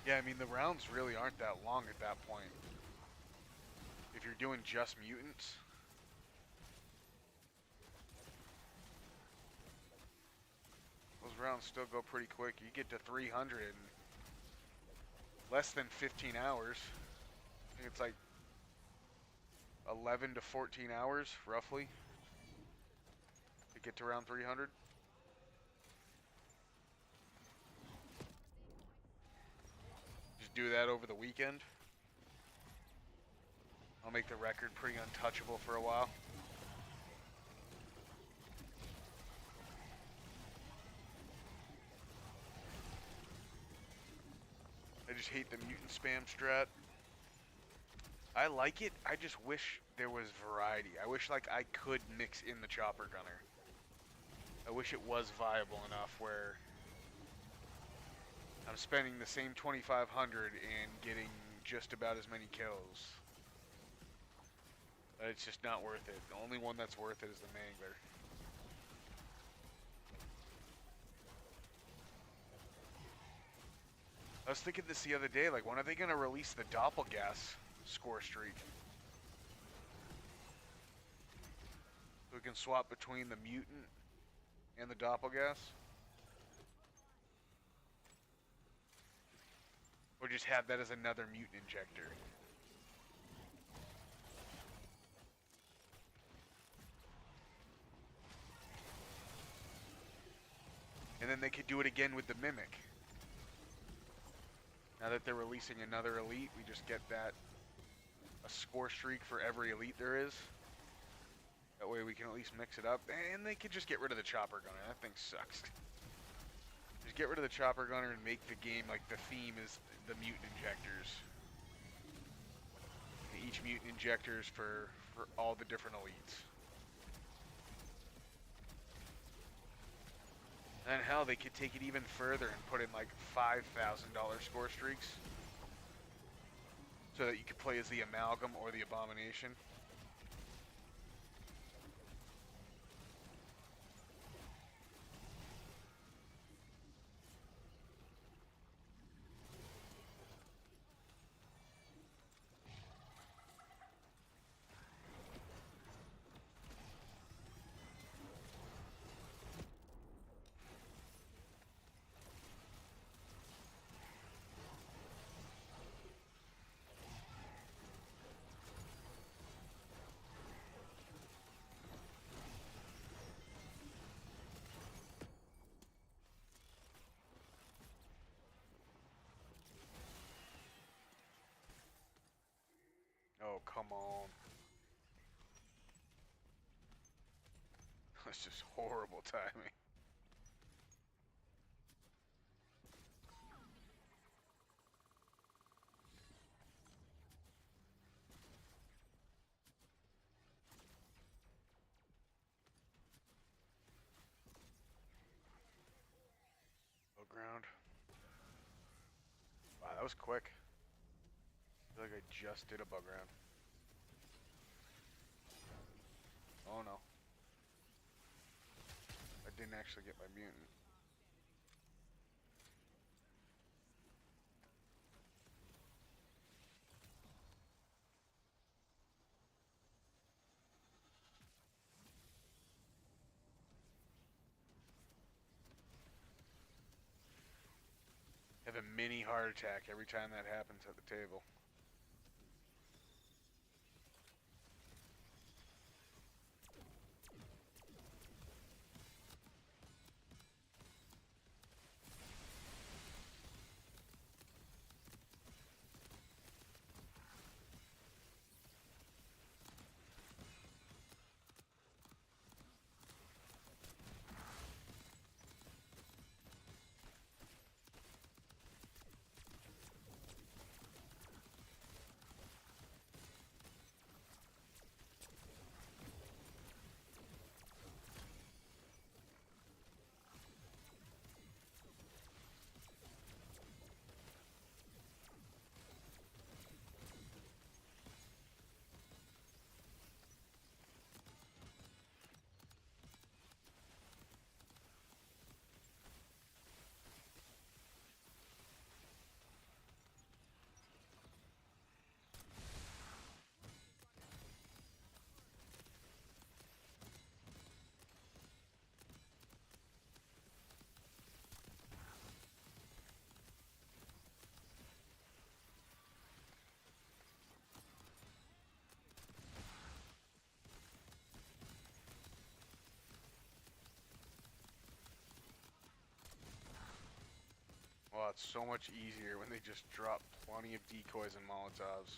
Yeah, I mean, the rounds really aren't that long at that point. If you're doing just mutants. Those rounds still go pretty quick. You get to 300 in less than 15 hours. I think it's like 11 to 14 hours, roughly, to get to round 300. Do that over the weekend. I'll make the record pretty untouchable for a while. I just hate the mutant spam strat. I like it, I just wish there was variety. I wish, like, I could mix in the chopper gunner. I wish it was viable enough where I'm spending the same 2,500 and getting just about as many kills. But it's just not worth it. The only one that's worth it is the Mangler. I was thinking this the other day, like, when are they going to release the Doppelgas score streak? So we can swap between the mutant and the Doppelgas? Or just have that as another mutant injector. And then they could do it again with the Mimic. Now that they're releasing another elite, we just get that, a score streak for every elite there is. That way we can at least mix it up. And they could just get rid of the chopper gunner. That thing sucks. Just get rid of the chopper gunner and make the game, like, the theme is the mutant injectors. And each mutant injectors for all the different elites. And hell, they could take it even further and put in, like, $5,000 score streaks. So that you could play as the Amalgam or the Abomination. come on. That's just horrible timing. Low ground. Wow, that was quick. I feel like I just did a bug round. Oh no. I didn't actually get my mutant. I have a mini heart attack every time that happens at the table. Well, it's so much easier when they just drop plenty of decoys and Molotovs.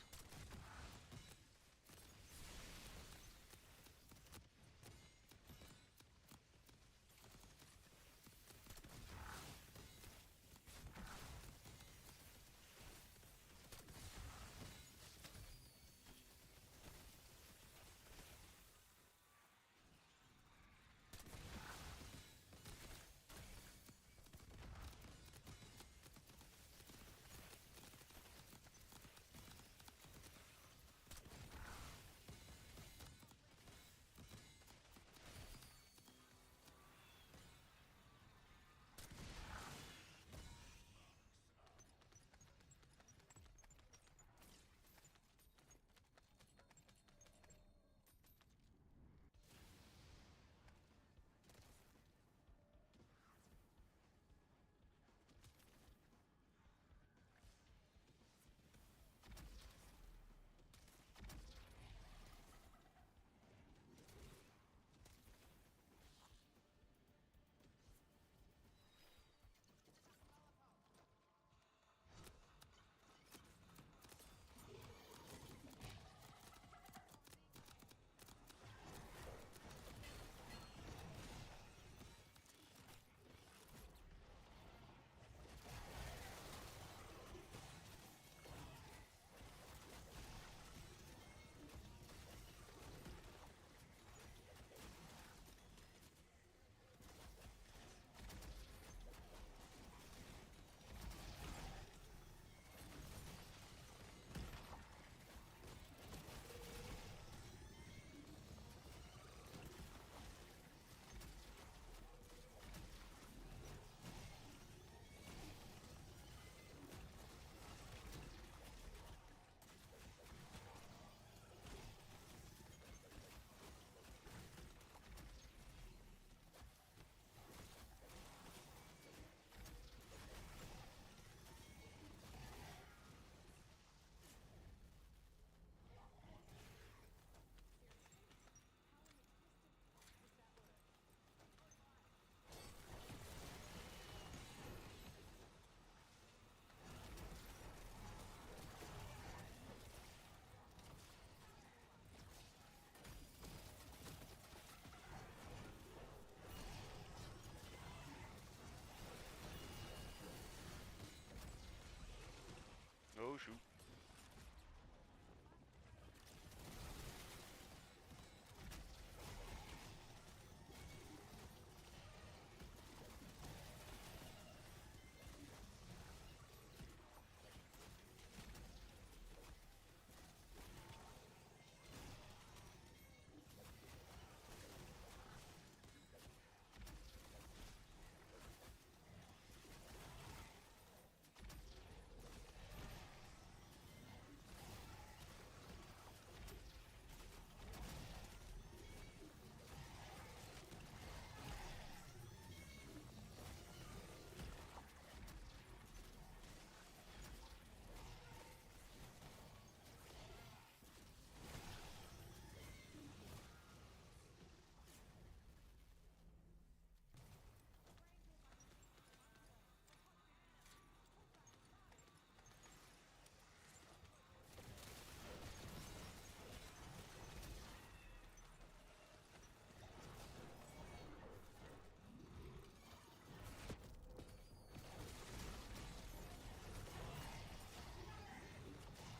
shoot.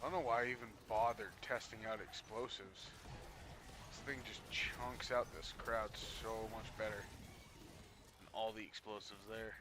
I don't know why I even bothered testing out explosives. This thing just chunks out this crowd so much better than all the explosives there.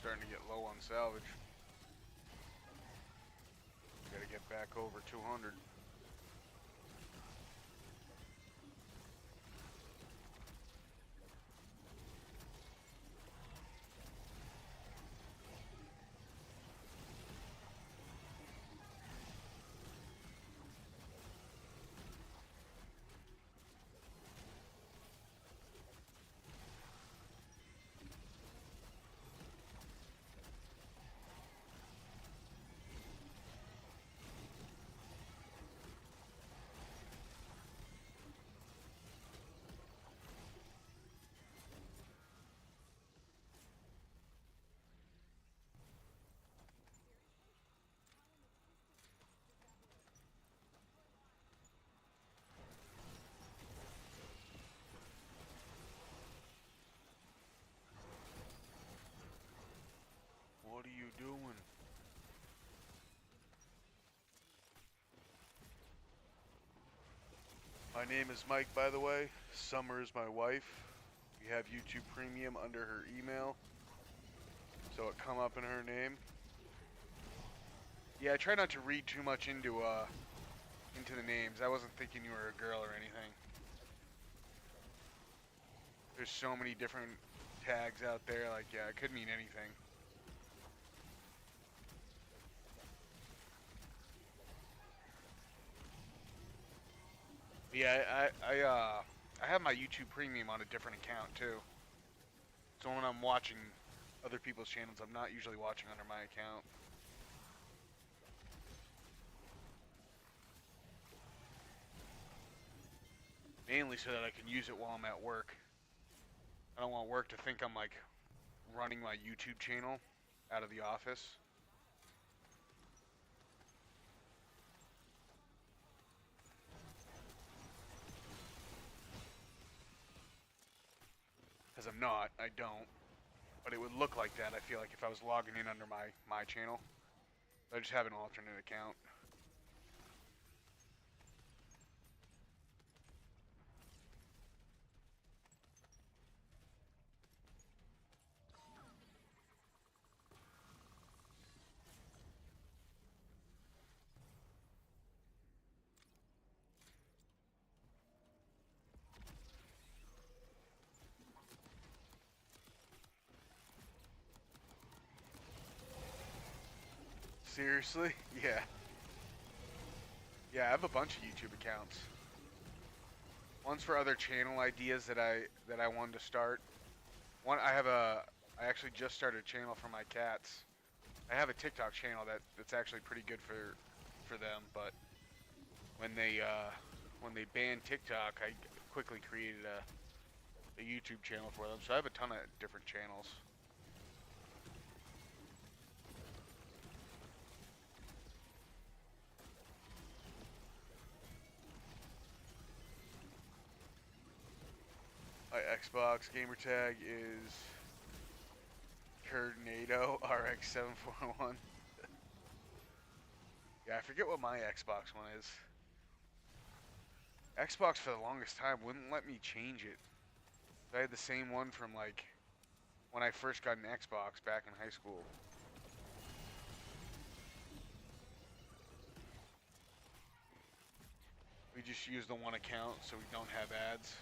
Starting to get low on salvage. Gotta get back over 200. My name is Mike, by the way. Summer is my wife. We have YouTube Premium under her email, so it come up in her name. Yeah, I try not to read too much into the names. I wasn't thinking you were a girl or anything. There's so many different tags out there, like, yeah, it could mean anything. Yeah, I have my YouTube Premium on a different account too. So when I'm watching other people's channels, I'm not usually watching under my account. Mainly so that I can use it while I'm at work. I don't want work to think I'm like running my YouTube channel out of the office. Because I'm not, I don't. But it would look like that, I feel like, if I was logging in under my channel. I just have an alternate account. Seriously? Yeah. Yeah, I have a bunch of YouTube accounts. One's for other channel ideas that I wanted to start. I actually just started a channel for my cats. I have a TikTok channel that's actually pretty good for them, but when they banned TikTok, I quickly created a YouTube channel for them. So I have a ton of different channels. My Xbox gamertag is Tornado RX741. Yeah, I forget what my Xbox one is. Xbox for the longest time wouldn't let me change it. I had the same one from like when I first got an Xbox back in high school. We just use the one account so we don't have ads.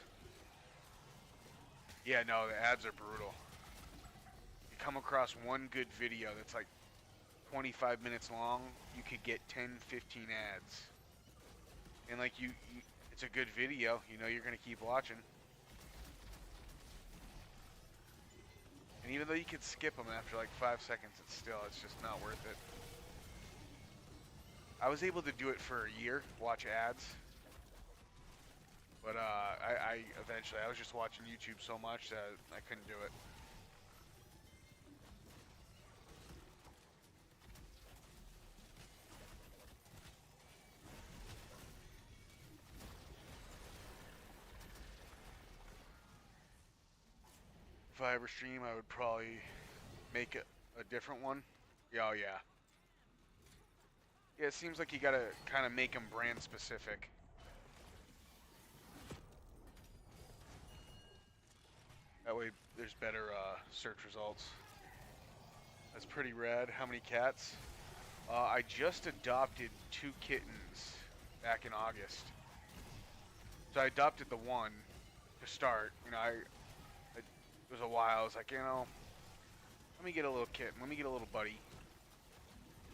Yeah, no, the ads are brutal. You come across one good video that's like 25 minutes long, you could get 10, 15 ads. And like it's a good video, you know you're gonna keep watching. And even though you could skip them after like 5 seconds, it's just not worth it. I was able to do it for a year, watch ads. But I eventually, I was just watching YouTube so much that I couldn't do it. If I ever stream, I would probably make it a different one. Yeah, oh yeah. Yeah, it seems like you gotta kind of make them brand specific. That way there's better search results. That's pretty rad. How many cats? I just adopted 2 kittens back in August. So I adopted the one to start. You know, it was a while. I was like, you know, let me get a little kitten. Let me get a little buddy.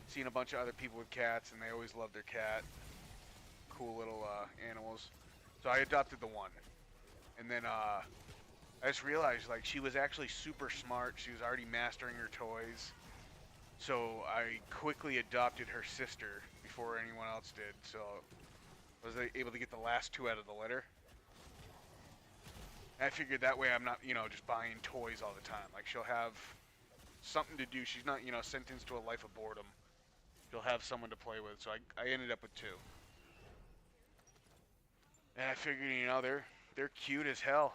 Seen a bunch of other people with cats, and they always love their cat. Cool little animals. So I adopted the one. And then I just realized, like, she was actually super smart. She was already mastering her toys. So I quickly adopted her sister before anyone else did. So I was able to get the last 2 out of the litter. And I figured that way I'm not, you know, just buying toys all the time. Like, she'll have something to do. She's not, you know, sentenced to a life of boredom. She'll have someone to play with. So I ended up with 2. And I figured, you know, they're cute as hell.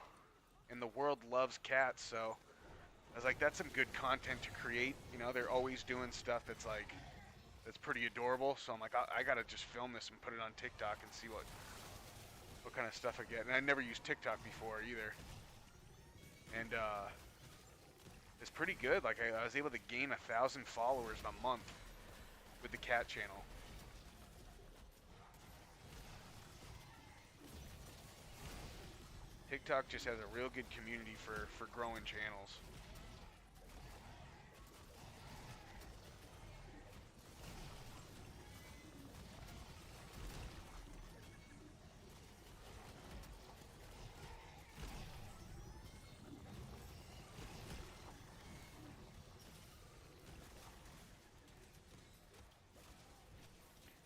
And the world loves cats, so I was like, that's some good content to create. You know, they're always doing stuff that's pretty adorable. So I'm like, I gotta just film this and put it on TikTok and see what kind of stuff I get. And I never used TikTok before either. And it's pretty good. Like I was able to gain 1,000 followers in a month with the cat channel. TikTok just has a real good community for growing channels.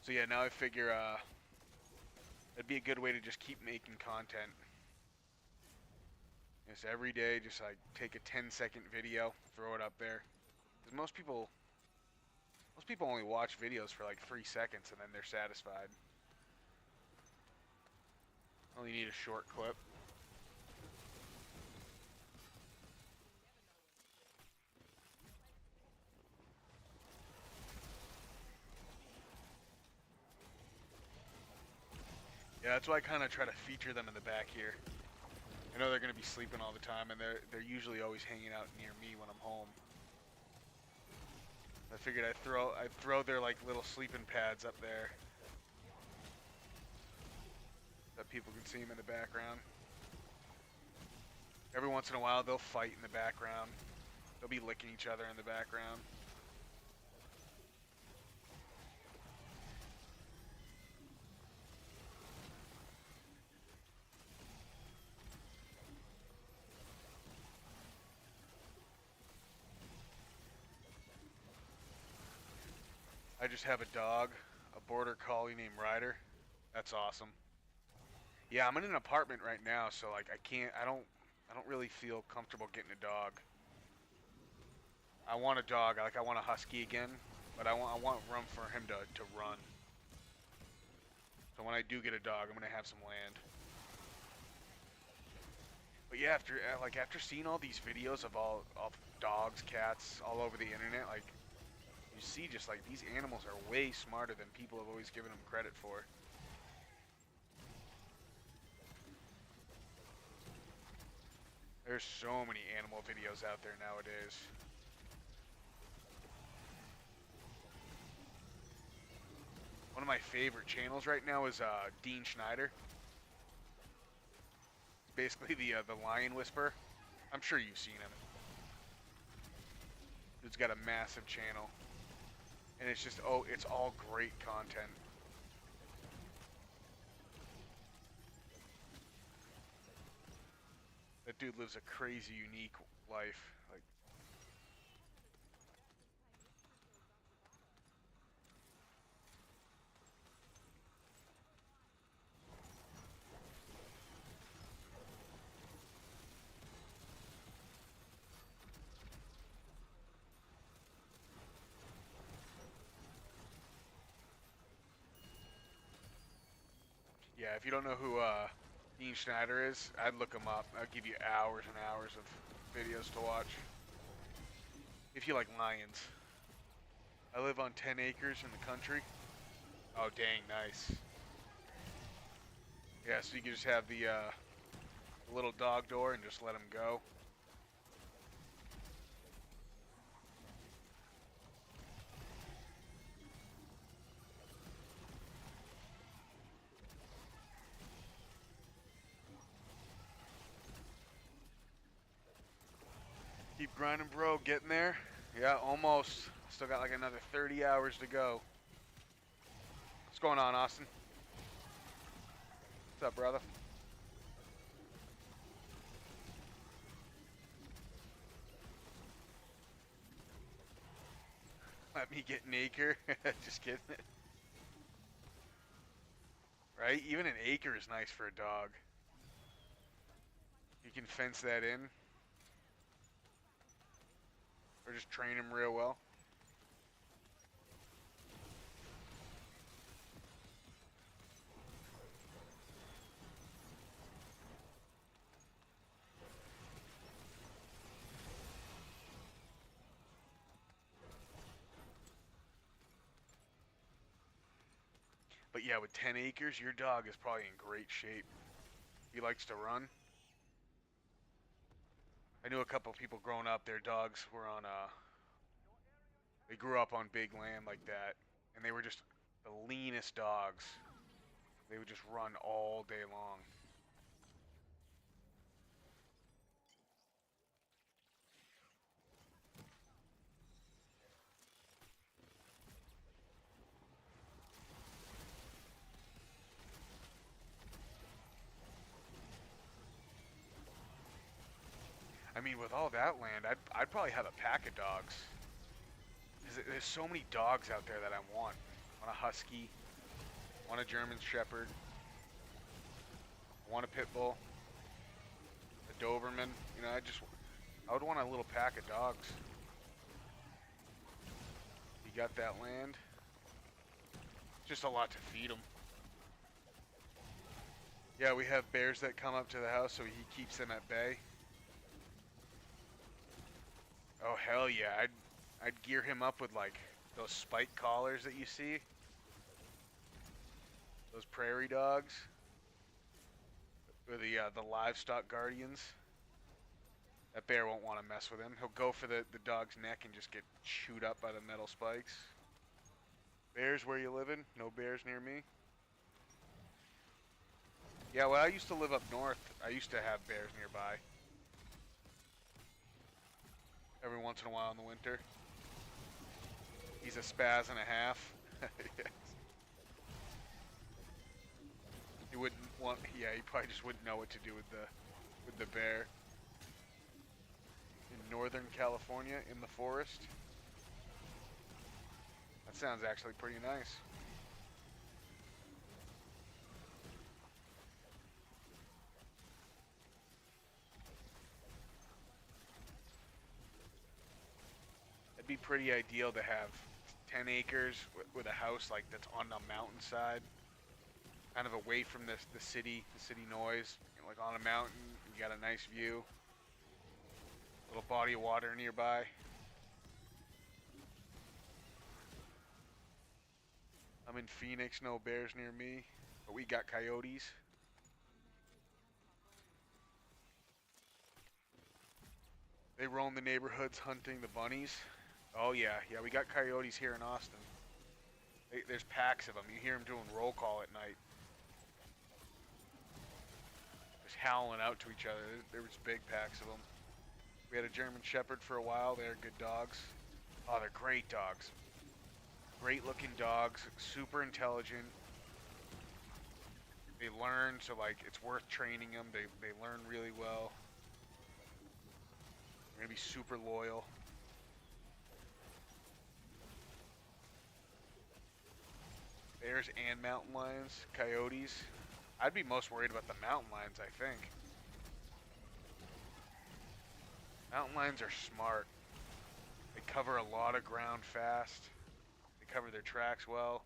So yeah, now I figure it'd be a good way to just keep making content. Just every day, just like take a 10-second video, throw it up there. Because most people only watch videos for like 3 seconds and then they're satisfied. Only need a short clip. Yeah, that's why I kind of try to feature them in the back here. I know they're going to be sleeping all the time, and they're usually always hanging out near me when I'm home. I figured I'd throw their like little sleeping pads up there, that people can see them in the background. Every once in a while, they'll fight in the background. They'll be licking each other in the background. I just have a dog, a border collie named Ryder. That's awesome. Yeah, I'm in an apartment right now, so like I don't really feel comfortable getting a dog. I want a dog, like I want a husky again, but I want room for him to run. So when I do get a dog, I'm gonna have some land. But yeah, after seeing all these videos of dogs, cats all over the internet, like you see just like these animals are way smarter than people have always given them credit for. There's so many animal videos out there nowadays. One of my favorite channels right now is Dean Schneider. Basically the lion whisperer. I'm sure you've seen him. Dude's got a massive channel. And it's just, it's all great content. That dude lives a crazy, unique life. Like, yeah, if you don't know who Dean Schneider is, I'd look him up. I'll give you hours and hours of videos to watch. If you like lions. I live on 10 acres in the country. Oh, dang, nice. Yeah, so you can just have the little dog door and just let him go. Keep grinding, bro. Getting there. Yeah, almost. Still got like another 30 hours to go. What's going on, Austin? What's up, brother? Let me get an acre. Just kidding. Right? Even an acre is nice for a dog. You can fence that in. Or just train him real well. But yeah, with 10 acres, your dog is probably in great shape. He likes to run. I knew a couple people growing up, their dogs were on they grew up on big land like that, and they were just the leanest dogs. They would just run all day long. I mean, with all that land, I'd probably have a pack of dogs. There's so many dogs out there that I want. I want a husky, I want a German shepherd, I want a pit bull, a Doberman. You know, I would want a little pack of dogs. You got that land, just a lot to feed them. Yeah, we have bears that come up to the house, so he keeps them at bay. Oh hell yeah, I'd gear him up with like those spike collars that you see. Those prairie dogs. Or the livestock guardians. That bear won't want to mess with him. He'll go for the dog's neck and just get chewed up by the metal spikes. Bears where you living? No bears near me? Yeah, well, I used to live up north. I used to have bears nearby. Every once in a while in the winter. He's a spaz and a half. Yes. He wouldn't want, yeah, he probably just wouldn't know what to do with the bear. In Northern California, in the forest. That sounds actually pretty nice. It'd be pretty ideal to have 10 acres with a house like that's on the mountainside, kind of away from the city noise, you know, like on a mountain. You got a nice view, little body of water nearby. I'm in Phoenix, no bears near me, but we got coyotes. They roam the neighborhoods hunting the bunnies. Oh yeah, we got coyotes here in Austin. There's packs of them. You hear them doing roll call at night. Just howling out to each other. There was big packs of them. We had a German Shepherd for a while. They're good dogs. Oh, they're great dogs. Great looking dogs, super intelligent. They learn, so like it's worth training them. They learn really well. They're gonna be super loyal. Bears and mountain lions, coyotes. I'd be most worried about the mountain lions, I think. Mountain lions are smart. They cover a lot of ground fast. They cover their tracks well.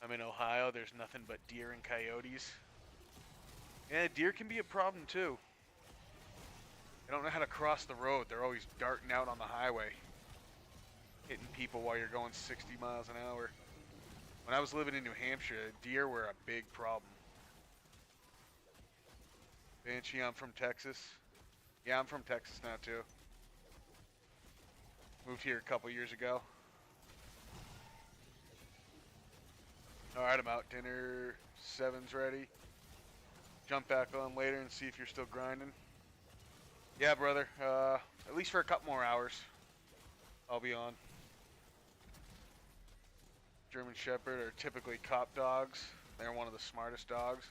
I'm in Ohio, there's nothing but deer and coyotes. Yeah, deer can be a problem too. They don't know how to cross the road. They're always darting out on the highway, hitting people while you're going 60 miles an hour. When I was living in New Hampshire, deer were a big problem. Banshee, I'm from Texas. Yeah, I'm from Texas now too. Moved here a couple years ago. Alright, I'm out. Dinner 7's ready. Jump back on later and see if you're still grinding. Yeah, brother. At least for a couple more hours, I'll be on. German Shepherd are typically cop dogs. They're one of the smartest dogs.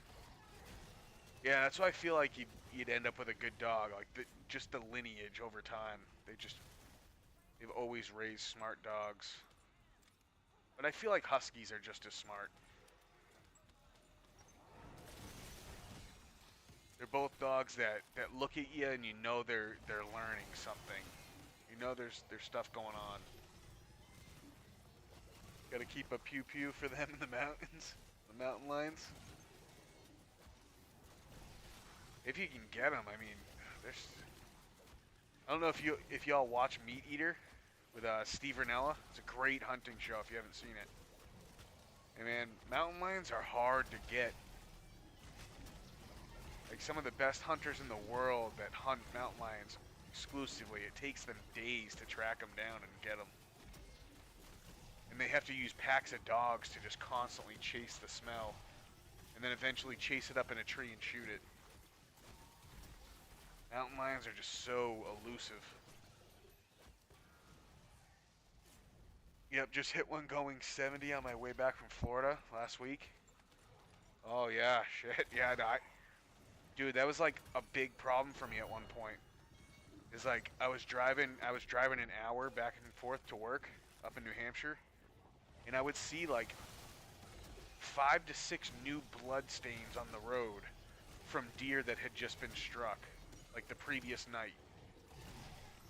Yeah, that's why I feel like you'd end up with a good dog. Like just the lineage over time. They've always raised smart dogs. But I feel like huskies are just as smart. They're both dogs that look at you and you know they're learning something. You know there's stuff going on. Gotta keep a pew pew for them in the mountains, the mountain lions. If you can get them, I mean, I don't know if y'all watch Meat Eater, with Steve Ranella. It's a great hunting show if you haven't seen it. And man, mountain lions are hard to get. Like some of the best hunters in the world that hunt mountain lions exclusively, it takes them days to track them down and get them. And they have to use packs of dogs to just constantly chase the smell. And then eventually chase it up in a tree and shoot it. Mountain lions are just so elusive. Yep, just hit one going 70 on my way back from Florida last week. Oh yeah, shit, yeah, dude, that was like a big problem for me at one point. It's like I was driving an hour back and forth to work up in New Hampshire, and I would see like 5 to 6 new blood stains on the road from deer that had just been struck, like the previous night.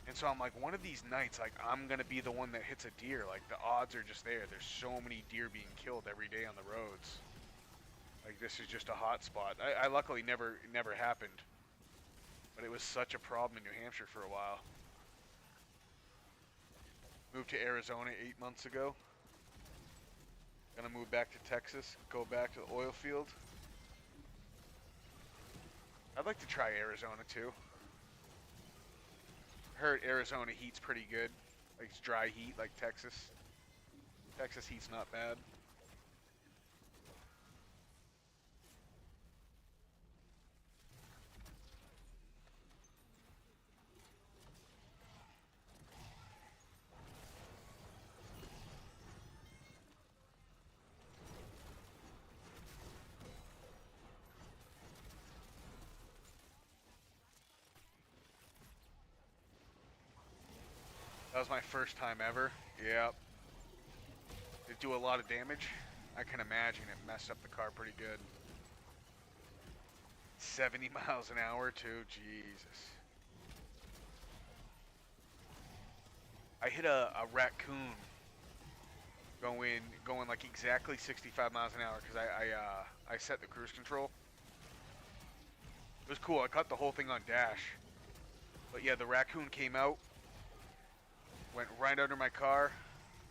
And so I'm like, one of these nights, like, I'm gonna be the one that hits a deer. Like, the odds are just there. There's so many deer being killed every day on the roads. Like, this is just a hot spot. I luckily it never happened. But it was such a problem in New Hampshire for a while. Moved to Arizona 8 months ago. Gonna move back to Texas, go back to the oil field. I'd like to try Arizona too. Heard Arizona heat's pretty good. Like it's dry heat like Texas. Texas heat's not bad. That was my first time ever. Yep. It do a lot of damage. I can imagine it messed up the car pretty good. 70 miles an hour too, Jesus. I hit a raccoon going like exactly 65 miles an hour because I set the cruise control. It was cool. I cut the whole thing on dash. But yeah, the raccoon came out, went right under my car.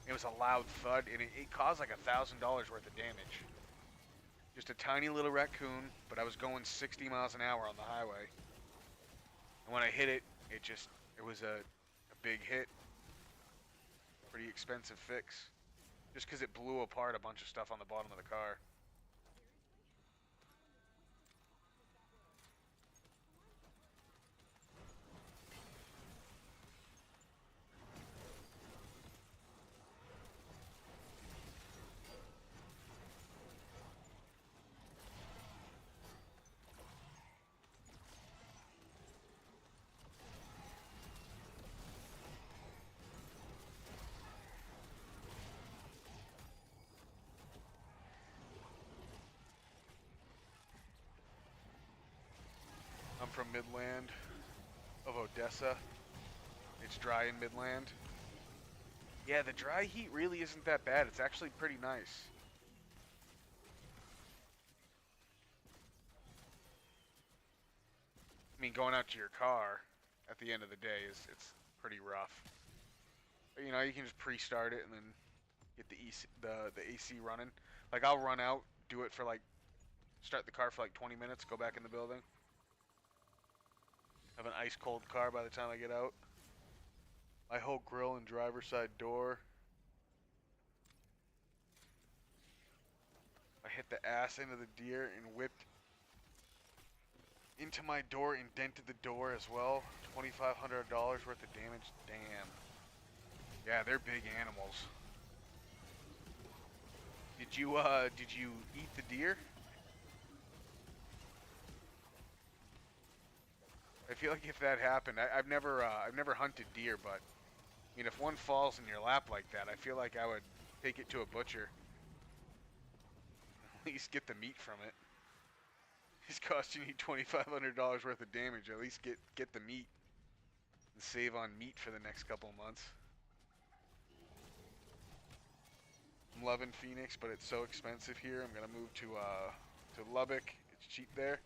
It was a loud thud, and it caused like $1,000 worth of damage. Just a tiny little raccoon, but I was going 60 miles an hour on the highway. And when I hit it, it was a big hit. Pretty expensive fix. Just because it blew apart a bunch of stuff on the bottom of the car. I'm from Midland of Odessa. It's dry in Midland. Yeah, the dry heat really isn't that bad. It's actually pretty nice. I mean, going out to your car at the end of the day it's pretty rough. But, you know, you can just pre-start it and then get the AC running. Like I'll run out, do it for like, start the car for like 20 minutes, go back in the building. Have an ice cold car by the time I get out. My whole grill and driver's side door. I hit the ass end of the deer and whipped into my door, indented the door as well. $2,500 worth of damage. Damn. Yeah, they're big animals. Did you eat the deer? I feel like if that happened, I've never hunted deer, but I mean, if one falls in your lap like that, I feel like I would take it to a butcher. At least get the meat from it. It's costing you $2,500 worth of damage. At least get the meat and save on meat for the next couple of months. I'm loving Phoenix, but it's so expensive here. I'm gonna move to Lubbock. It's cheap there.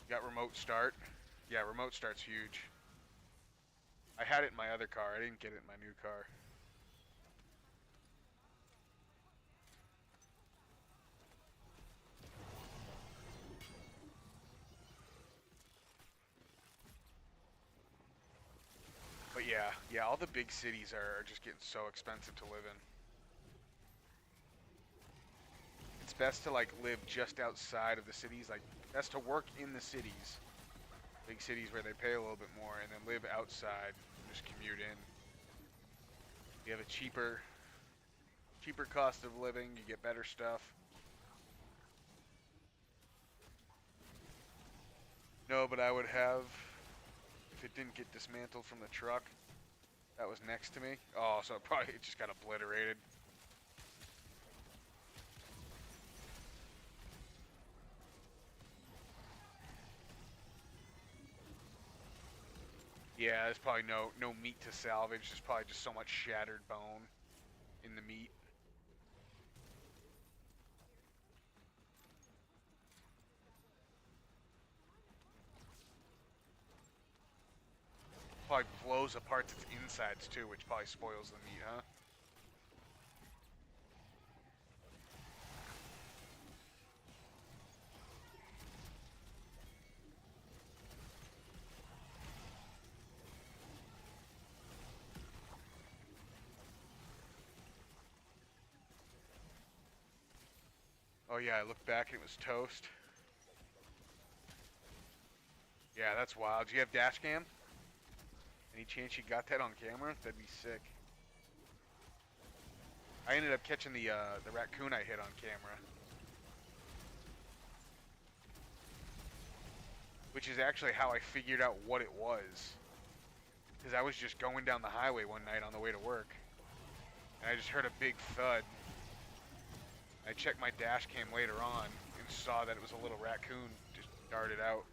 Got remote start. Yeah, remote start's huge. I had it in my other car. I didn't get it in my new car. But yeah, all the big cities are just getting so expensive to live in. It's best to like live just outside of the cities, like best to work in the cities, big cities where they pay a little bit more, and then live outside, and just commute in. You have a cheaper cost of living, you get better stuff. No, but I would have, if it didn't get dismantled from the truck that was next to me. Oh, so it just got obliterated. Yeah, there's probably no meat to salvage. There's probably just so much shattered bone in the meat. Probably blows apart its insides too, which probably spoils the meat, huh? Oh yeah, I looked back and it was toast. Yeah, that's wild. Do you have dash cam? Any chance you got that on camera? That'd be sick. I ended up catching the raccoon I hit on camera. Which is actually how I figured out what it was. Because I was just going down the highway one night on the way to work. And I just heard a big thud. I checked my dash cam later on and saw that it was a little raccoon just darted out.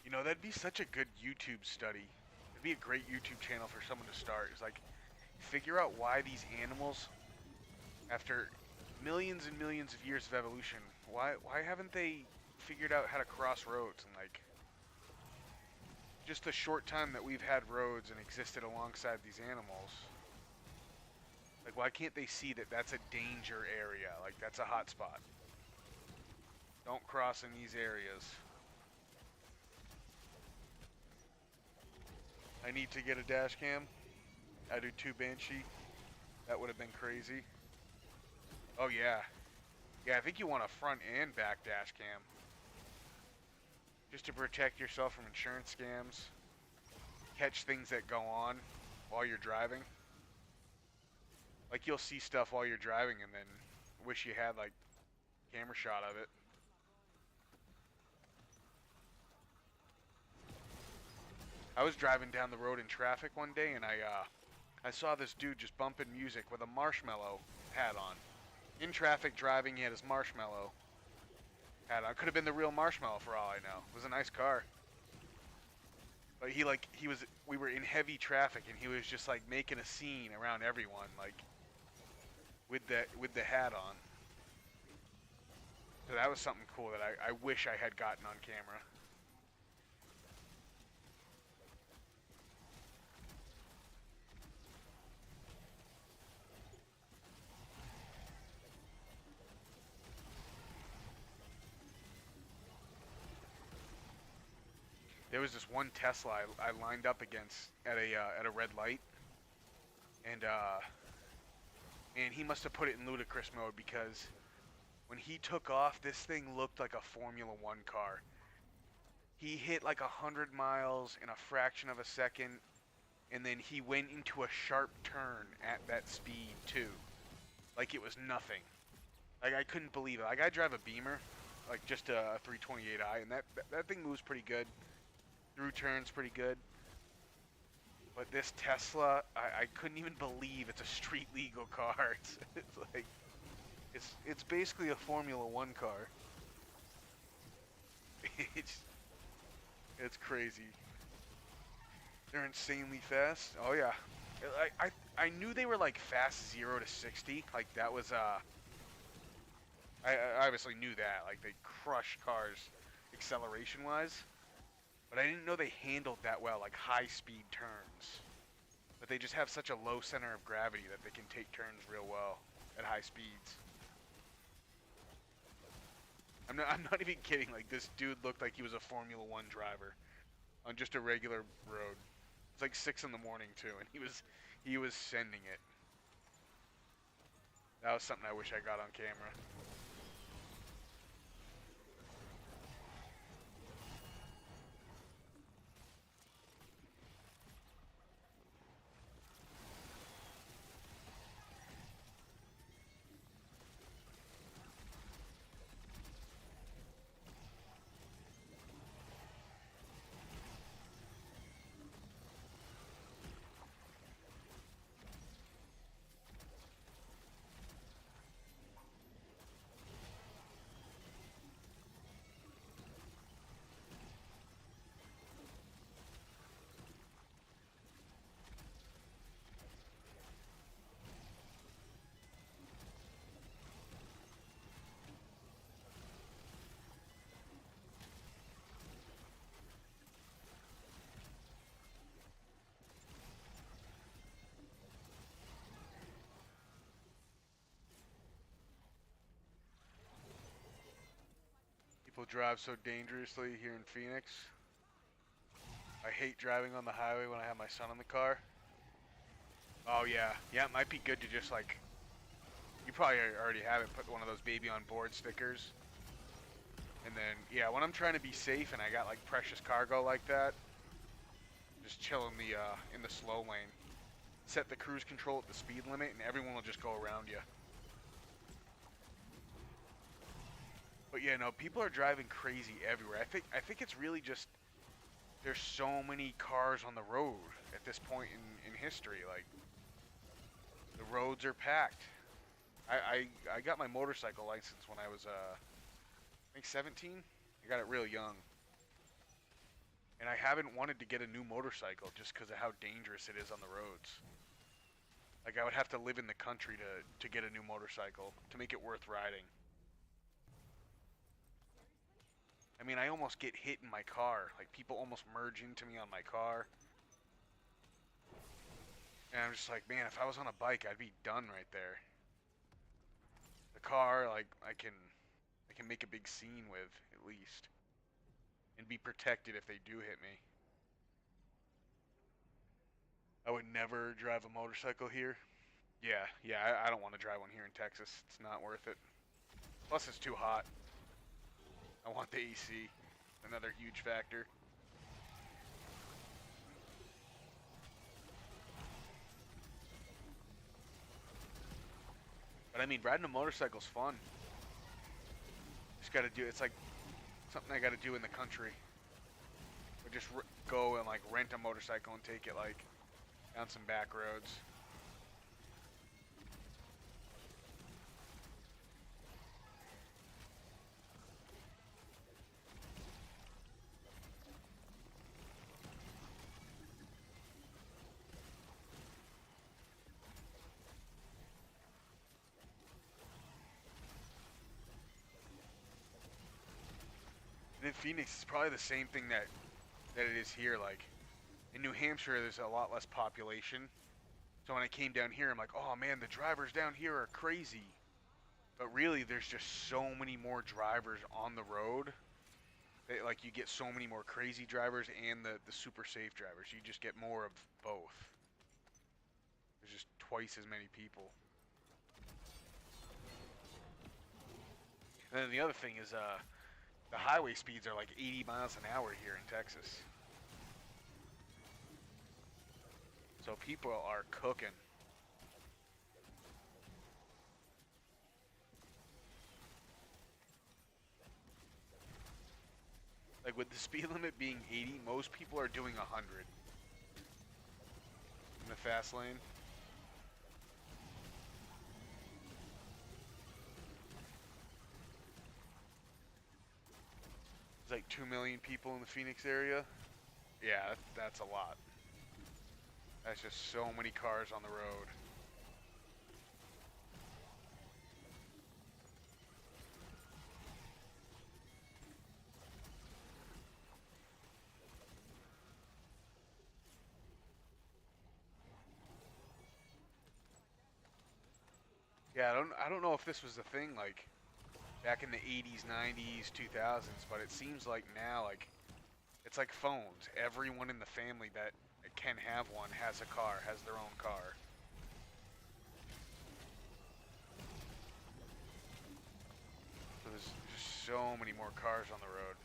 You know, that'd be such a good YouTube study. It'd be a great YouTube channel for someone to start. It's like, figure out why these animals, after millions and millions of years of evolution, why haven't they figured out how to cross roads? And like, just the short time that we've had roads and existed alongside these animals, like why can't they see that that's a danger area? Like that's a hot spot. Don't cross in these areas. I need to get a dash cam. I do 2 Banshee. That would have been crazy. Oh yeah. Yeah, I think you want a front and back dash cam. Just to protect yourself from insurance scams. Catch things that go on while you're driving. Like you'll see stuff while you're driving and then wish you had like camera shot of it. I was driving down the road in traffic one day and I saw this dude just bumping music with a marshmallow hat on. In traffic driving, he had his marshmallow hat on. Could have been the real marshmallow for all I know. It was a nice car. But we were in heavy traffic and he was just like making a scene around everyone, like with the hat on. So that was something cool that I wish I had gotten on camera. There was this one Tesla I lined up against at a red light, and he must have put it in ludicrous mode because when he took off, this thing looked like a Formula One car. He hit like 100 miles in a fraction of a second, and then he went into a sharp turn at that speed too, like it was nothing. Like I couldn't believe it. Like I drive a Beamer, like just a 328i, and that thing moves pretty good. Through turns pretty good. But this Tesla, I couldn't even believe it's a street legal car. It's like, it's basically a Formula One car. It's crazy. They're insanely fast. Oh yeah. I knew they were like fast 0 to 60. Like that was I obviously knew that. Like they crush cars acceleration wise, but I didn't know they handled that well, like high speed turns. But they just have such a low center of gravity that they can take turns real well at high speeds. I'm not even kidding. Like this dude looked like he was a Formula 1 driver on just a regular road. It's like 6 in the morning too, and he was sending it. That was something I wish I got on camera. People drive so dangerously here in Phoenix. I hate driving on the highway when I have my son in the car. Oh yeah, yeah, it might be good to just like, you probably already have it, put one of those baby on board stickers. And then, yeah, when I'm trying to be safe and I got like precious cargo like that, just chill in the slow lane. Set the cruise control at the speed limit and everyone will just go around you. But yeah, no, people are driving crazy everywhere. I think it's really just, there's so many cars on the road at this point in history. Like, the roads are packed. I got my motorcycle license when I was, I think 17. I got it real young. And I haven't wanted to get a new motorcycle just because of how dangerous it is on the roads. Like, I would have to live in the country to get a new motorcycle to make it worth riding. I mean, I almost get hit in my car. Like, people almost merge into me on my car. And I'm just like, man, if I was on a bike, I'd be done right there. The car, like, I can make a big scene with, at least. And be protected if they do hit me. I would never drive a motorcycle here. Yeah, I don't want to drive one here in Texas. It's not worth it. Plus, it's too hot. I want the AC. Another huge factor. But I mean, riding a motorcycle's fun. Just gotta do, it's like something I gotta do in the country. Or just go and like rent a motorcycle and take it like down some back roads. And in Phoenix, it's probably the same thing that it is here. Like, in New Hampshire, there's a lot less population. So when I came down here, I'm like, oh man, the drivers down here are crazy. But really, there's just so many more drivers on the road. That, like, you get so many more crazy drivers and the super safe drivers. You just get more of both. There's just twice as many people. And then the other thing is, the highway speeds are like 80 miles an hour here in Texas. So people are cooking. Like, with the speed limit being 80, most people are doing 100 in the fast lane. There's like 2 million people in the Phoenix area. Yeah, that's a lot. That's just so many cars on the road. Yeah, I don't know if this was the thing like back in the 80s, 90s, 2000s, but it seems like now like it's like phones. Everyone in the family that can have one has a car, has their own car. So there's just so many more cars on the road.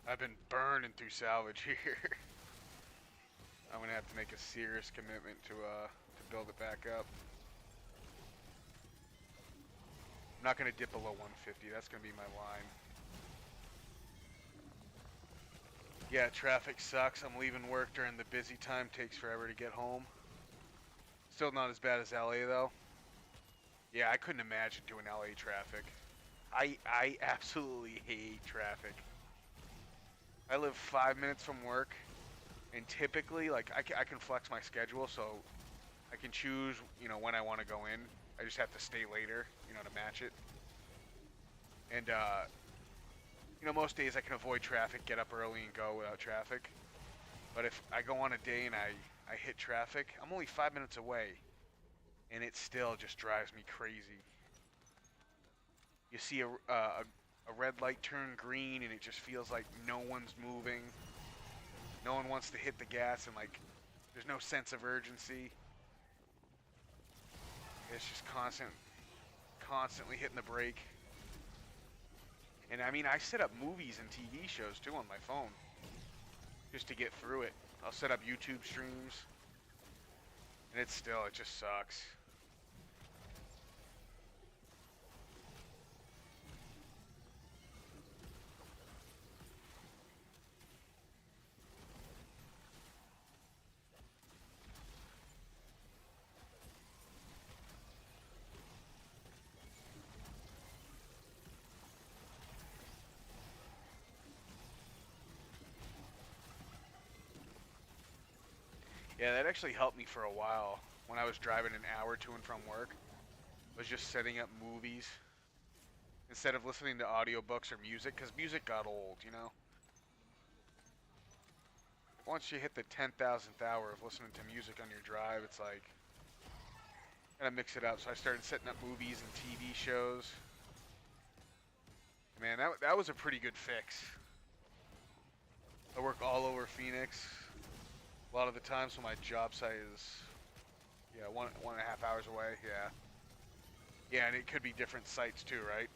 I've been burning through salvage here. I'm gonna have to make a serious commitment to build it back up. I'm not gonna dip below 150. That's gonna be my line. Yeah, traffic sucks. I'm leaving work during the busy time. Takes forever to get home. Still not as bad as LA though. Yeah, I couldn't imagine doing LA traffic. I absolutely hate traffic. I live 5 minutes from work, and typically, like, I can flex my schedule, so I can choose, you know, when I want to go in. I just have to stay later, you know, to match it. And, you know, most days I can avoid traffic, get up early and go without traffic. But if I go on a day and I hit traffic, I'm only 5 minutes away, and it still just drives me crazy. You see a red light turn green, and it just feels like no one's moving. No one wants to hit the gas, and like, there's no sense of urgency. It's just constantly hitting the brake. And I mean, I set up movies and TV shows too on my phone, just to get through it. I'll set up YouTube streams, and it just sucks. Yeah, that actually helped me for a while when I was driving an hour to and from work. Was just setting up movies instead of listening to audiobooks or music, because music got old, you know? Once you hit the 10,000th hour of listening to music on your drive, it's like, gotta mix it up. So I started setting up movies and TV shows. Man, that was a pretty good fix. I work all over Phoenix. A lot of the time, so my job site is, yeah, one and a half hours away, yeah. Yeah, and it could be different sites too, right?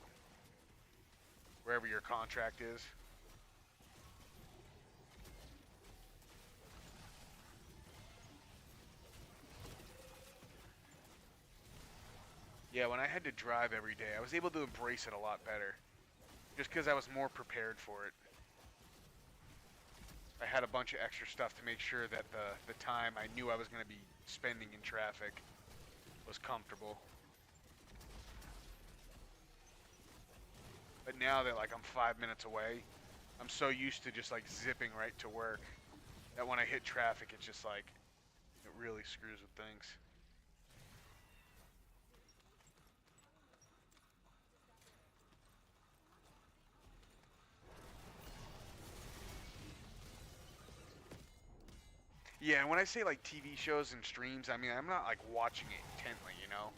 Wherever your contract is. Yeah, when I had to drive every day, I was able to embrace it a lot better. Just because I was more prepared for it. I had a bunch of extra stuff to make sure that the time I knew I was going to be spending in traffic was comfortable. But now that like I'm 5 minutes away, I'm so used to just like zipping right to work that when I hit traffic, it's just like, it really screws with things. Yeah, and when I say like TV shows and streams, I mean, I'm not like watching it intently, you know?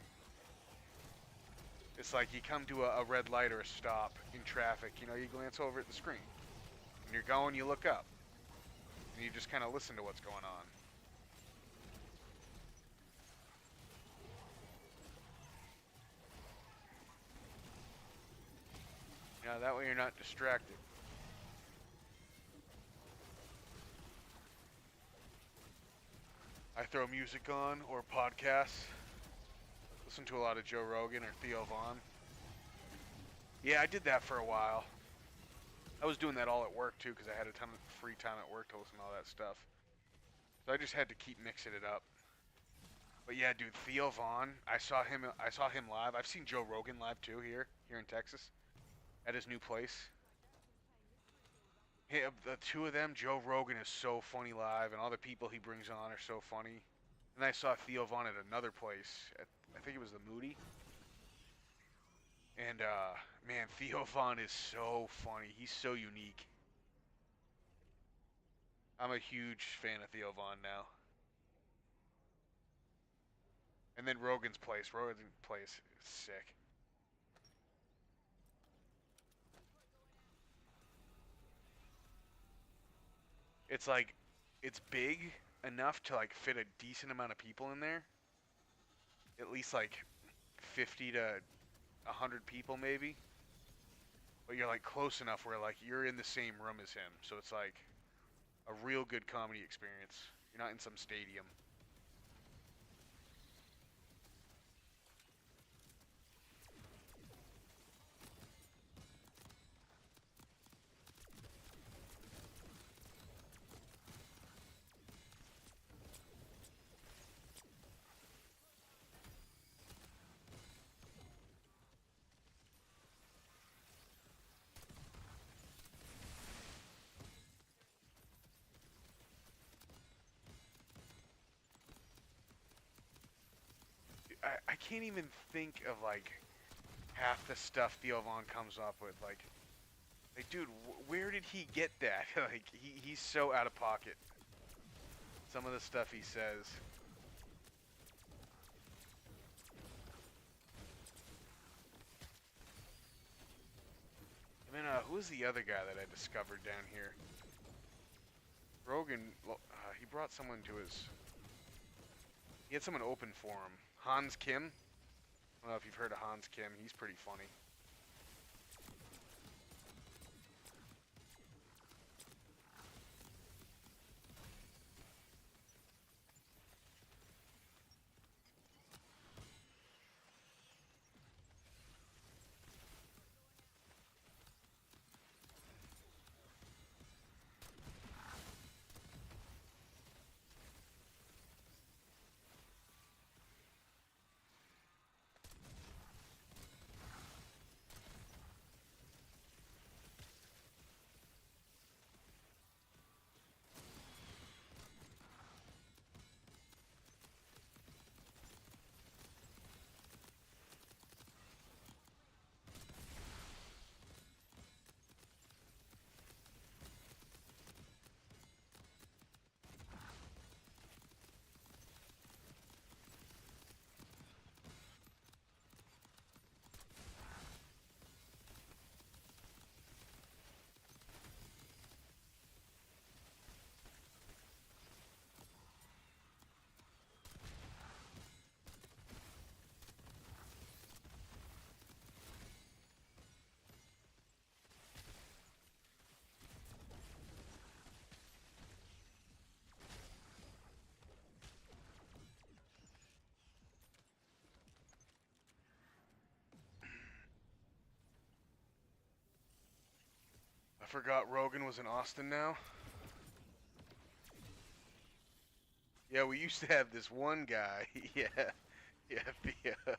It's like you come to a red light or a stop in traffic, you know, you glance over at the screen. When you're going, you look up. And you just kind of listen to what's going on. You know, that way you're not distracted. I throw music on or podcasts. Listen to a lot of Joe Rogan or Theo Vaughn. Yeah, I did that for a while. I was doing that all at work too because I had a ton of free time at work to listen to all that stuff. So I just had to keep mixing it up. But yeah, dude, Theo Vaughn, I saw him live. I've seen Joe Rogan live too here in Texas at his new place. Hey, the two of them, Joe Rogan is so funny live, and all the people he brings on are so funny. And I saw Theo Vaughn at another place, I think it was the Moody. And man, Theo Vaughn is so funny. He's so unique. I'm a huge fan of Theo Vaughn now. And then Rogan's place is sick. It's like, it's big enough to like fit a decent amount of people in there. At least like 50 to 100 people maybe. But you're like close enough where like you're in the same room as him. So it's like a real good comedy experience. You're not in some stadium. I can't even think of like half the stuff Theo Vaughn comes up with. Like dude, where did he get that? Like he's so out of pocket. Some of the stuff he says. I mean, who's the other guy that I discovered down here? Rogan, he brought someone to his... He had someone open for him. Hans Kim. I don't know if you've heard of Hans Kim. He's pretty funny. I forgot Rogan was in Austin now. Yeah, we used to have this one guy. Yeah. Yeah, Theos.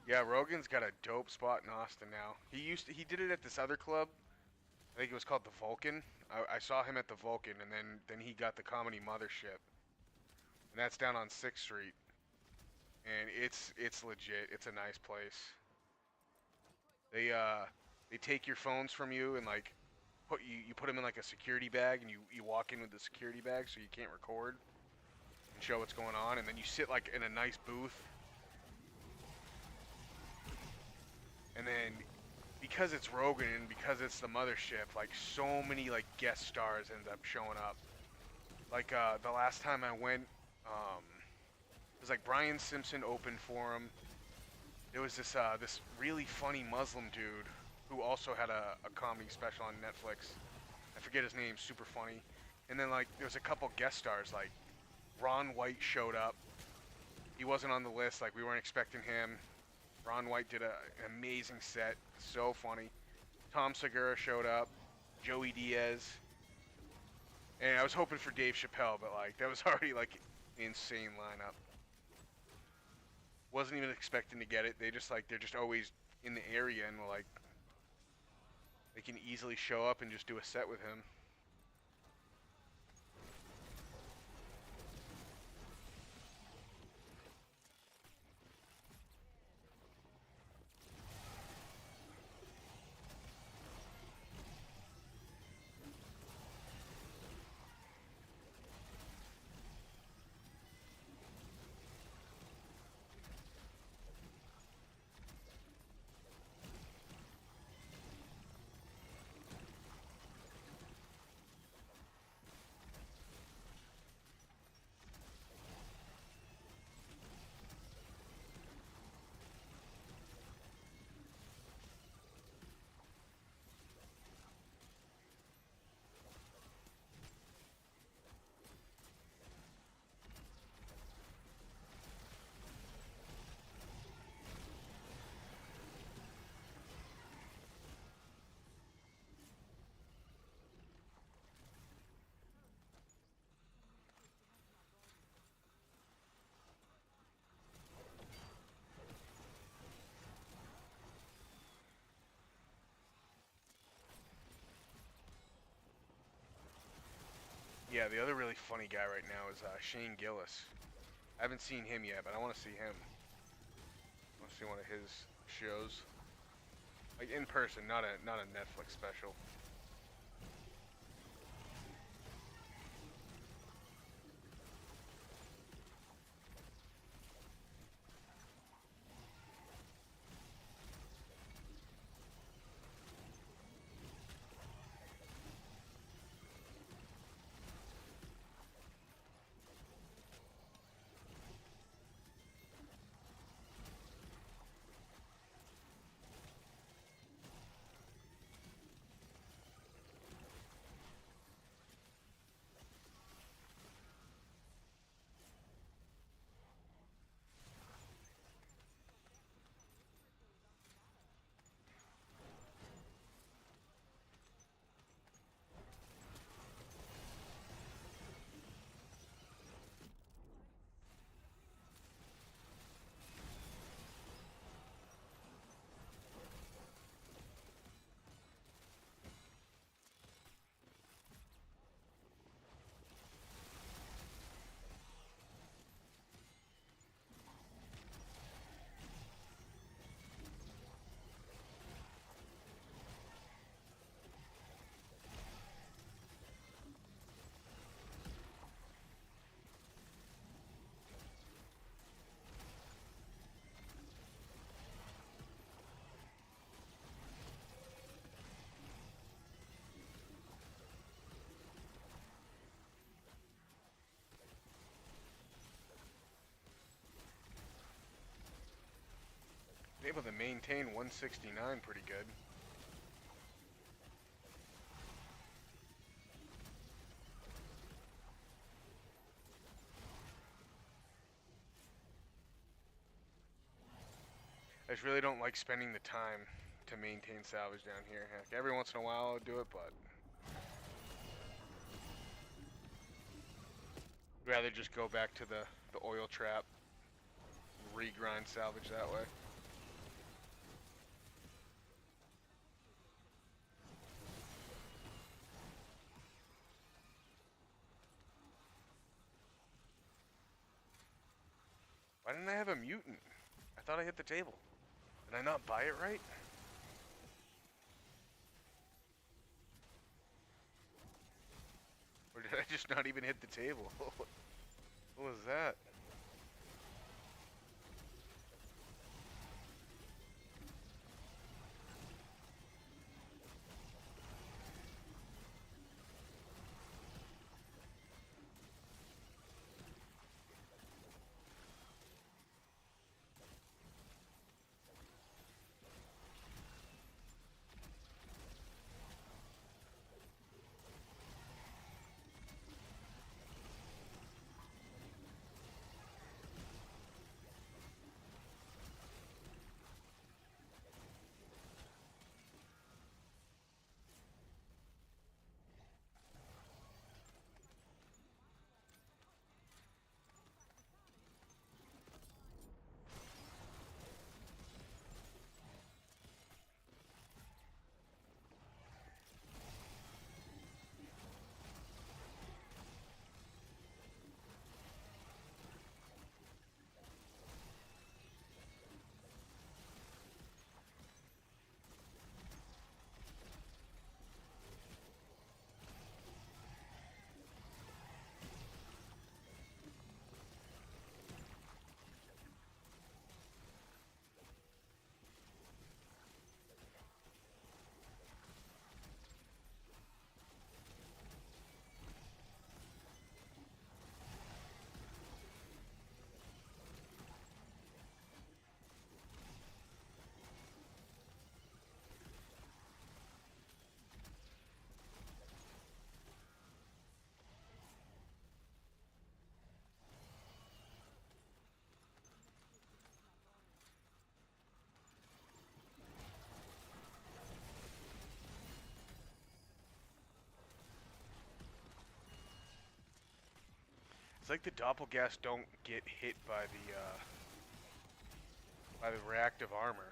Yeah, Rogan's got a dope spot in Austin now. He did it at this other club. I think it was called the Vulcan. I saw him at the Vulcan, and then he got the Comedy Mothership, and that's down on 6th Street. And it's legit. It's a nice place. They take your phones from you and like you put them in like a security bag, and you walk in with the security bag so you can't record and show what's going on, and then you sit like in a nice booth. And then, because it's Rogan and because it's the mothership, like so many like guest stars end up showing up. Like the last time I went, it was like Brian Simpson opened for him. There was this this really funny Muslim dude who also had a comedy special on Netflix. I forget his name, super funny. And then like there was a couple guest stars, like Ron White showed up. He wasn't on the list, like we weren't expecting him. Ron White did an amazing set, so funny. Tom Segura showed up, Joey Diaz, and I was hoping for Dave Chappelle, but like that was already like an insane lineup. Wasn't even expecting to get it. They're just always in the area, and like they can easily show up and just do a set with him. Yeah, the other really funny guy right now is Shane Gillis. I haven't seen him yet, but I want to see him. I want to see one of his shows, like in person, not a Netflix special. Able to maintain 169 pretty good. I just really don't like spending the time to maintain salvage down here. Heck, every once in a while I'll do it, but rather just go back to the oil trap, regrind salvage that way. Why didn't I have a mutant? I thought I hit the table. Did I not buy it right? Or did I just not even hit the table? What was that? It's like the doppelgasts don't get hit by the reactive armor.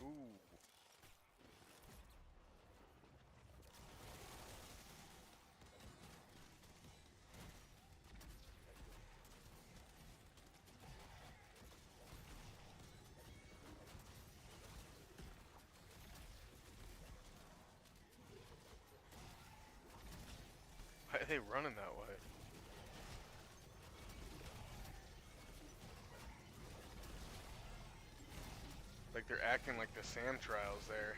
Ooh. Why are they running that way? Like they're acting like the SAM trials there.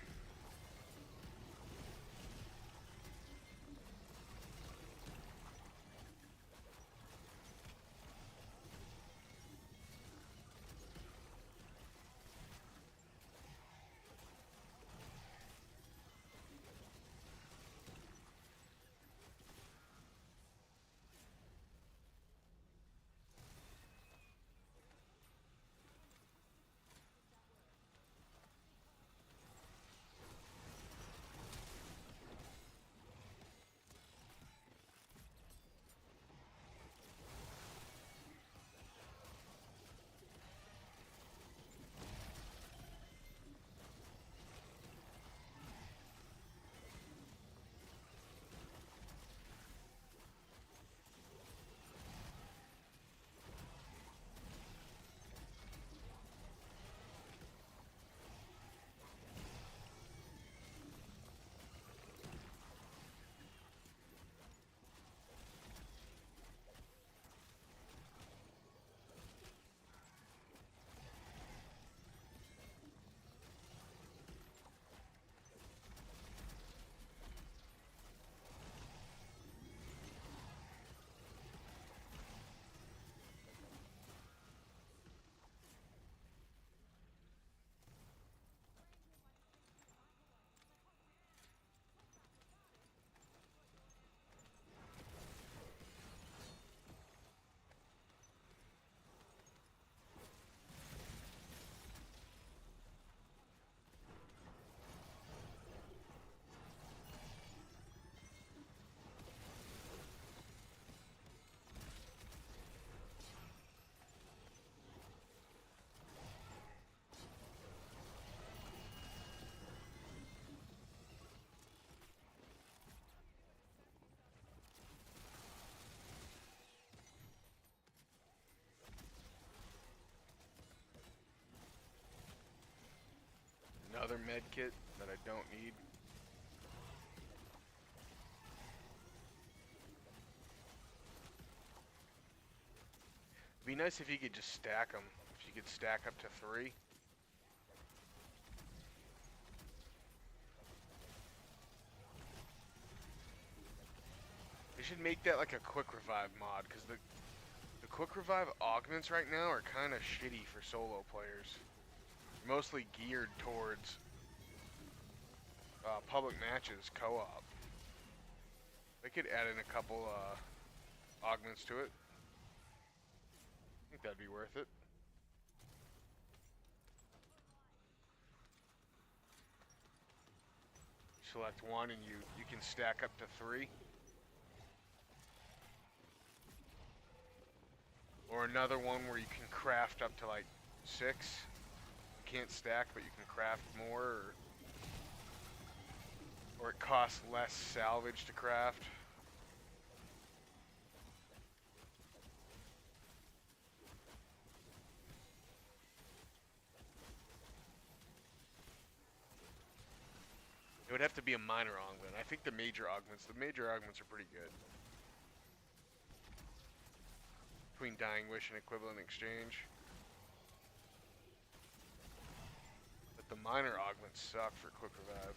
med kit that I don't need. It'd be nice if you could just stack them. If you could stack up to 3. They should make that like a quick revive mod, because the quick revive augments right now are kind of shitty for solo players. Mostly geared towards public matches, co-op. They could add in a couple augments to it. I think that'd be worth it. Select one and you can stack up to 3. Or another one where you can craft up to like 6. You can't stack, but you can craft more, or it costs less salvage to craft. It would have to be a minor augment. I think the major augments are pretty good. Between Dying Wish and Equivalent Exchange. But the minor augments suck for quick revive.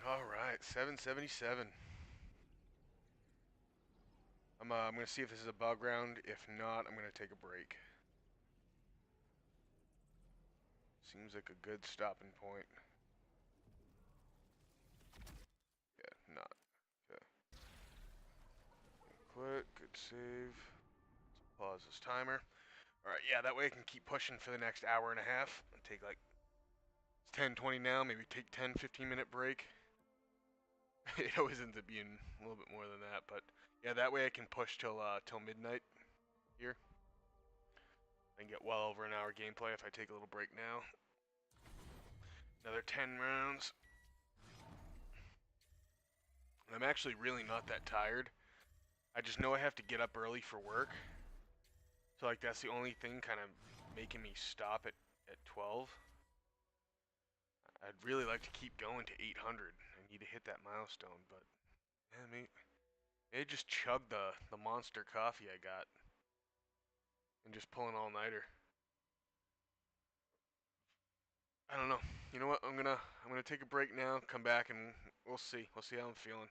Alright, 777. I'm gonna see if this is a bug round. If not, I'm gonna take a break. Seems like a good stopping point. Yeah, not. Okay. Quit, good save. Let's pause this timer. Alright, yeah, that way I can keep pushing for the next hour and a half. And take like, it's 10:20 now, maybe take 10-15 minute break. It always ends up being a little bit more than that, but yeah, that way I can push till midnight here. I can get well over an hour gameplay if I take a little break now. Another 10 rounds. I'm actually really not that tired. I just know I have to get up early for work. So like that's the only thing kind of making me stop at 12. I'd really like to keep going to 800. I need to hit that milestone, but yeah, maybe just chug the monster coffee I got and just pull an all-nighter. I don't know. You know what? I'm gonna take a break now. Come back and we'll see. We'll see how I'm feeling.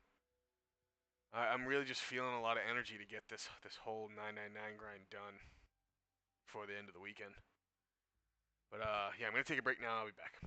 I'm really just feeling a lot of energy to get this whole 999 grind done before the end of the weekend. But yeah, I'm gonna take a break now. I'll be back.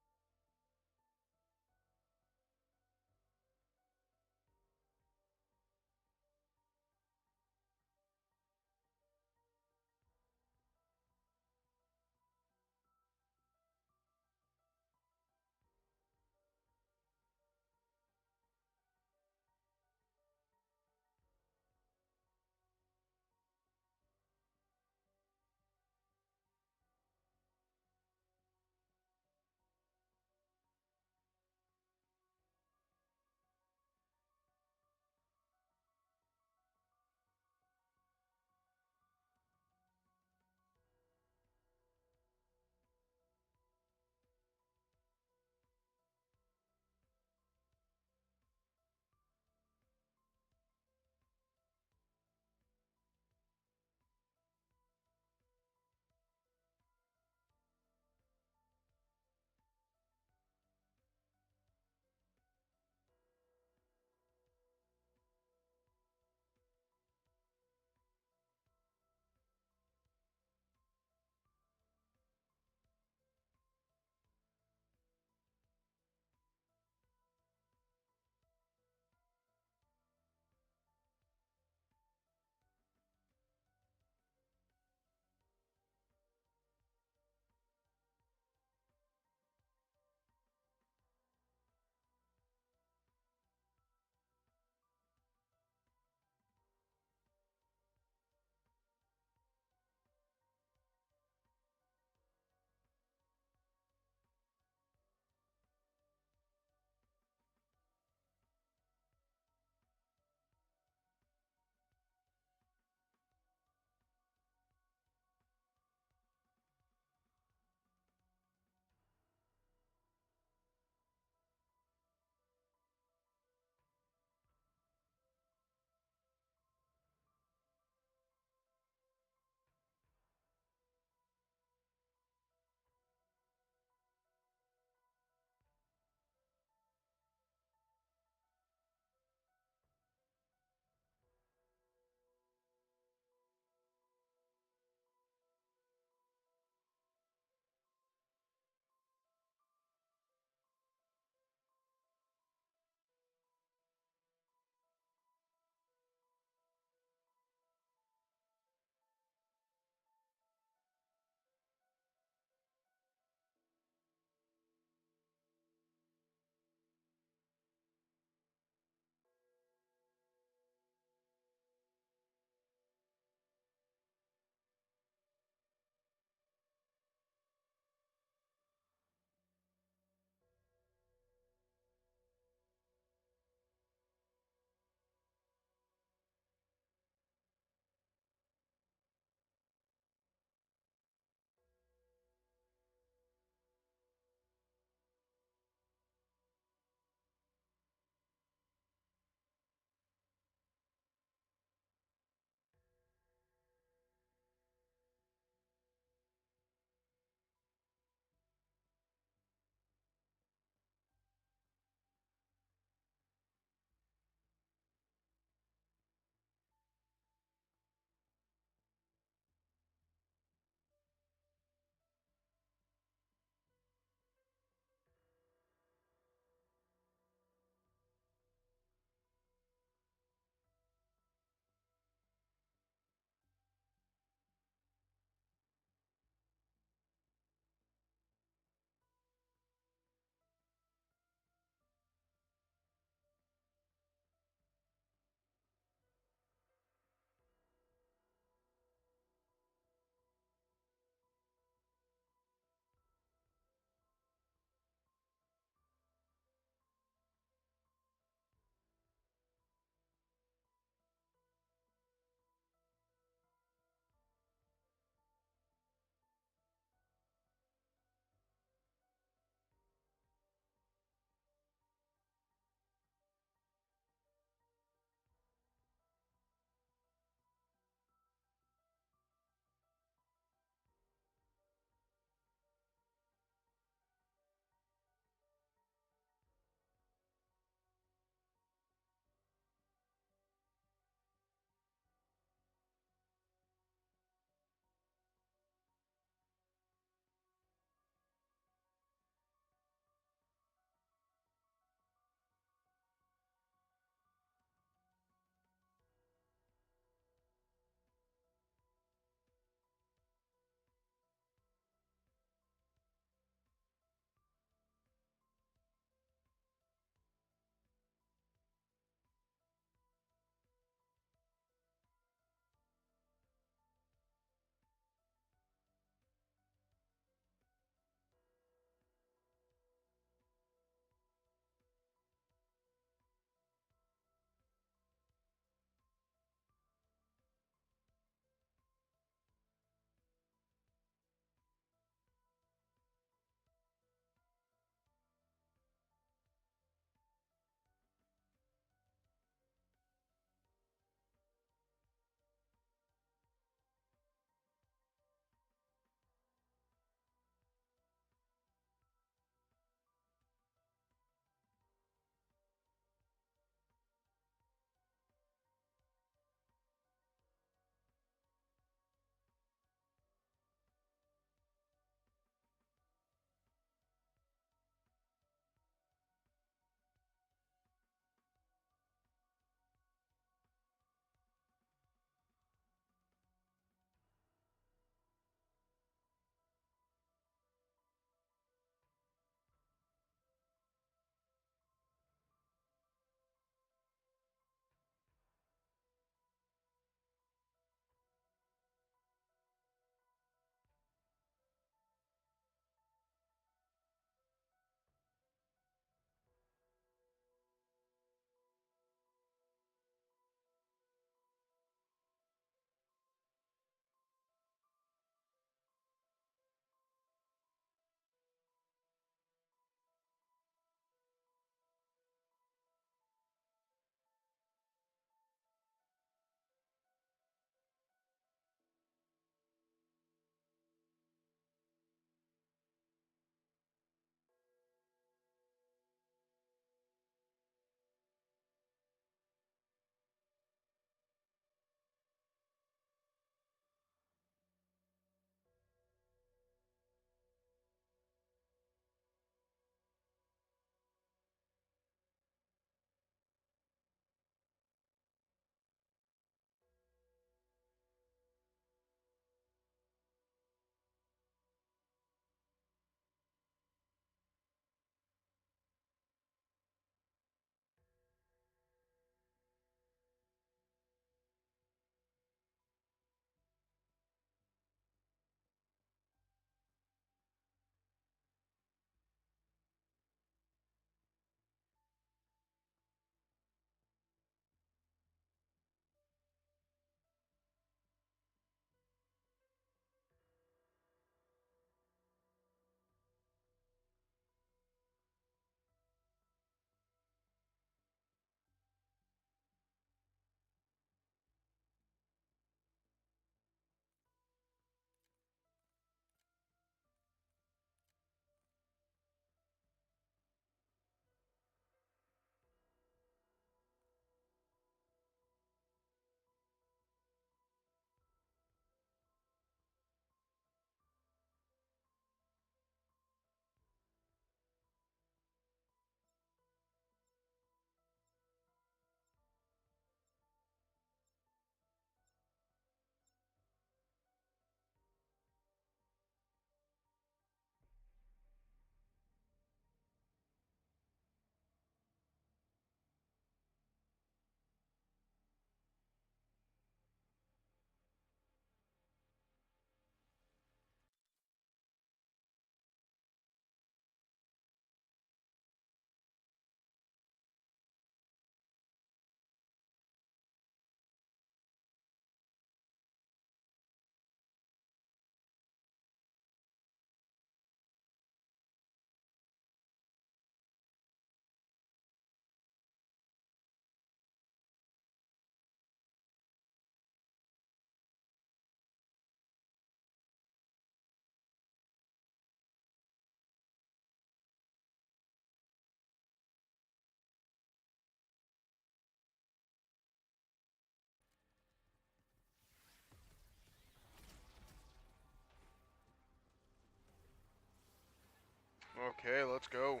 Okay, let's go.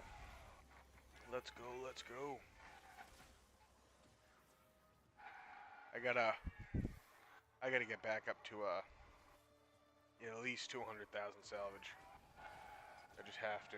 Let's go, let's go. I gotta get back up to at least 200,000 salvage. I just have to.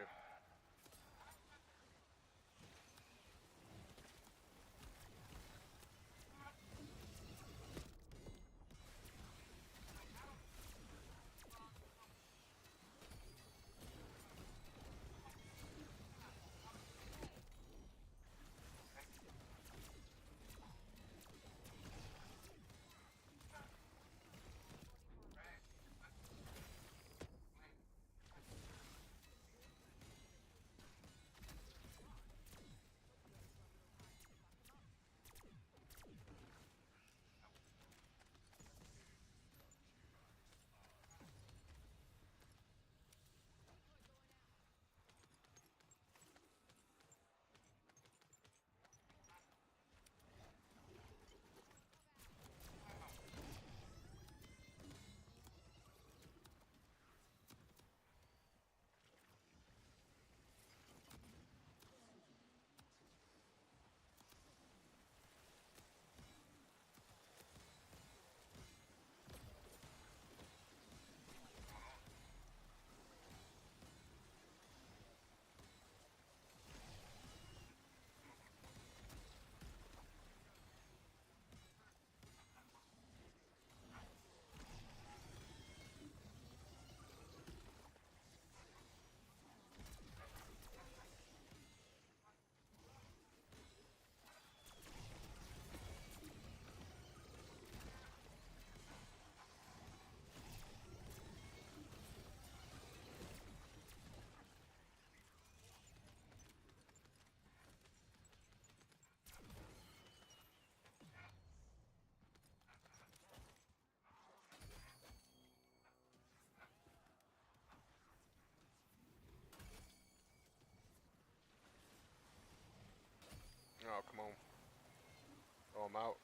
Oh, come on. Oh, I'm out.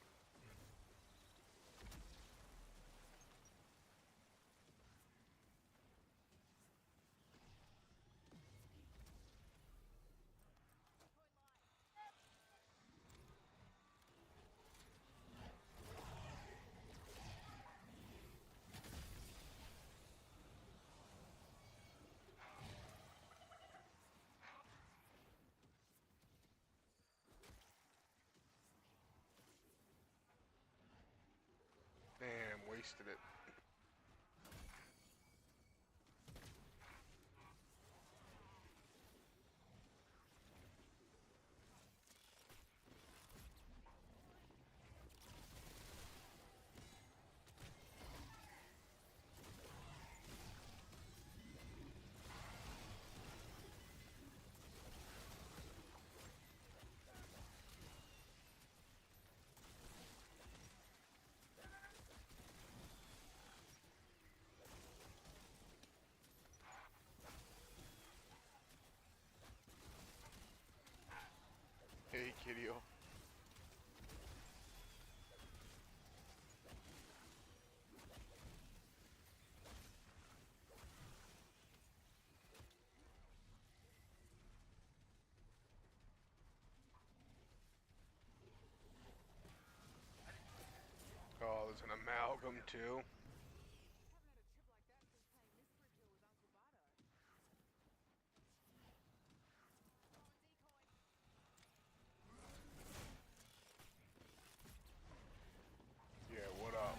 Damn, wasted it. Hey, kiddo. Oh, there's an amalgam too. Yeah, what up?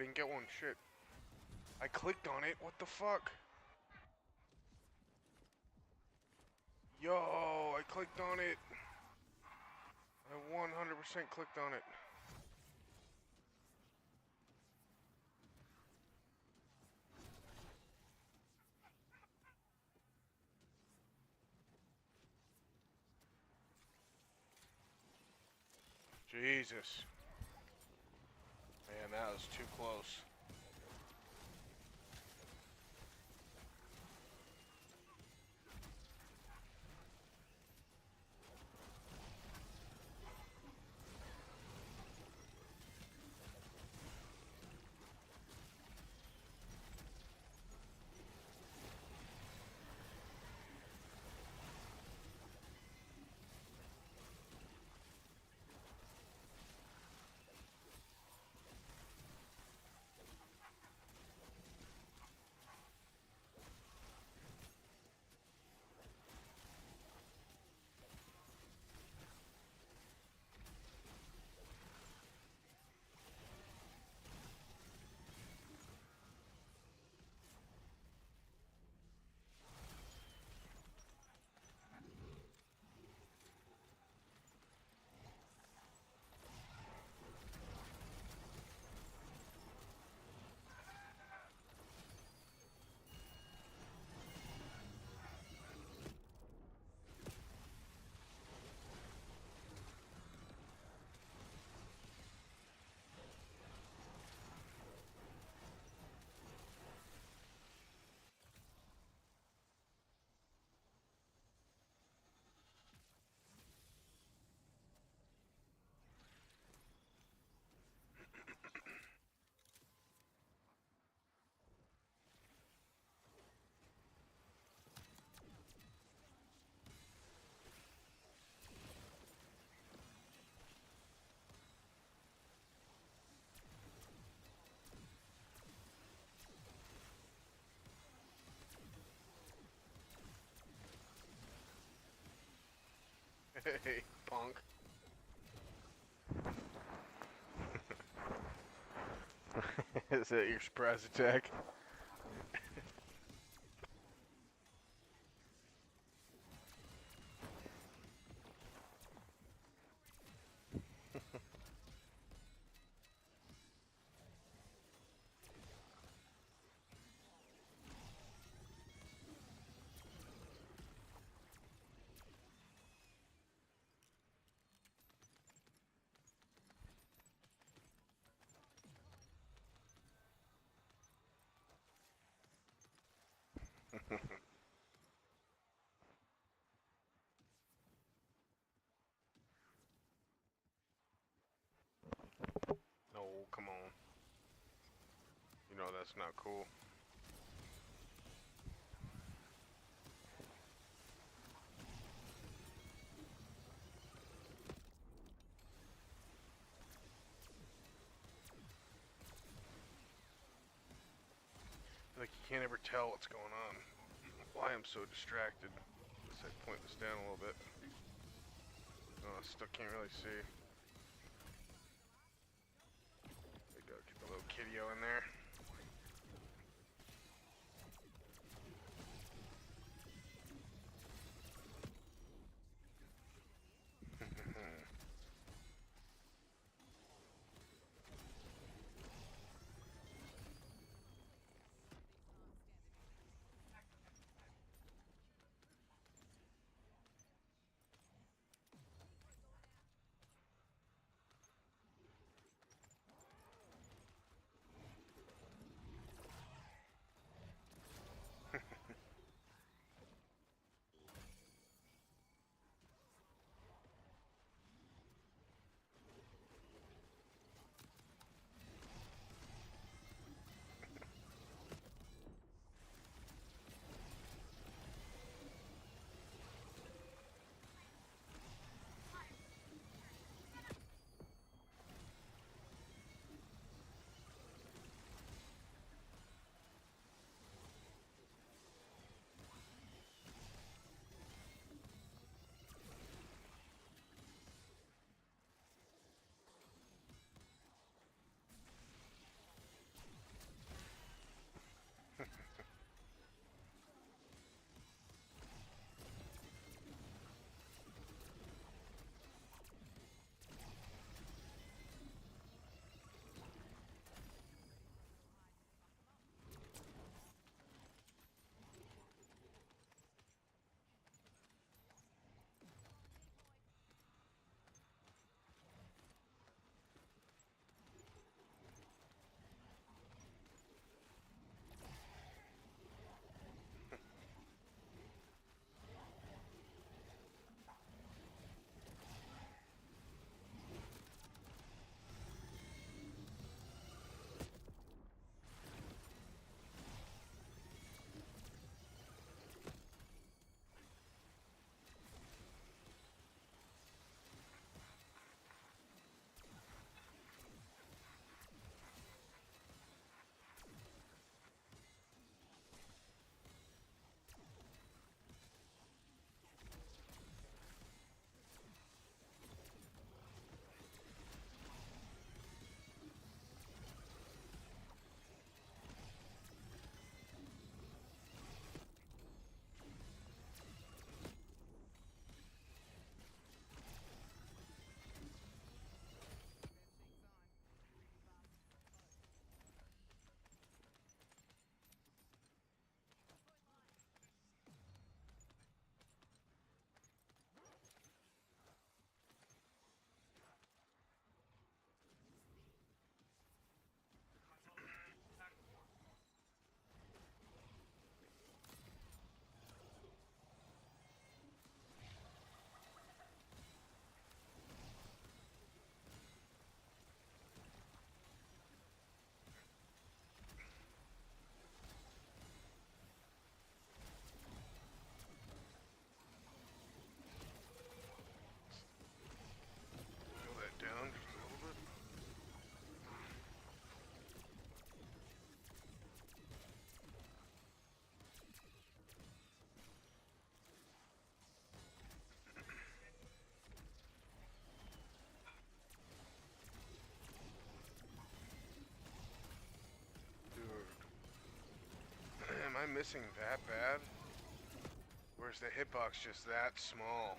didn't get one. Shit. I clicked on it. What the fuck? Yo, I clicked on it. I 100% clicked on it. Jesus. Man, that was too close. Hey, punk. Is that your surprise attack? No, come on. You know that's not cool. Like you can't ever tell what's going on. Why I'm so distracted. Guess I point this down a little bit. Oh, I still can't really see. There you go, get the little kiddo in there. I missing that bad? Or is the hitbox just that small?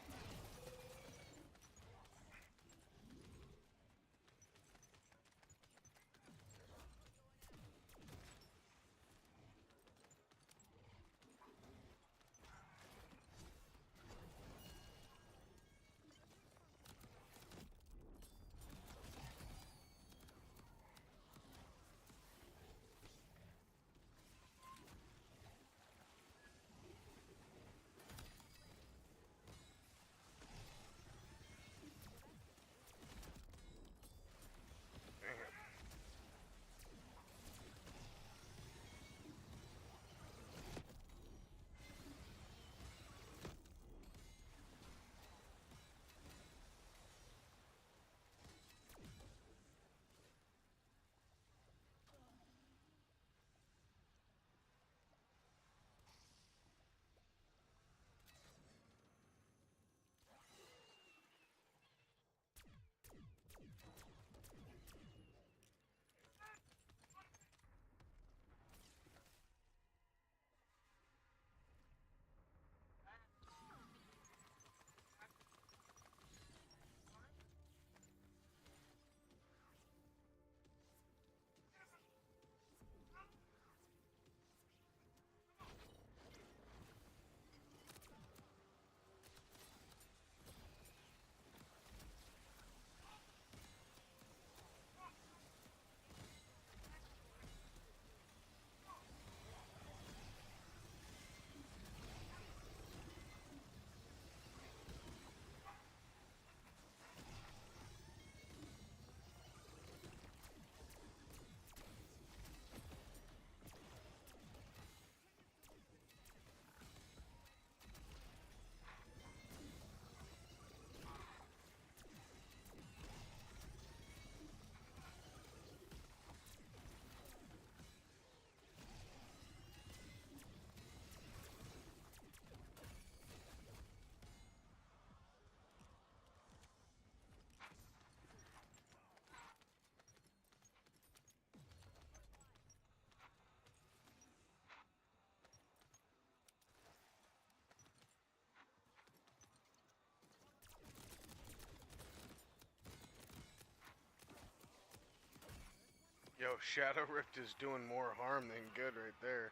Yo, Shadow Rift is doing more harm than good right there.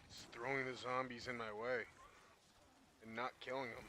It's throwing the zombies in my way and not killing them.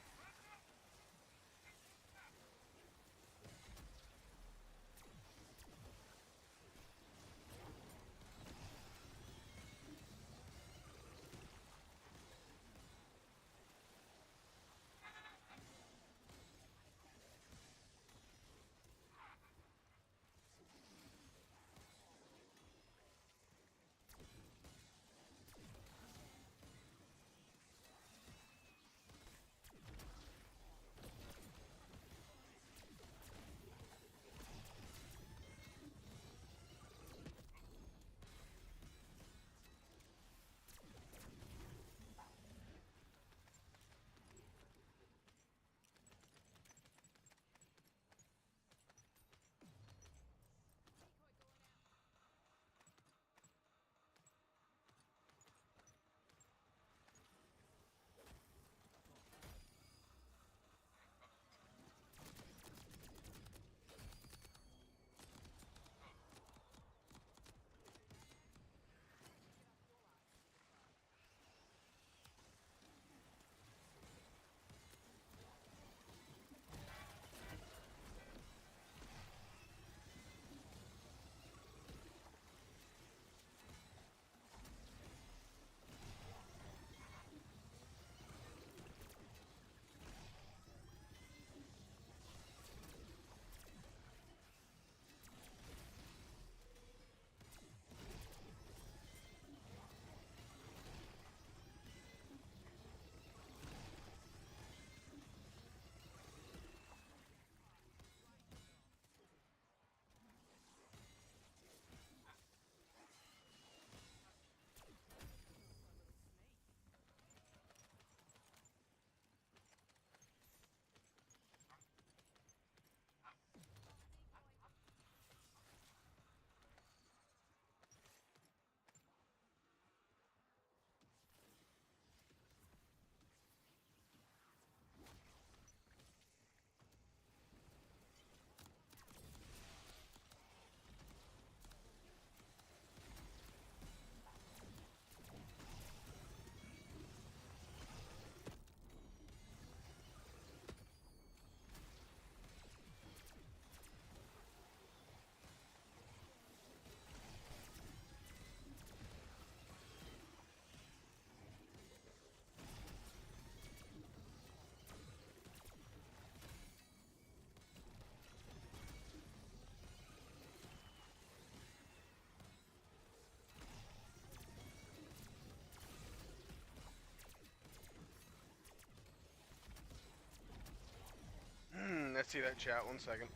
see that chat 1 second.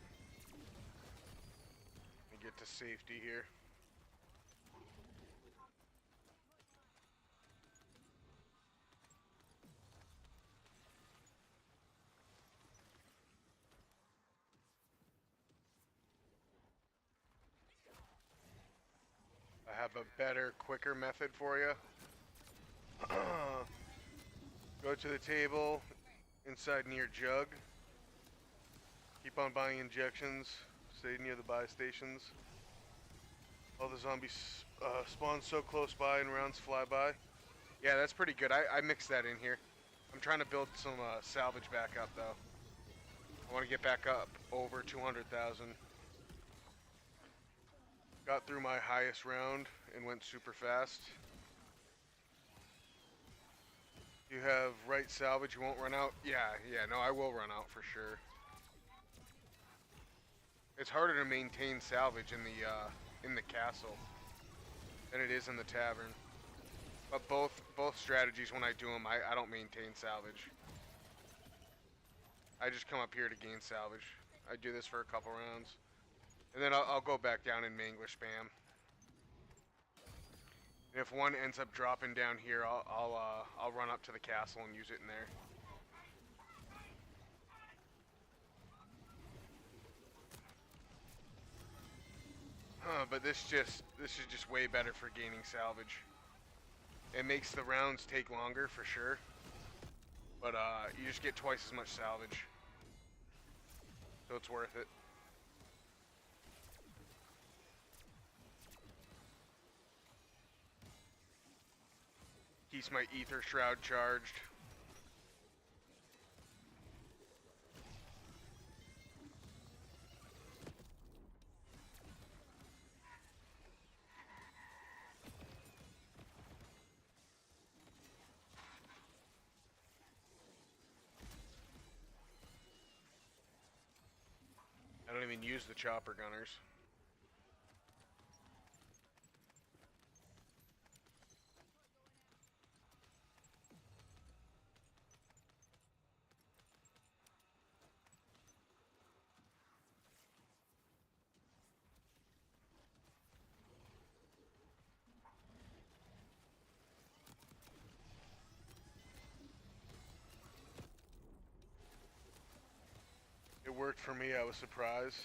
Let me get to safety here. I have a better, quicker method for you. Go to the table inside near jug. Keep on buying injections. Stay near the buy stations. All the zombies spawn so close by and rounds fly by. Yeah, that's pretty good. I mixed that in here. I'm trying to build some salvage back up though. I want to get back up over 200,000. Got through my highest round and went super fast. You have right salvage, you won't run out? Yeah, no, I will run out for sure. It's harder to maintain salvage in the castle than it is in the tavern. But both strategies, when I do them, I don't maintain salvage. I just come up here to gain salvage. I do this for a couple rounds. And then I'll go back down and mangler spam. And if one ends up dropping down here, I'll run up to the castle and use it in there. But this is just way better for gaining salvage. It makes the rounds take longer for sure, but you just get twice as much salvage, so it's worth it. Keeps my ether shroud charged. I don't even use the chopper gunners. It worked for me, I was surprised.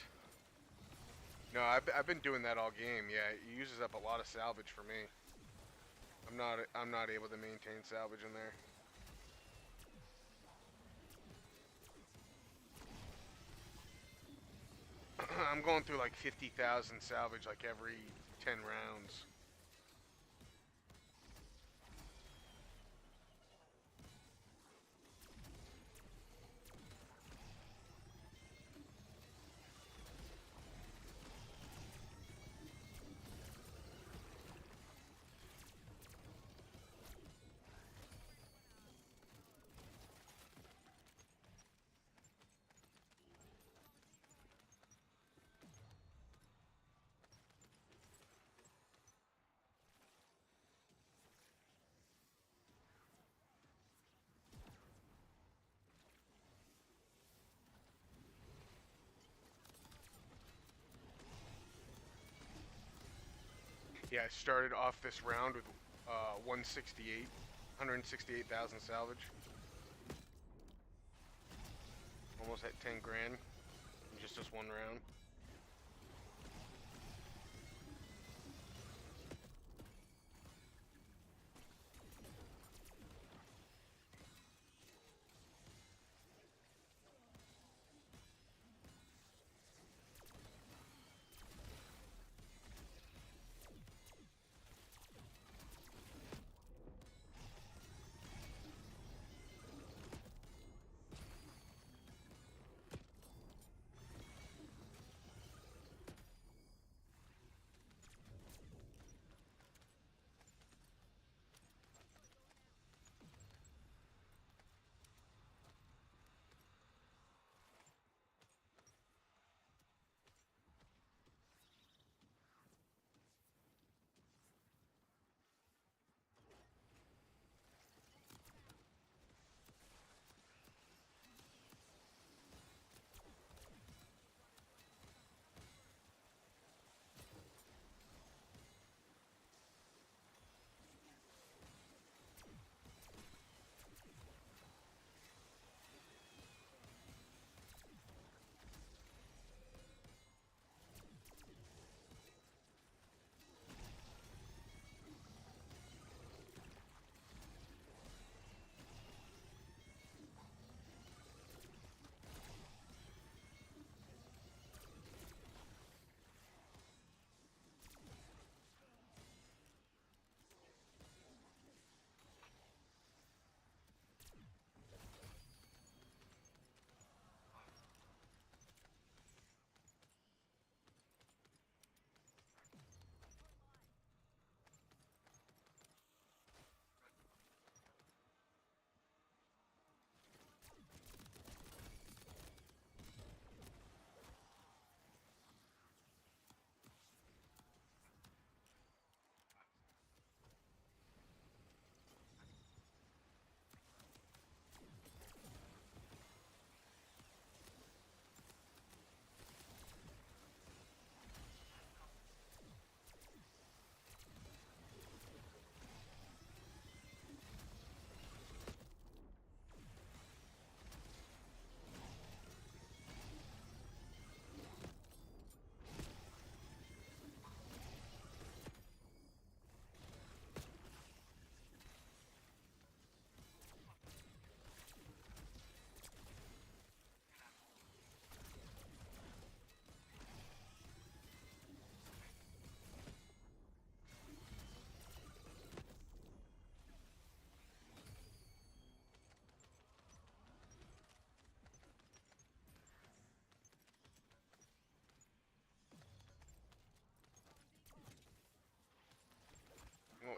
No, I've been doing that all game. Yeah, it uses up a lot of salvage for me. I'm not able to maintain salvage in there. I'm going through like 50,000 salvage like every 10 rounds. Yeah, I started off this round with 168,000 salvage. Almost at 10 grand in just this one round.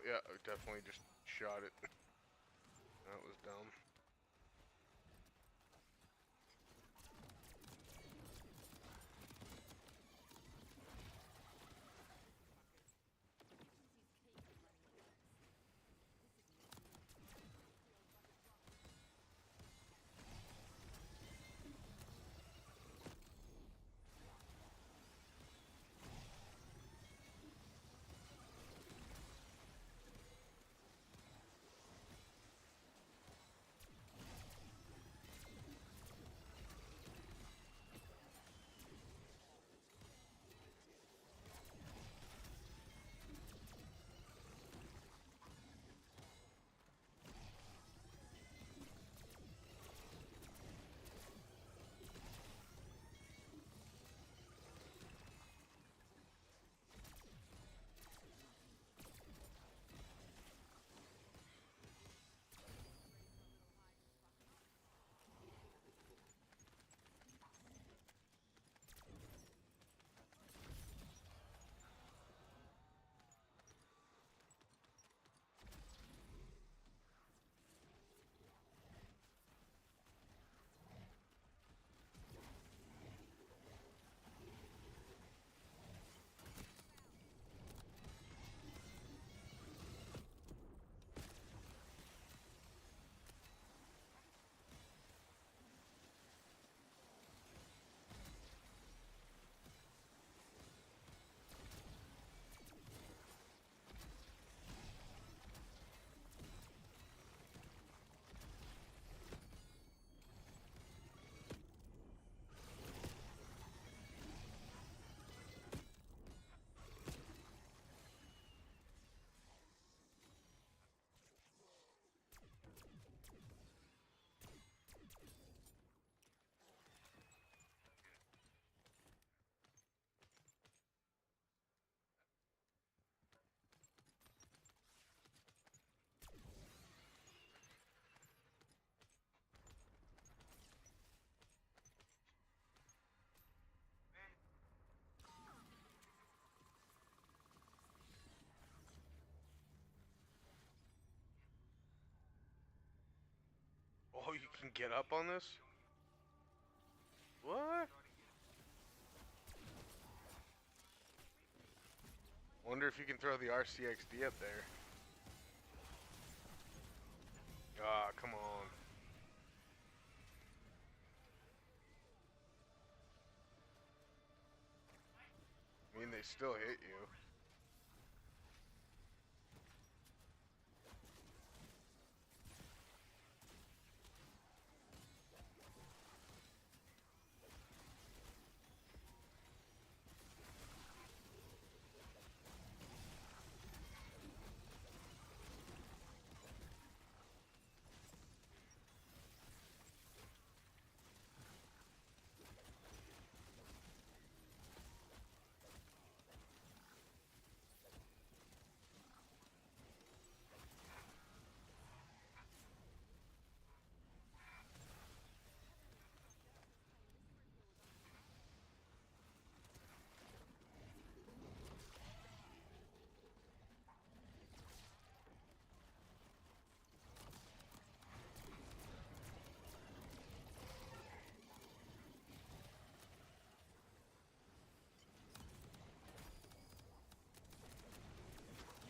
yeah, I definitely just shot it. That was dumb. Oh, you can get up on this? What? Wonder if you can throw the RCXD up there. Ah, come on. I mean, they still hit you.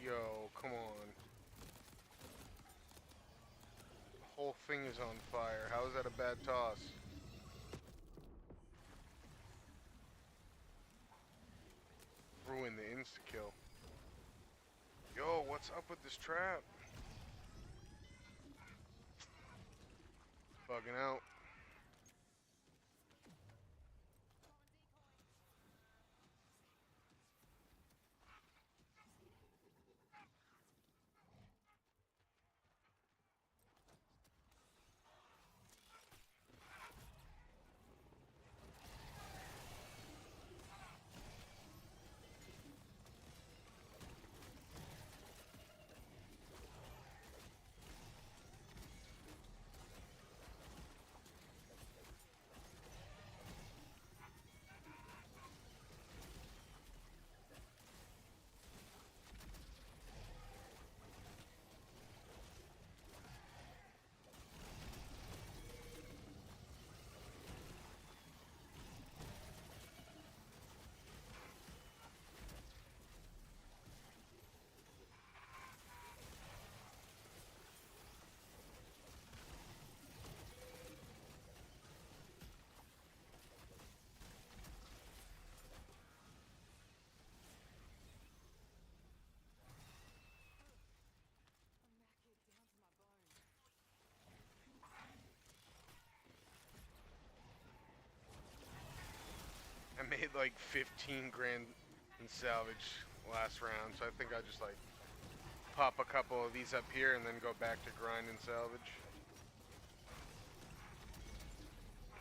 Yo, come on. The whole thing is on fire. How is that a bad toss? Ruin the insta-kill. Yo, what's up with this trap? Bugging out. made like 15 grand in salvage last round, so I think I just like pop a couple of these up here and then go back to grind and salvage.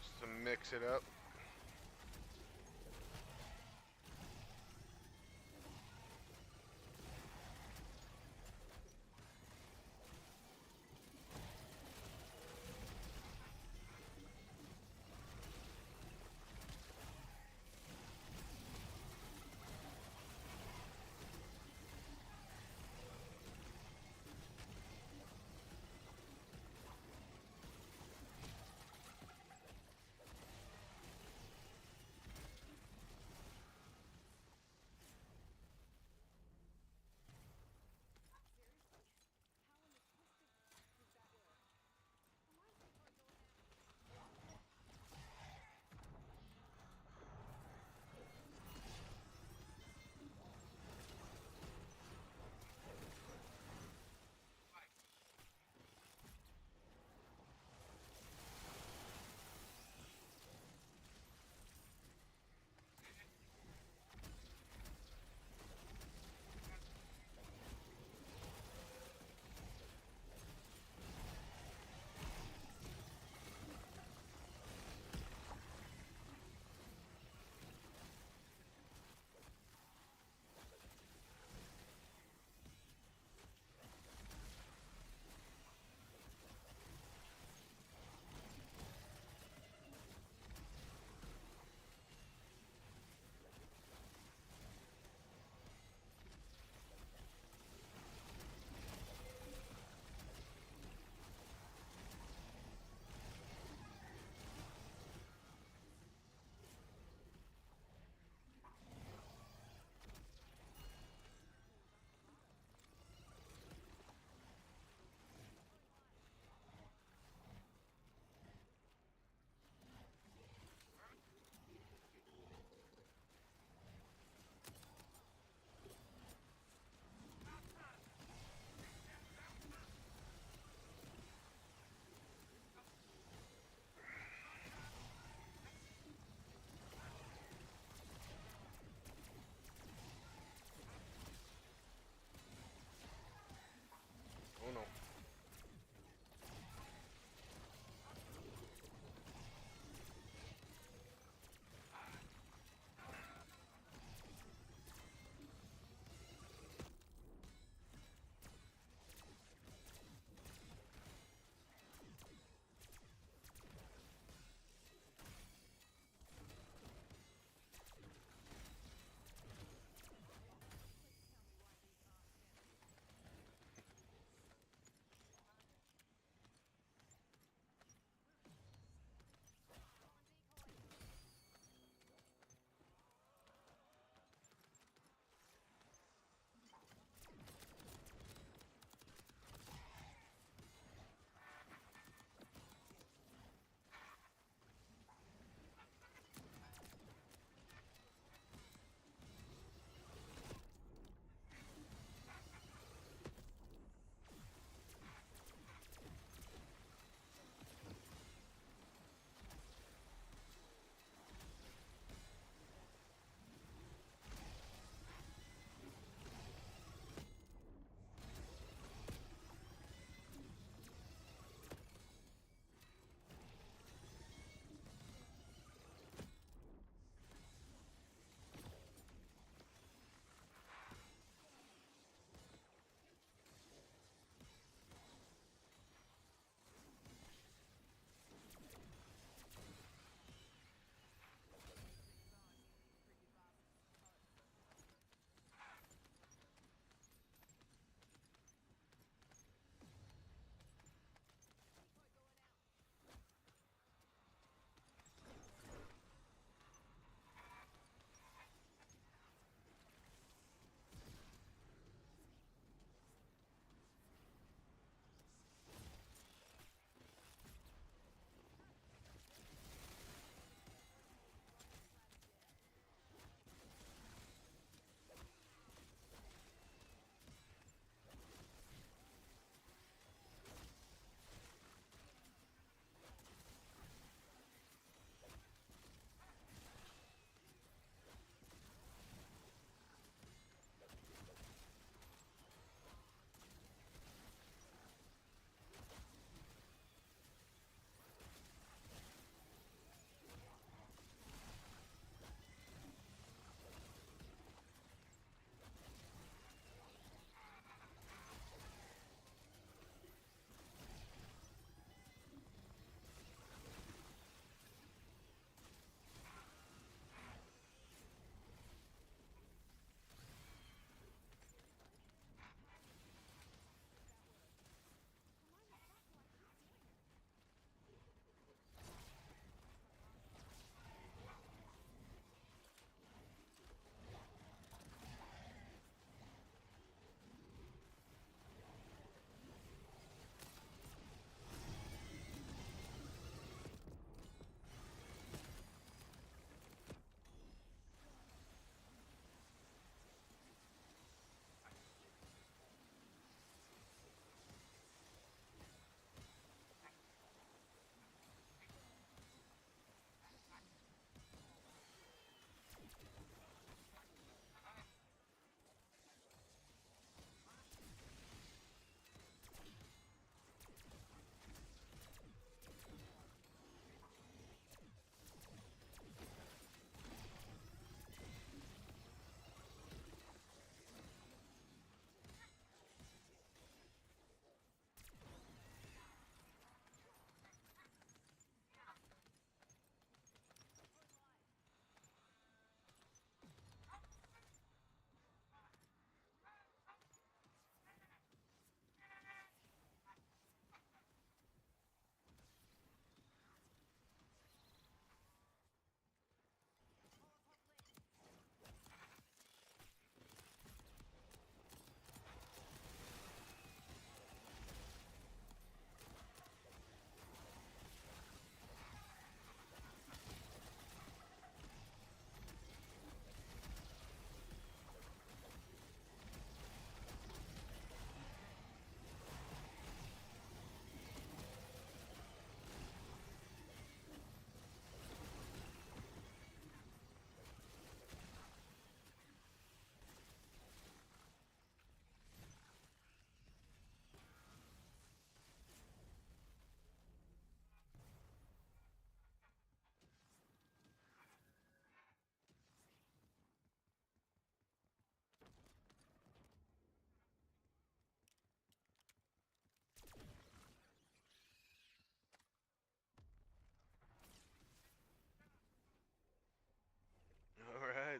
Just to mix it up.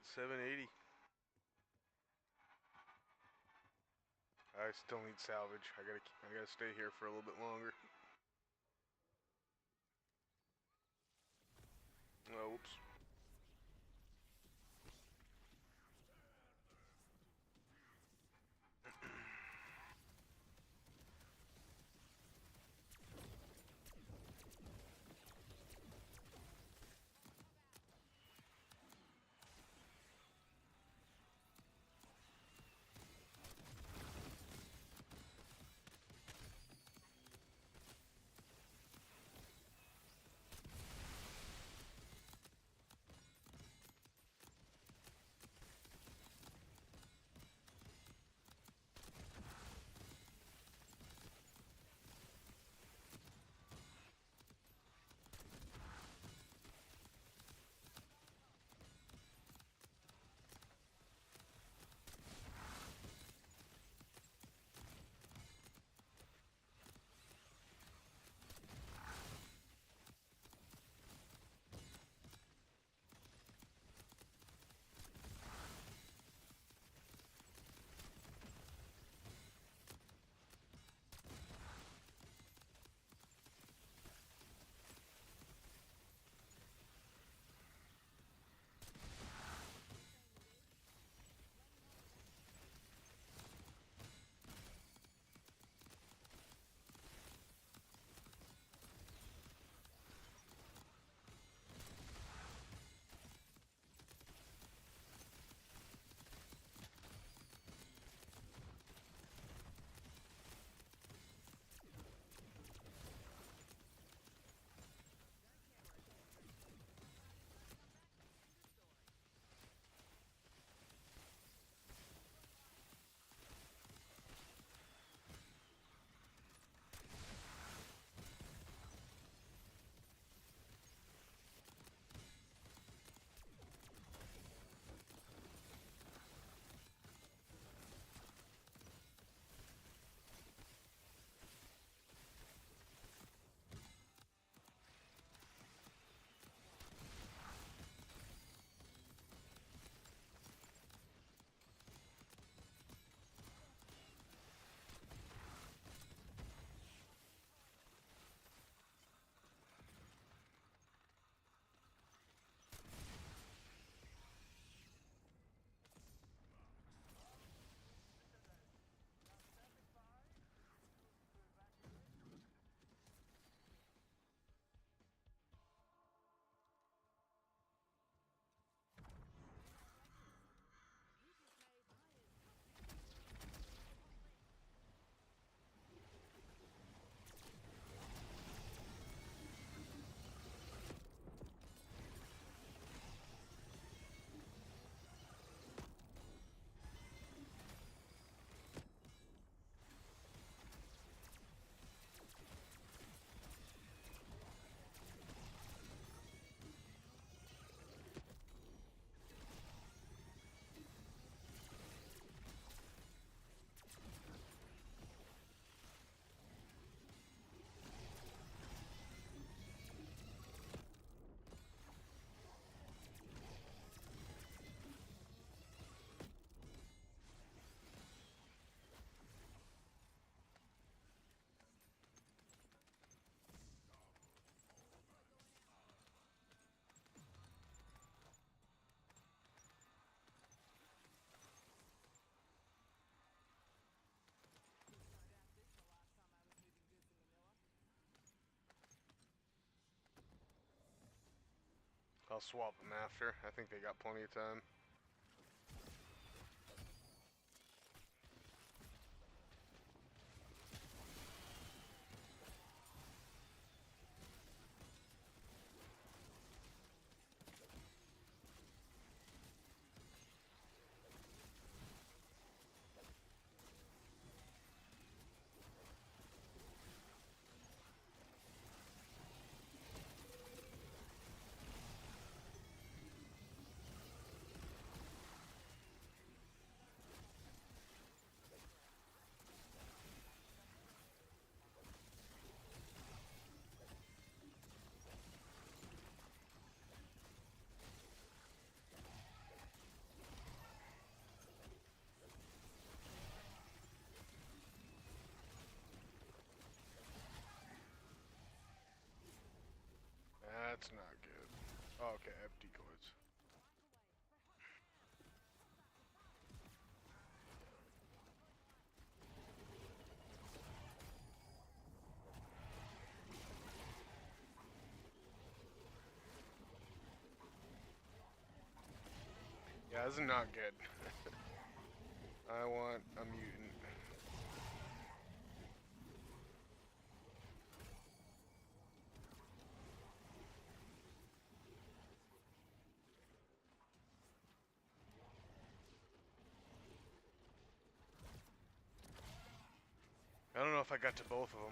at 780. I still need salvage. I gotta stay here for a little bit longer. Oh, oops. I'll swap them after. I think they got plenty of time. Yeah, this is not good. I want a mutant. I don't know if I got to both of them.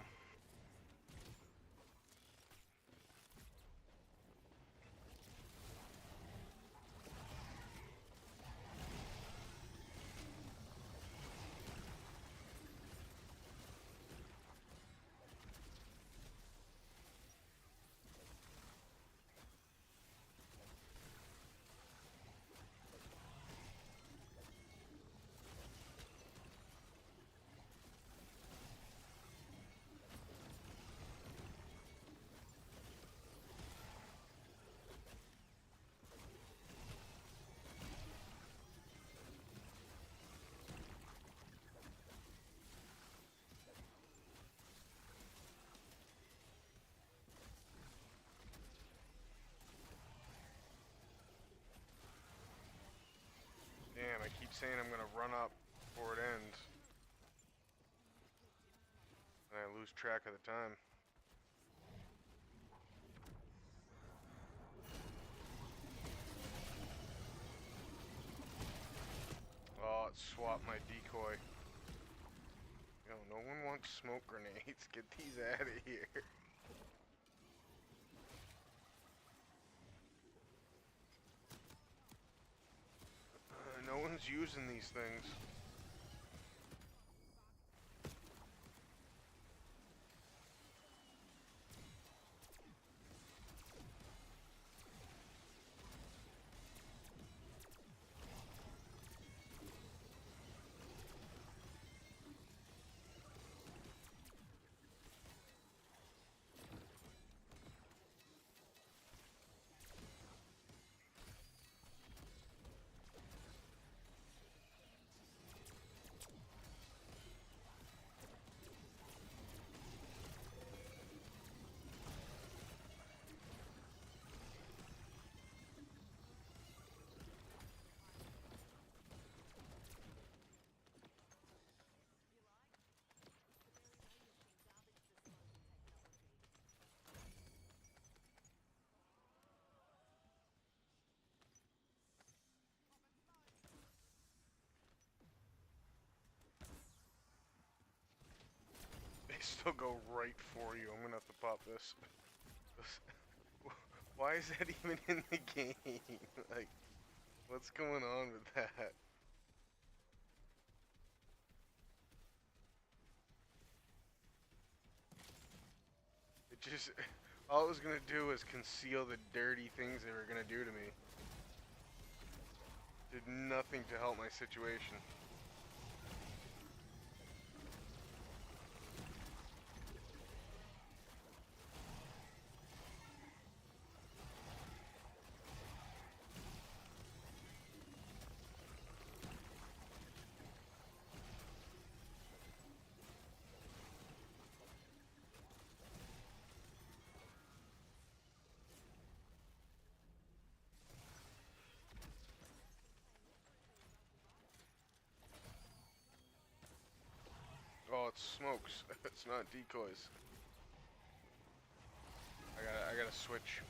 Damn, I keep saying I'm gonna run up before it ends. And I lose track of the time. Oh, it swapped my decoy. Yo, no one wants smoke grenades. Get these out of here. No one's using these things. They still go right for you. I'm gonna have to pop this. Why is that even in the game? Like, what's going on with that? It just, all it was gonna do was conceal the dirty things they were gonna do to me. Did nothing to help my situation. Oh, it's smokes. It's not decoys. I gotta switch.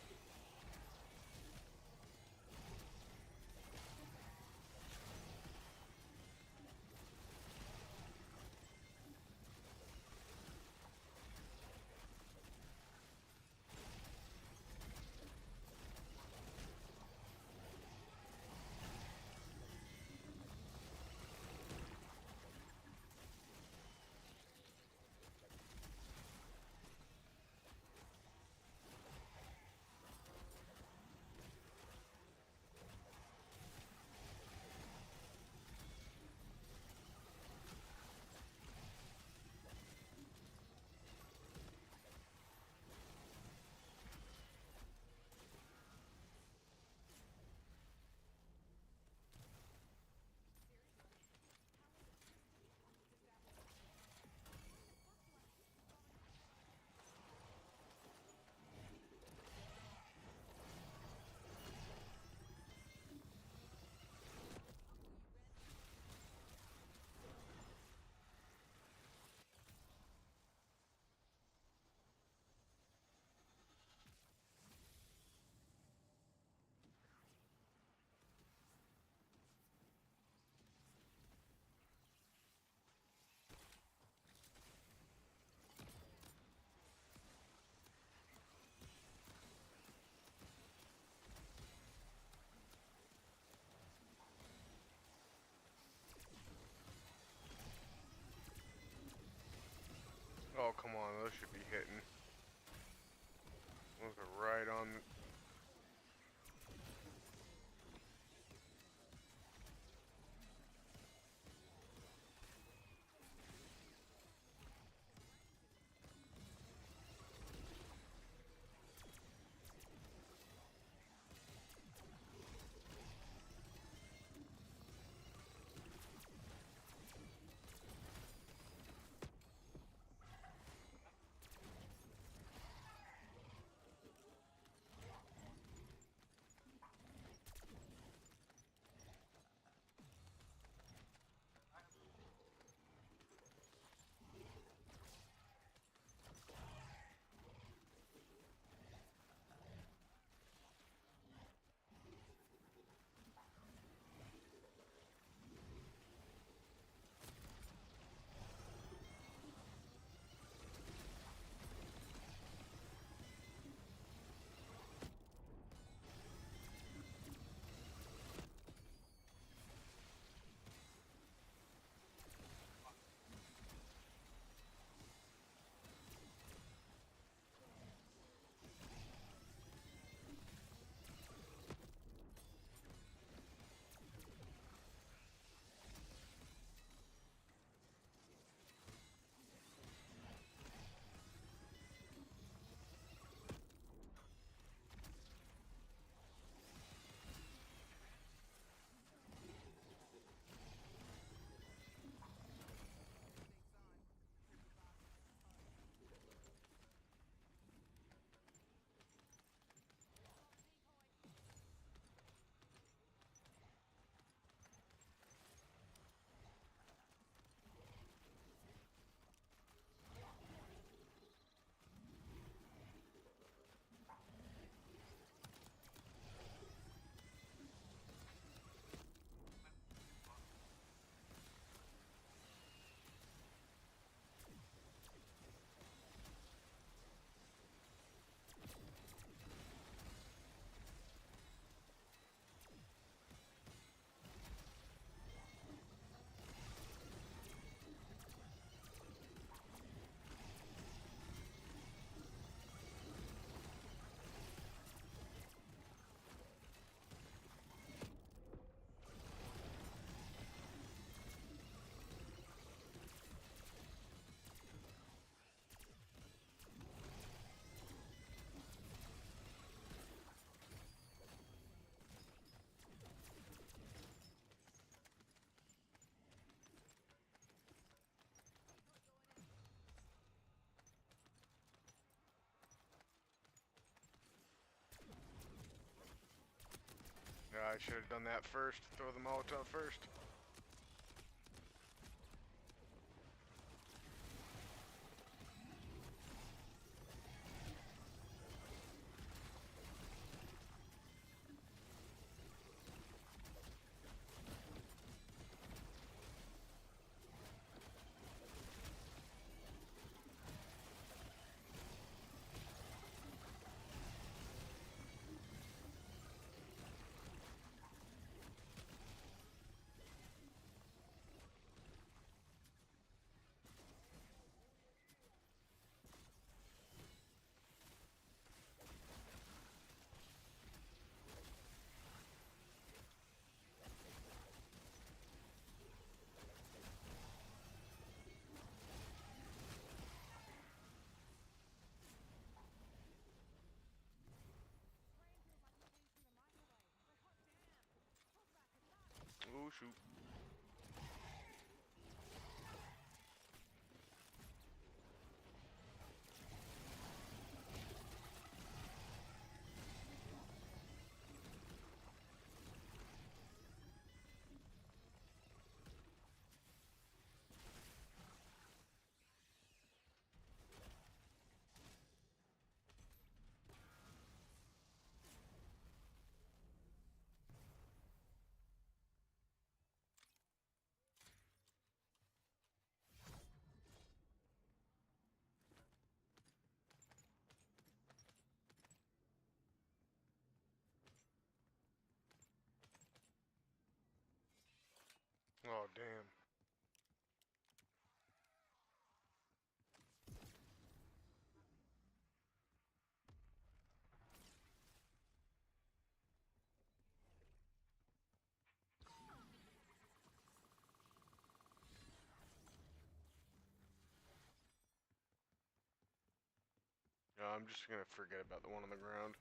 Oh, come on, those should be hitting. Those are right on. Yeah, I should have done that first. Throw the Molotov first. Oh, shoot. Oh, damn. No, I'm just gonna forget about the one on the ground.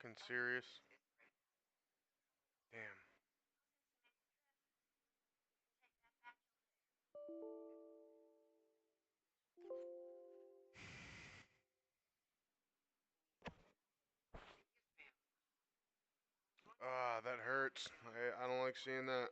fucking serious? Damn. Ah, that hurts. I don't like seeing that.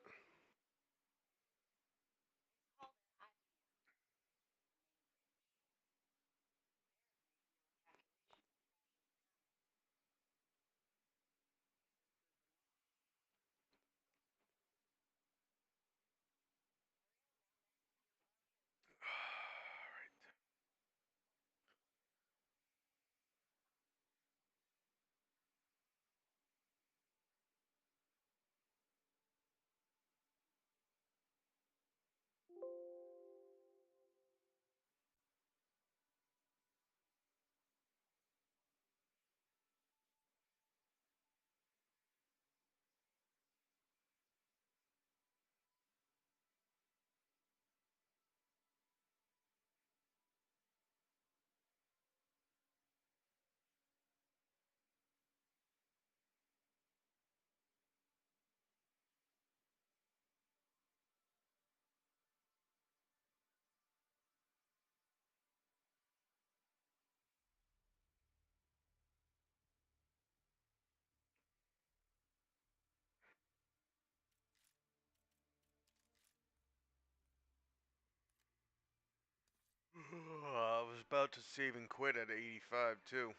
I was about to save and quit at 85 too.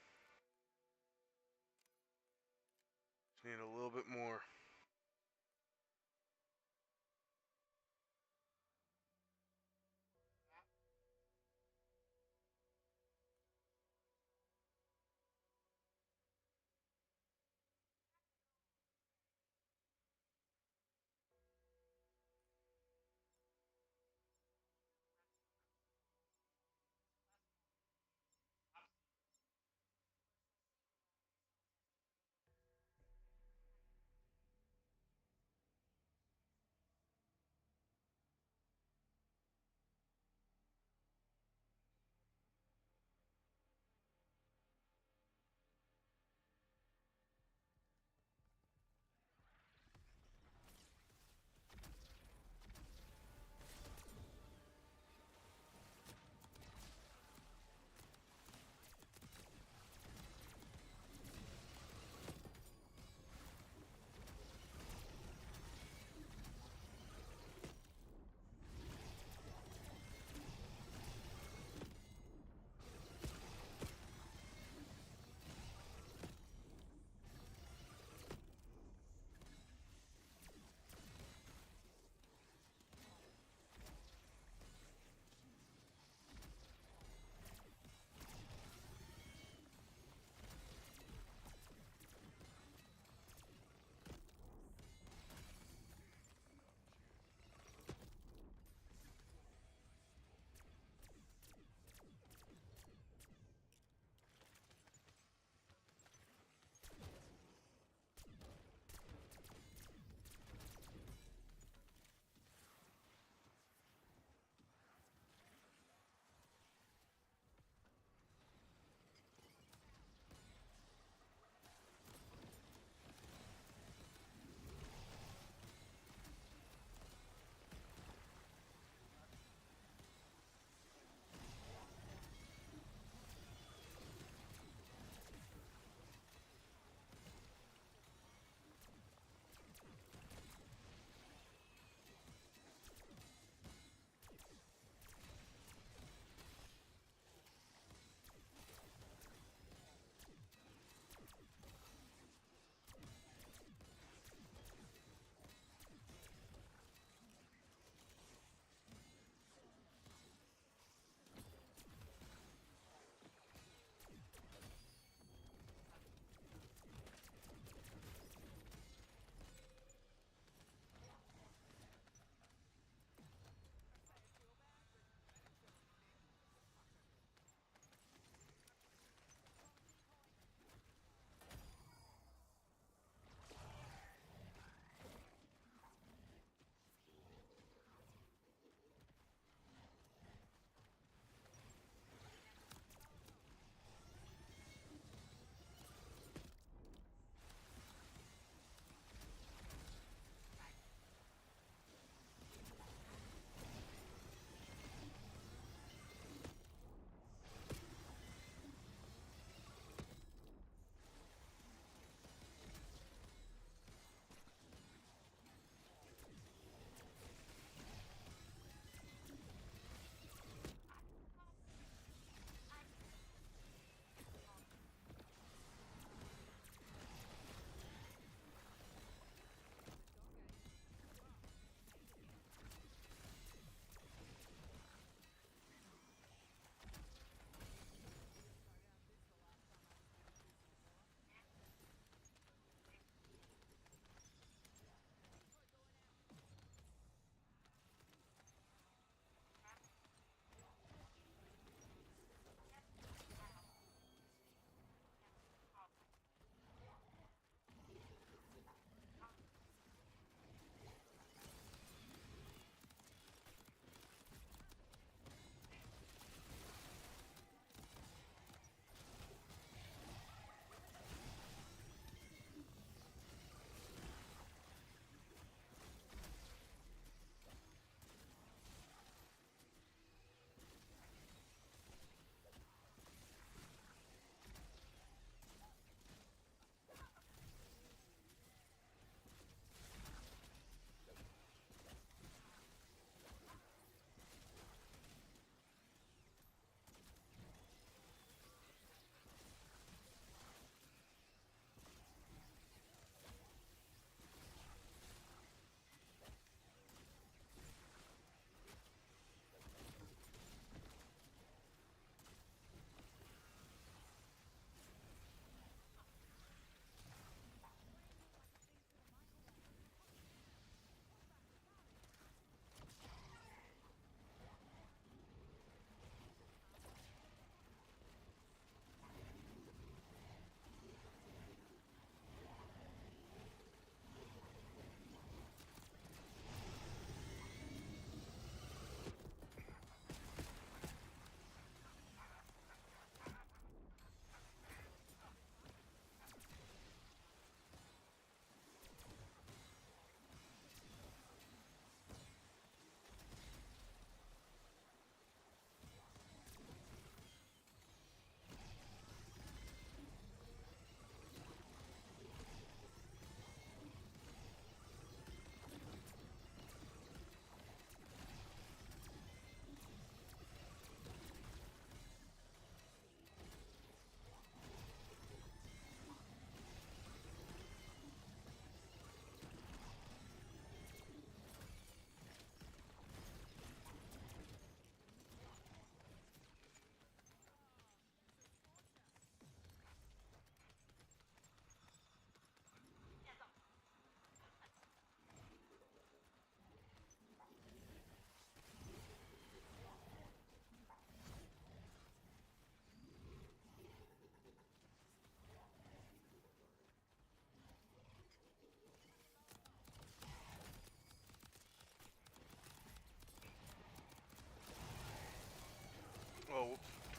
Just need a little bit more.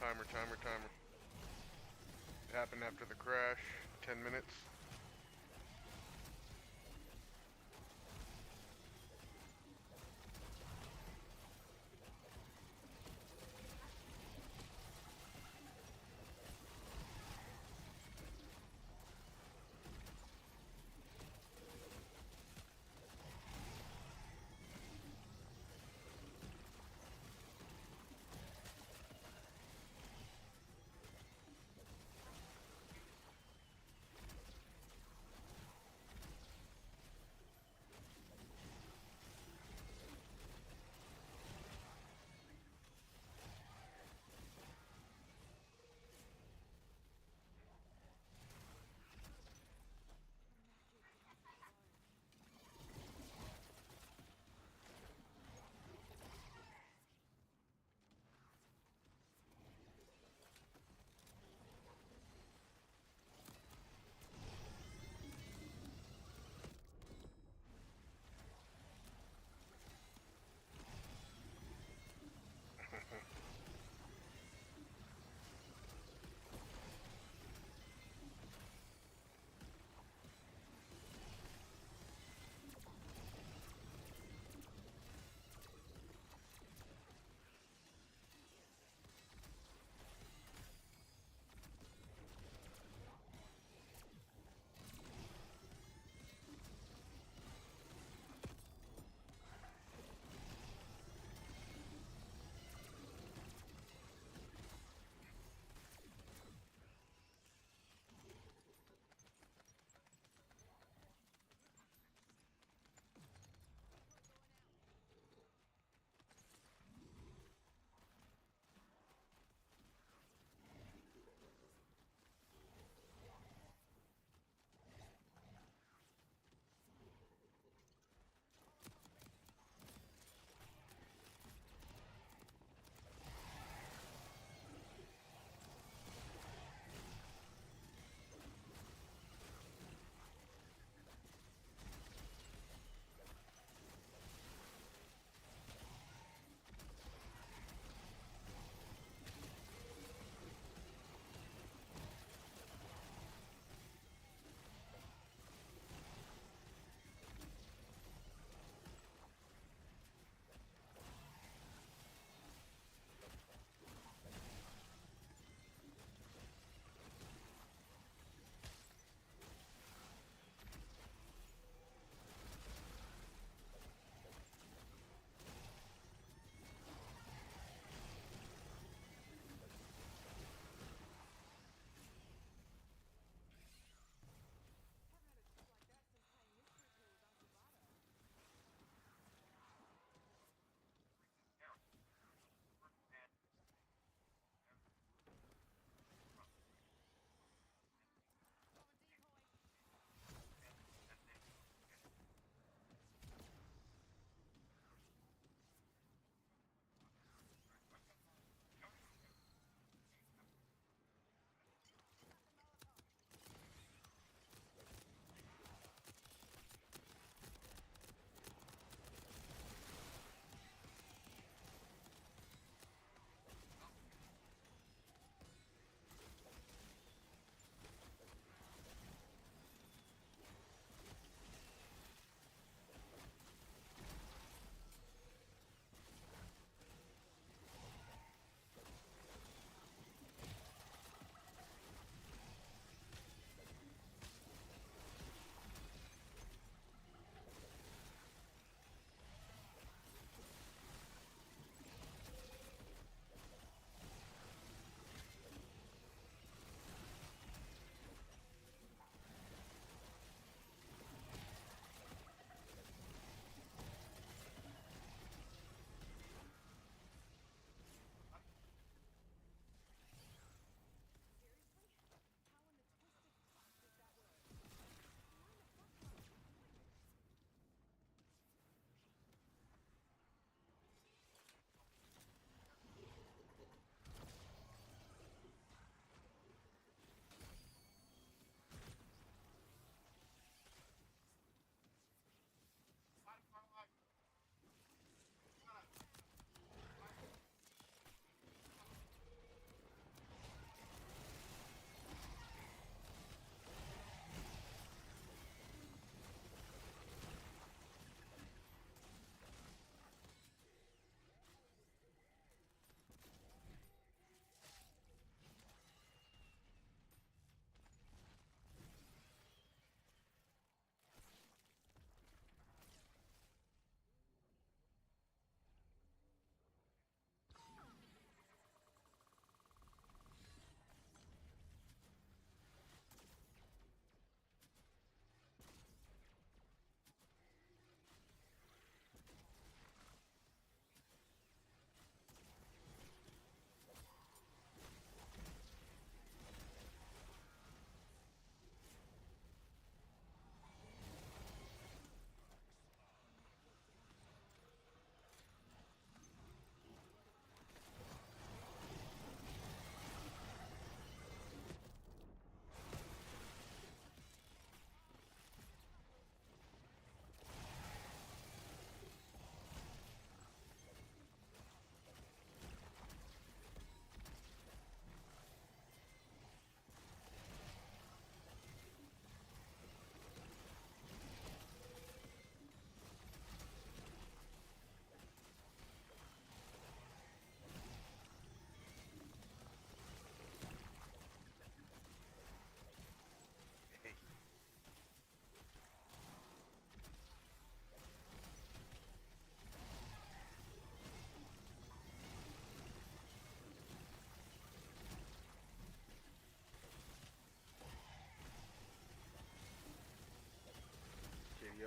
Timer. It happened after the crash. 10 minutes.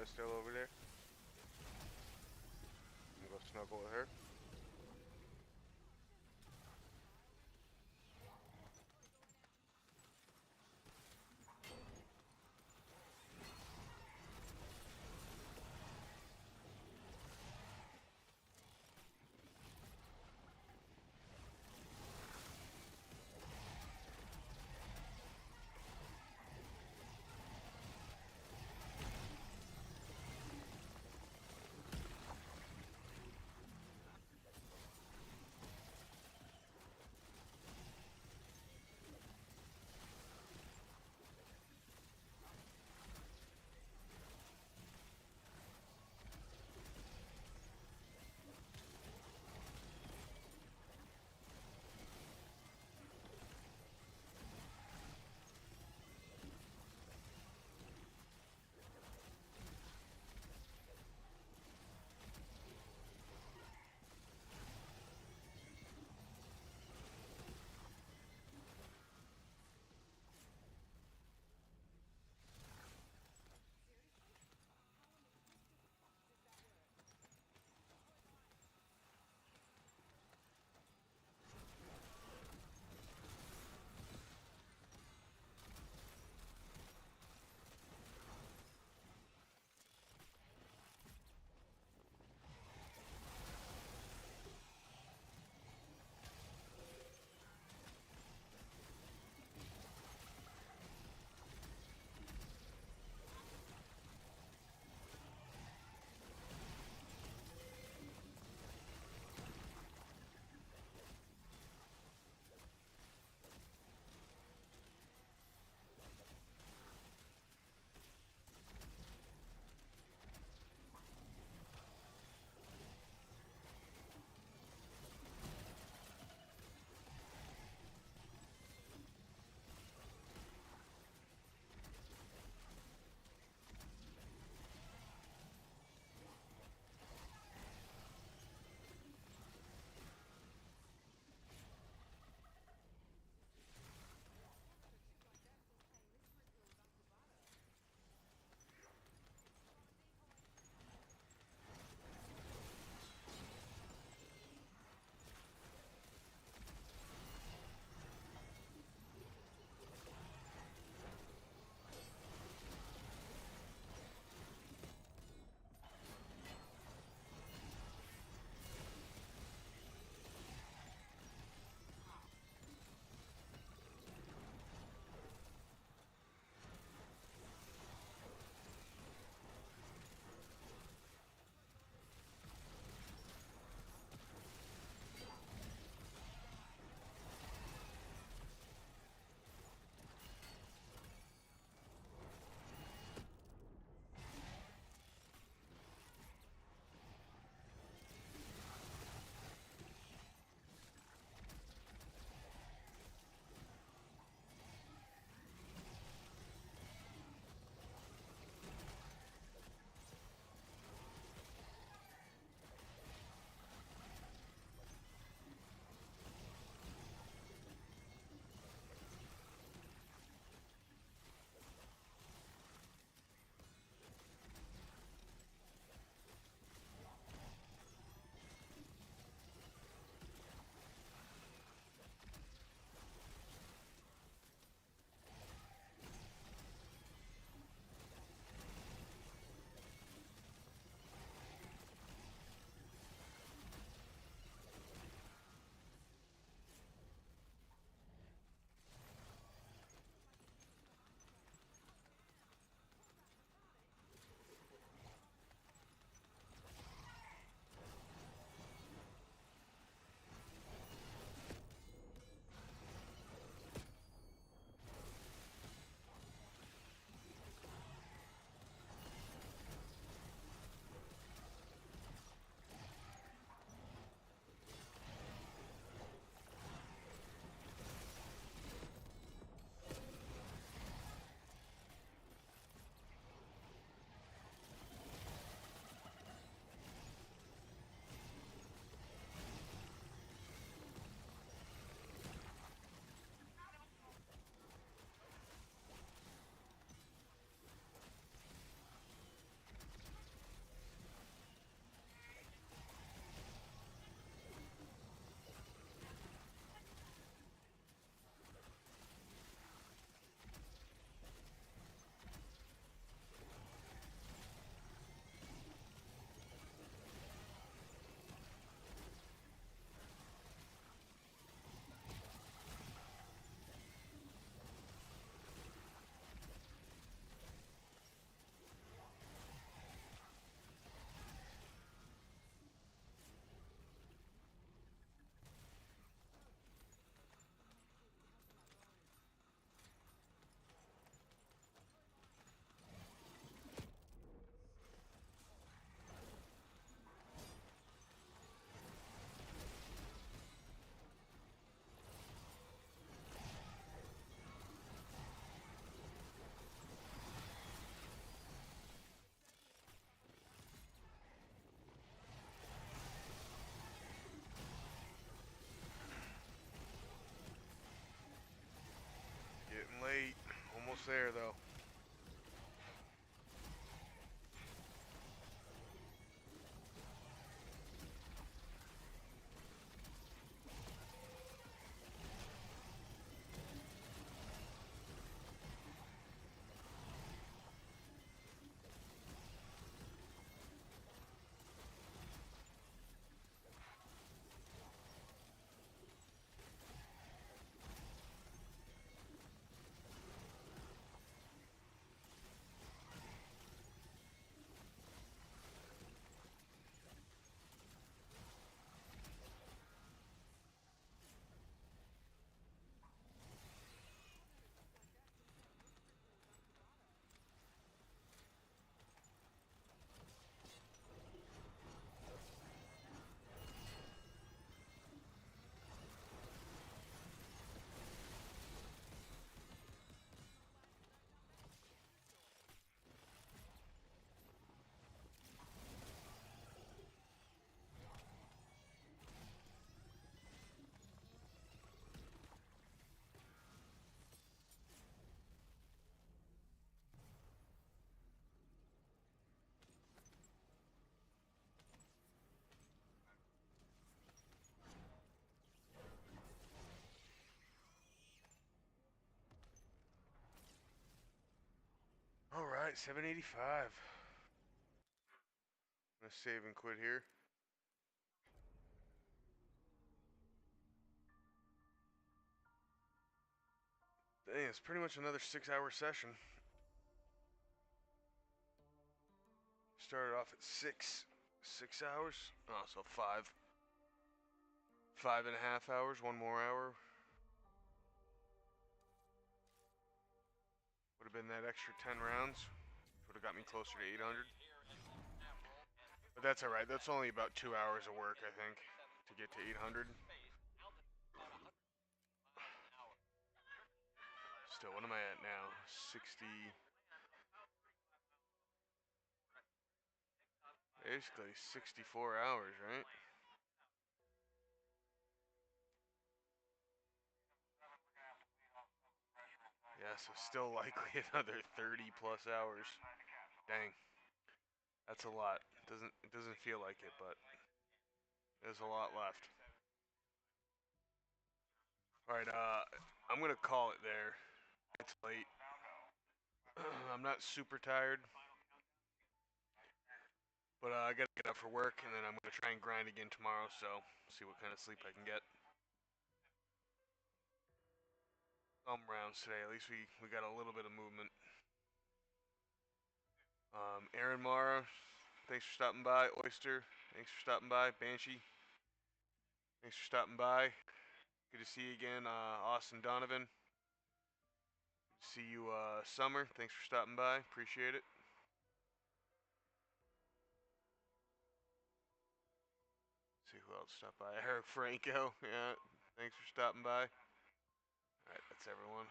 still over there. I'm gonna go snuggle with her. there, though. Alright, 785. I'm gonna save and quit here. Dang, it's pretty much another 6-hour session. Started off at 6 hours. Oh, so 5.5 hours, 1 more hour. Would have been that extra 10 rounds. Would have got me closer to 800. But that's alright, that's only about 2 hours of work, I think, to get to 800. Still, what am I at now? 60. Basically 64 hours, right? Yeah, so still likely another 30 plus hours. Dang. That's a lot. It doesn't feel like it, but there's a lot left. Alright, I'm gonna call it there. It's late. I'm not super tired. But I gotta get up for work, and then I'm gonna try and grind again tomorrow, so see what kind of sleep I can get. Some rounds today, at least we got a little bit of movement. Aaron Mara, thanks for stopping by. Oyster, thanks for stopping by. Banshee, thanks for stopping by. Good to see you again. Austin Donovan, see you, Summer, thanks for stopping by. Appreciate it. See who else stopped by. Eric Franco, yeah, thanks for stopping by. Alright, that's everyone.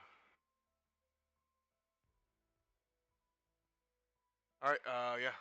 Alright, yeah.